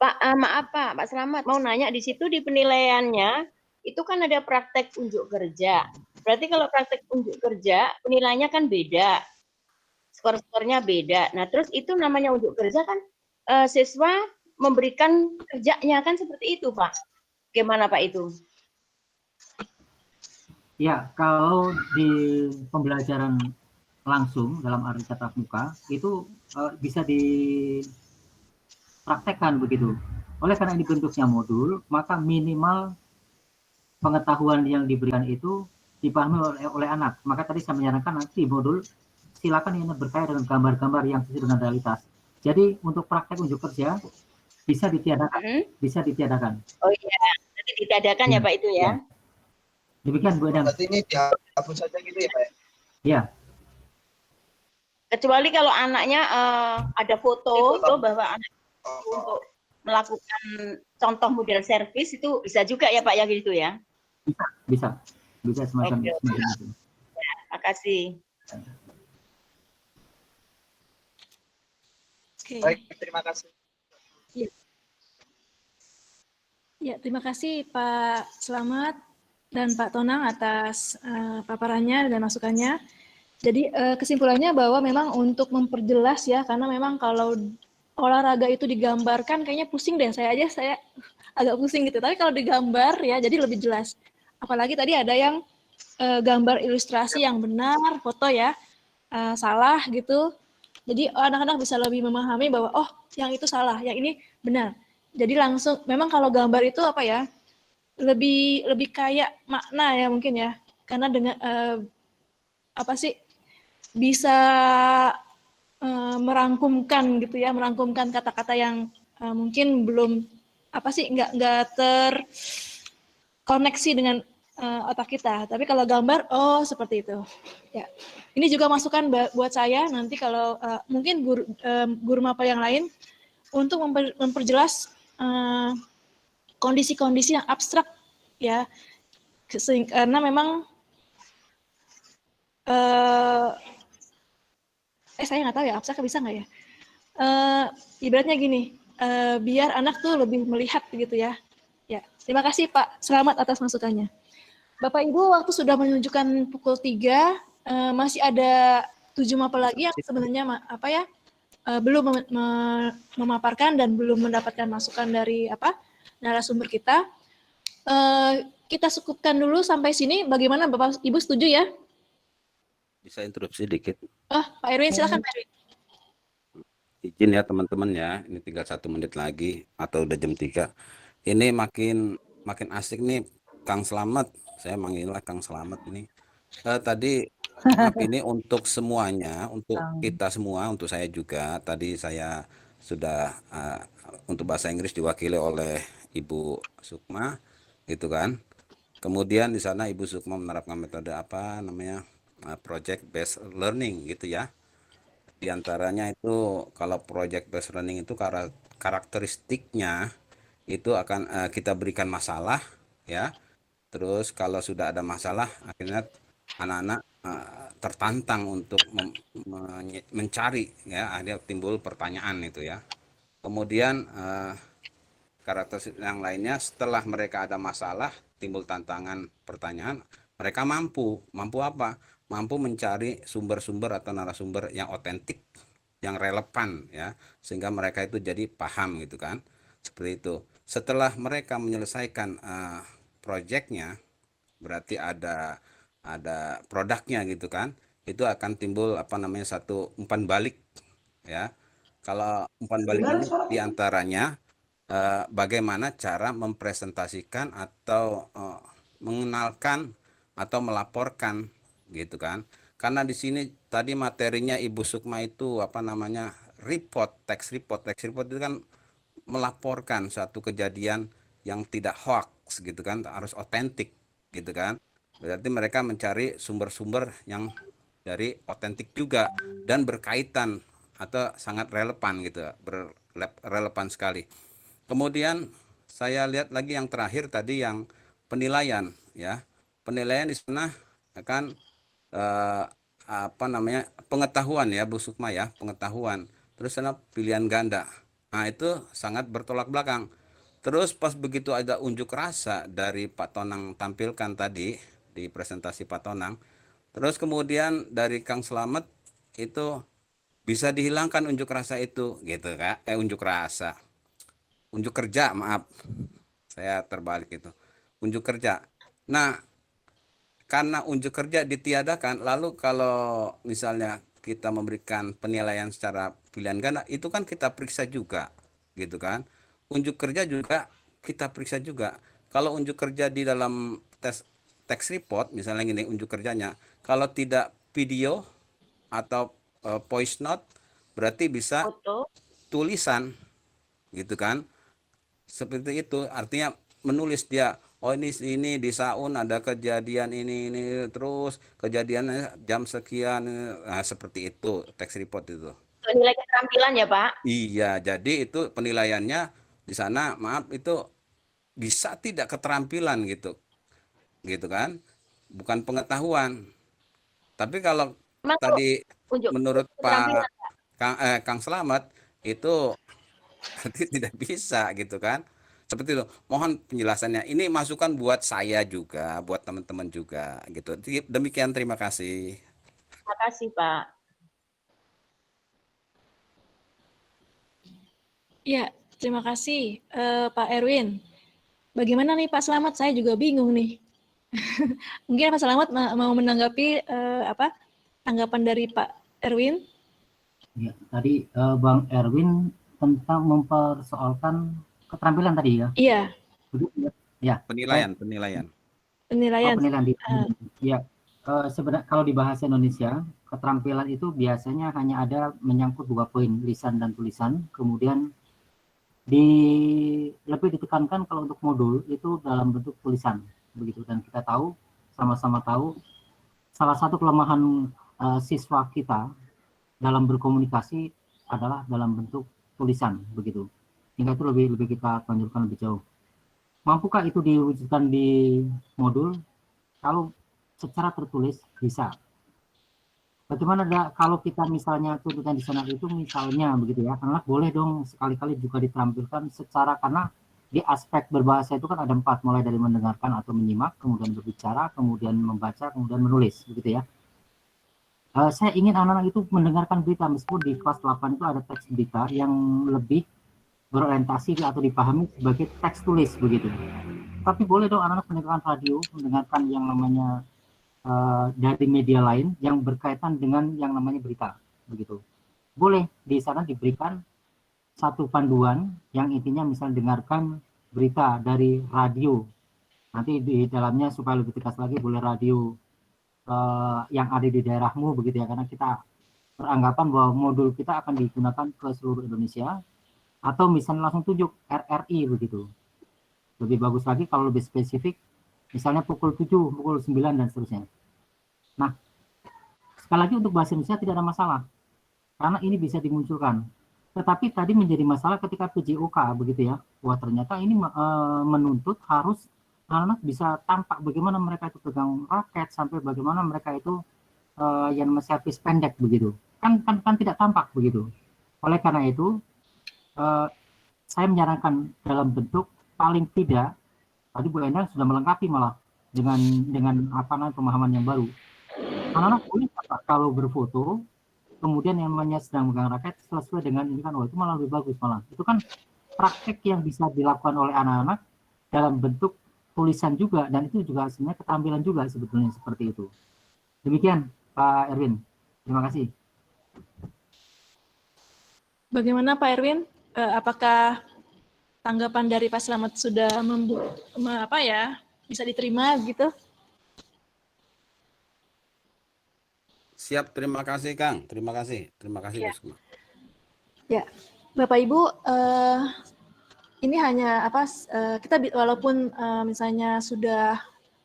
[SPEAKER 13] Pak, maaf Pak Slamet, mau nanya di situ di penilaiannya itu kan ada praktek unjuk kerja. Berarti kalau praktek unjuk kerja penilaiannya kan beda, skor-skornya beda. Nah terus itu namanya unjuk kerja kan siswa memberikan kerjanya kan seperti itu Pak. Gimana Pak itu?
[SPEAKER 9] Ya, kalau di pembelajaran langsung dalam arti tatap muka itu bisa dipraktekkan begitu. Oleh karena ini bentuknya modul, maka minimal pengetahuan yang diberikan itu dipahami oleh anak. Maka tadi saya menyarankan nanti modul silakan yang berkait dengan gambar-gambar yang sesuai dengan realitas. Jadi untuk praktek unjuk kerja bisa ditiadakan, bisa ditiadakan.
[SPEAKER 13] Oh iya, nanti ditiadakan ya Pak itu ya.
[SPEAKER 9] Demikian Bu Edam.
[SPEAKER 14] Berarti ini dihapus saja gitu ya Pak?
[SPEAKER 9] Iya.
[SPEAKER 13] Kecuali kalau anaknya ada foto bahwa anak untuk melakukan contoh model servis itu bisa juga ya Pak ya gitu ya?
[SPEAKER 9] Bisa semacam itu.
[SPEAKER 13] Ya, makasih.
[SPEAKER 14] Baik, terima kasih.
[SPEAKER 2] Ya, terima kasih Pak Slamet. dan Pak Tonang atas paparannya dan masukannya. Jadi kesimpulannya bahwa memang untuk memperjelas ya, karena memang kalau olahraga itu digambarkan kayaknya pusing deh, saya agak pusing gitu. Tapi kalau digambar ya jadi lebih jelas. Apalagi tadi ada yang gambar ilustrasi yang benar, foto ya salah gitu. Jadi anak-anak bisa lebih memahami bahwa oh yang itu salah, yang ini benar. Jadi langsung memang kalau gambar itu apa ya lebih kayak makna ya mungkin ya, karena dengan apa sih bisa merangkumkan gitu ya, merangkumkan kata-kata yang mungkin belum apa sih nggak terkoneksi dengan otak kita. Tapi kalau gambar, oh seperti itu. Ya, ini juga masukan buat saya nanti kalau mungkin guru mapel yang lain untuk memperjelas kondisi-kondisi yang abstrak ya, karena memang saya nggak tahu ya abstrak bisa nggak ya. Ibaratnya gini, biar anak tuh lebih melihat gitu ya. Ya, terima kasih Pak Selamat atas masukannya. Bapak Ibu, waktu sudah menunjukkan pukul 3, masih ada 7 mapel lagi yang sebenarnya apa ya belum memaparkan dan belum mendapatkan masukan dari narasumber kita. Kita cukupkan dulu sampai sini. Bagaimana Bapak Ibu, setuju ya?
[SPEAKER 11] Bisa interupsi dikit.
[SPEAKER 2] Pak Erwin, silakan Pak Erwin.
[SPEAKER 11] Izin ya teman-teman ya, ini tinggal 1 menit lagi atau udah jam 3. Ini makin asik nih Kang Slamet. Saya manggilnya Kang Slamet ini. Tadi maaf ini untuk semuanya, untuk kita semua, untuk saya juga. Tadi saya sudah untuk bahasa Inggris diwakili oleh Ibu Sukma, gitu kan. Kemudian di sana Ibu Sukma menerapkan metode apa namanya project based learning gitu ya. Di antaranya itu kalau project based learning itu karakteristiknya itu akan kita berikan masalah ya. Terus kalau sudah ada masalah akhirnya anak-anak tertantang untuk mencari ya, akhirnya timbul pertanyaan itu ya. Kemudian karakteristik yang lainnya setelah mereka ada masalah timbul tantangan pertanyaan, mereka mampu apa? Mampu mencari sumber-sumber atau narasumber yang otentik, yang relevan ya, sehingga mereka itu jadi paham gitu kan, seperti itu. Setelah mereka menyelesaikan proyeknya, berarti ada produknya gitu kan, itu akan timbul apa namanya satu umpan balik ya. Kalau umpan balik ini diantaranya bagaimana cara mempresentasikan atau mengenalkan atau melaporkan gitu kan. Karena di sini tadi materinya Ibu Sukma itu apa namanya text report itu kan melaporkan suatu kejadian yang tidak hoax gitu kan, harus otentik gitu kan. Berarti mereka mencari sumber-sumber yang dari otentik juga dan berkaitan atau sangat relevan gitu, relevan sekali. Kemudian saya lihat lagi yang terakhir tadi yang penilaian ya. Penilaian di sana akan apa namanya pengetahuan ya Bu Sukma ya, pengetahuan. Terus sana pilihan ganda. Nah itu sangat bertolak belakang. Terus pas begitu ada unjuk rasa dari Pak Tonang tampilkan tadi di presentasi Pak Tonang. Terus kemudian dari Kang Slamet itu bisa dihilangkan unjuk rasa itu gitu Kak. Unjuk rasa. Unjuk kerja, maaf. Saya terbalik itu. Unjuk kerja. Nah, karena unjuk kerja ditiadakan, lalu kalau misalnya kita memberikan penilaian secara pilihan ganda, itu kan kita periksa juga, gitu kan. Unjuk kerja juga kita periksa juga. Kalau unjuk kerja di dalam text report, misalnya gini unjuk kerjanya, kalau tidak video atau voice note, berarti bisa tulisan, gitu kan. Seperti itu, artinya menulis dia. Oh ini di Saun ada kejadian ini terus kejadiannya jam sekian, nah, seperti itu text report itu.
[SPEAKER 13] Nilai keterampilan ya Pak?
[SPEAKER 11] Iya, jadi itu penilaiannya di sana maaf itu bisa tidak keterampilan gitu kan, bukan pengetahuan. Tapi kalau tadi menurut Kang Slamet itu berarti tidak bisa gitu kan. Seperti itu. Mohon penjelasannya. Ini masukan buat saya juga, buat teman-teman juga gitu. Demikian, terima kasih.
[SPEAKER 13] Terima kasih, Pak.
[SPEAKER 2] Ya, terima kasih Pak Erwin. Bagaimana nih Pak Slamet? Saya juga bingung nih. Mungkin Pak Slamet mau menanggapi tanggapan dari Pak Erwin?
[SPEAKER 9] Ya, tadi Bang Erwin tentang mempersoalkan keterampilan tadi ya.
[SPEAKER 2] Iya.
[SPEAKER 9] Ya.
[SPEAKER 11] Penilaian.
[SPEAKER 2] Penilaian.
[SPEAKER 9] Penilaian ya. Sebenarnya kalau di bahasa Indonesia, keterampilan itu biasanya hanya ada menyangkut 2 poin, lisan dan tulisan. Kemudian lebih ditekankan kalau untuk modul itu dalam bentuk tulisan, begitu. Dan kita tahu, sama-sama tahu, salah satu kelemahan siswa kita dalam berkomunikasi adalah dalam bentuk tulisan, begitu. Sehingga itu lebih kita tonjolkan lebih jauh. Mampukah itu diwujudkan di modul? Kalau secara tertulis bisa. Bagaimana kalau kita misalnya tuntutan di sana itu misalnya begitu ya, anak boleh dong sekali-kali juga ditampilkan secara, karena di aspek berbahasa itu kan ada 4, mulai dari mendengarkan atau menyimak, kemudian berbicara, kemudian membaca, kemudian menulis, begitu ya. Saya ingin anak-anak itu mendengarkan berita, meskipun di kelas 8 itu ada teks berita yang lebih berorientasi atau dipahami sebagai teks tulis, begitu. Tapi boleh dong anak-anak mendengarkan radio, mendengarkan yang namanya dari media lain yang berkaitan dengan yang namanya berita, begitu. Boleh di sana diberikan satu panduan yang intinya misalnya dengarkan berita dari radio. Nanti di dalamnya supaya lebih tegas lagi boleh radio yang ada di daerahmu, begitu ya, karena kita beranggapan bahwa modul kita akan digunakan ke seluruh Indonesia. Atau misalnya langsung tunjuk RRI, begitu. Lebih bagus lagi kalau lebih spesifik, misalnya pukul 7, pukul 9, dan seterusnya. Nah, sekali lagi untuk bahasa Indonesia tidak ada masalah, karena ini bisa dimunculkan. Tetapi tadi menjadi masalah ketika PJOK, begitu ya. Wah, ternyata ini menuntut harus anak-anak bisa tampak bagaimana mereka itu pegang raket, sampai bagaimana mereka itu yang namanya servis pendek, begitu. Kan tidak tampak, begitu. Oleh karena itu, saya menyarankan dalam bentuk paling tidak, tadi Bu Endang sudah melengkapi malah dengan apa namanya pemahaman yang baru. Anak-anak boleh kalau berfoto, kemudian yang namanya sedang megang raket sesuai dengan ini kan, itu malah lebih bagus malah. Itu kan praktek yang bisa dilakukan oleh anak-anak dalam bentuk tulisan juga, dan itu juga sebenarnya keterampilan juga sebetulnya seperti itu. Demikian Pak Erwin, terima kasih.
[SPEAKER 2] Bagaimana Pak Erwin? Apakah tanggapan dari Pak Slamet sudah bisa diterima gitu?
[SPEAKER 11] Siap, terima kasih Kang. Terima kasih
[SPEAKER 2] Ya.
[SPEAKER 11] Bos.
[SPEAKER 2] Ya, Bapak Ibu, ini hanya kita walaupun misalnya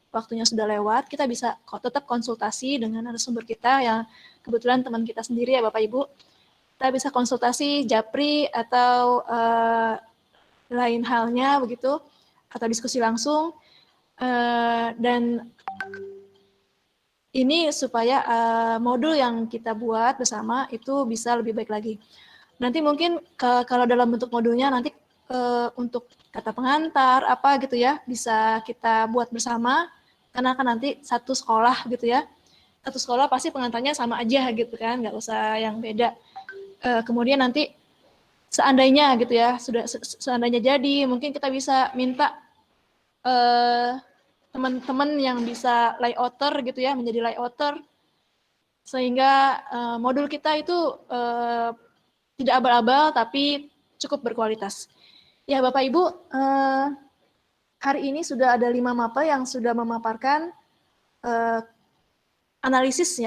[SPEAKER 2] waktunya sudah lewat, kita bisa tetap konsultasi dengan narasumber kita yang kebetulan teman kita sendiri ya Bapak Ibu. Kita bisa konsultasi japri atau lain halnya begitu, atau diskusi langsung, dan ini supaya modul yang kita buat bersama itu bisa lebih baik lagi. Nanti mungkin kalau dalam bentuk modulnya nanti untuk kata pengantar apa gitu ya, bisa kita buat bersama, karena kan nanti satu sekolah gitu ya, satu sekolah pasti pengantarnya sama aja gitu kan, nggak usah yang beda. Kemudian nanti seandainya gitu ya, seandainya jadi, mungkin kita bisa minta teman-teman yang bisa layouter gitu ya, menjadi layouter, sehingga modul kita itu tidak abal-abal tapi cukup berkualitas. Ya Bapak Ibu, hari ini sudah ada 5 mapel yang sudah memaparkan analisis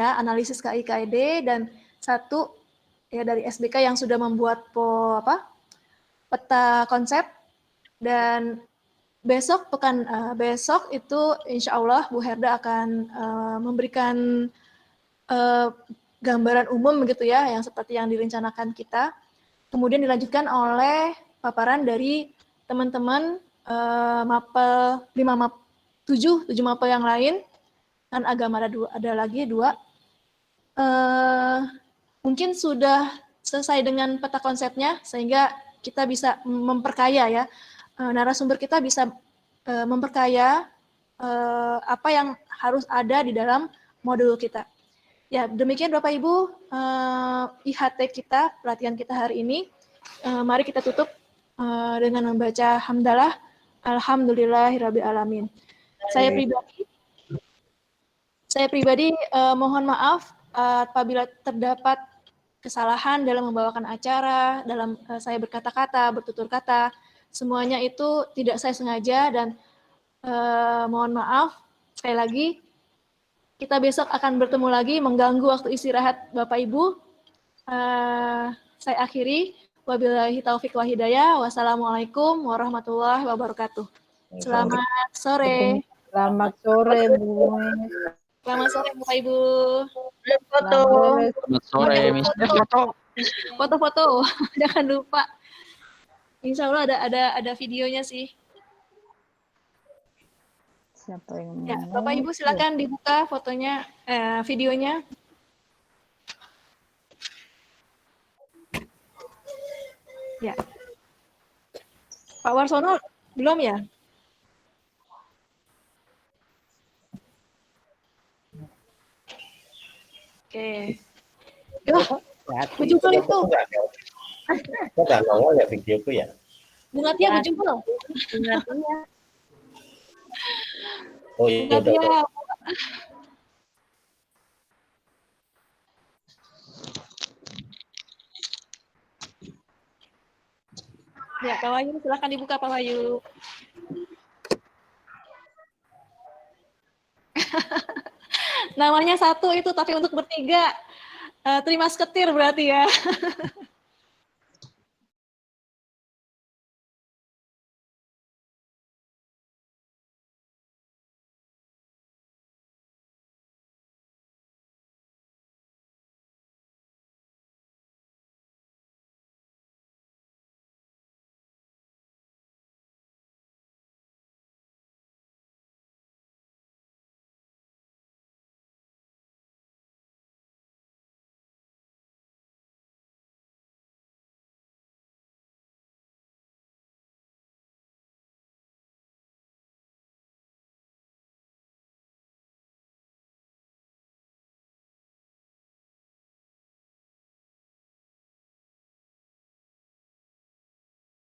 [SPEAKER 2] KI/KID, dan 1 ya dari SBK yang sudah membuat peta konsep. Dan besok itu insya Allah Bu Herda akan memberikan gambaran umum begitu ya, yang seperti yang direncanakan kita. Kemudian dilanjutkan oleh paparan dari teman-teman 7 mapel yang lain, kan agama ada lagi 2. Mungkin sudah selesai dengan peta konsepnya, sehingga kita bisa memperkaya ya narasumber kita bisa memperkaya apa yang harus ada di dalam modul kita. Ya, demikian Bapak Ibu IHT kita, pelatihan kita hari ini. Mari kita tutup dengan membaca hamdalah, alhamdulillahirabbil alamin. Saya pribadi mohon maaf apabila terdapat kesalahan dalam membawakan acara, dalam saya berkata-kata, bertutur kata, semuanya itu tidak saya sengaja dan mohon maaf sekali lagi. Kita besok akan bertemu lagi mengganggu waktu istirahat Bapak Ibu. Saya akhiri. Wabillahi taufiq wa hidayah. Wassalamualaikum warahmatullahi wabarakatuh. Selamat sore.
[SPEAKER 4] Selamat sore, Bu.
[SPEAKER 2] Selamat sore Bapak Ibu.
[SPEAKER 13] Foto.
[SPEAKER 12] Selamat sore, Miss.
[SPEAKER 2] Foto-foto. Jangan lupa. Insya Allah ada videonya sih.
[SPEAKER 4] Siapa yang
[SPEAKER 2] Ya, Bapak Ibu silakan dibuka fotonya, videonya. Ya. Pak Warsono belum ya? Oke. Bejubel itu.
[SPEAKER 15] Kok nggak nongol ya videoku ya?
[SPEAKER 2] Bunga Tia bejubel.
[SPEAKER 13] Bunga Tia.
[SPEAKER 15] Oh iya, udah.
[SPEAKER 2] Ya, Pak Wahyu, silakan dibuka Pak Wahyu. Namanya satu itu, tapi untuk bertiga. Terima seketir berarti ya.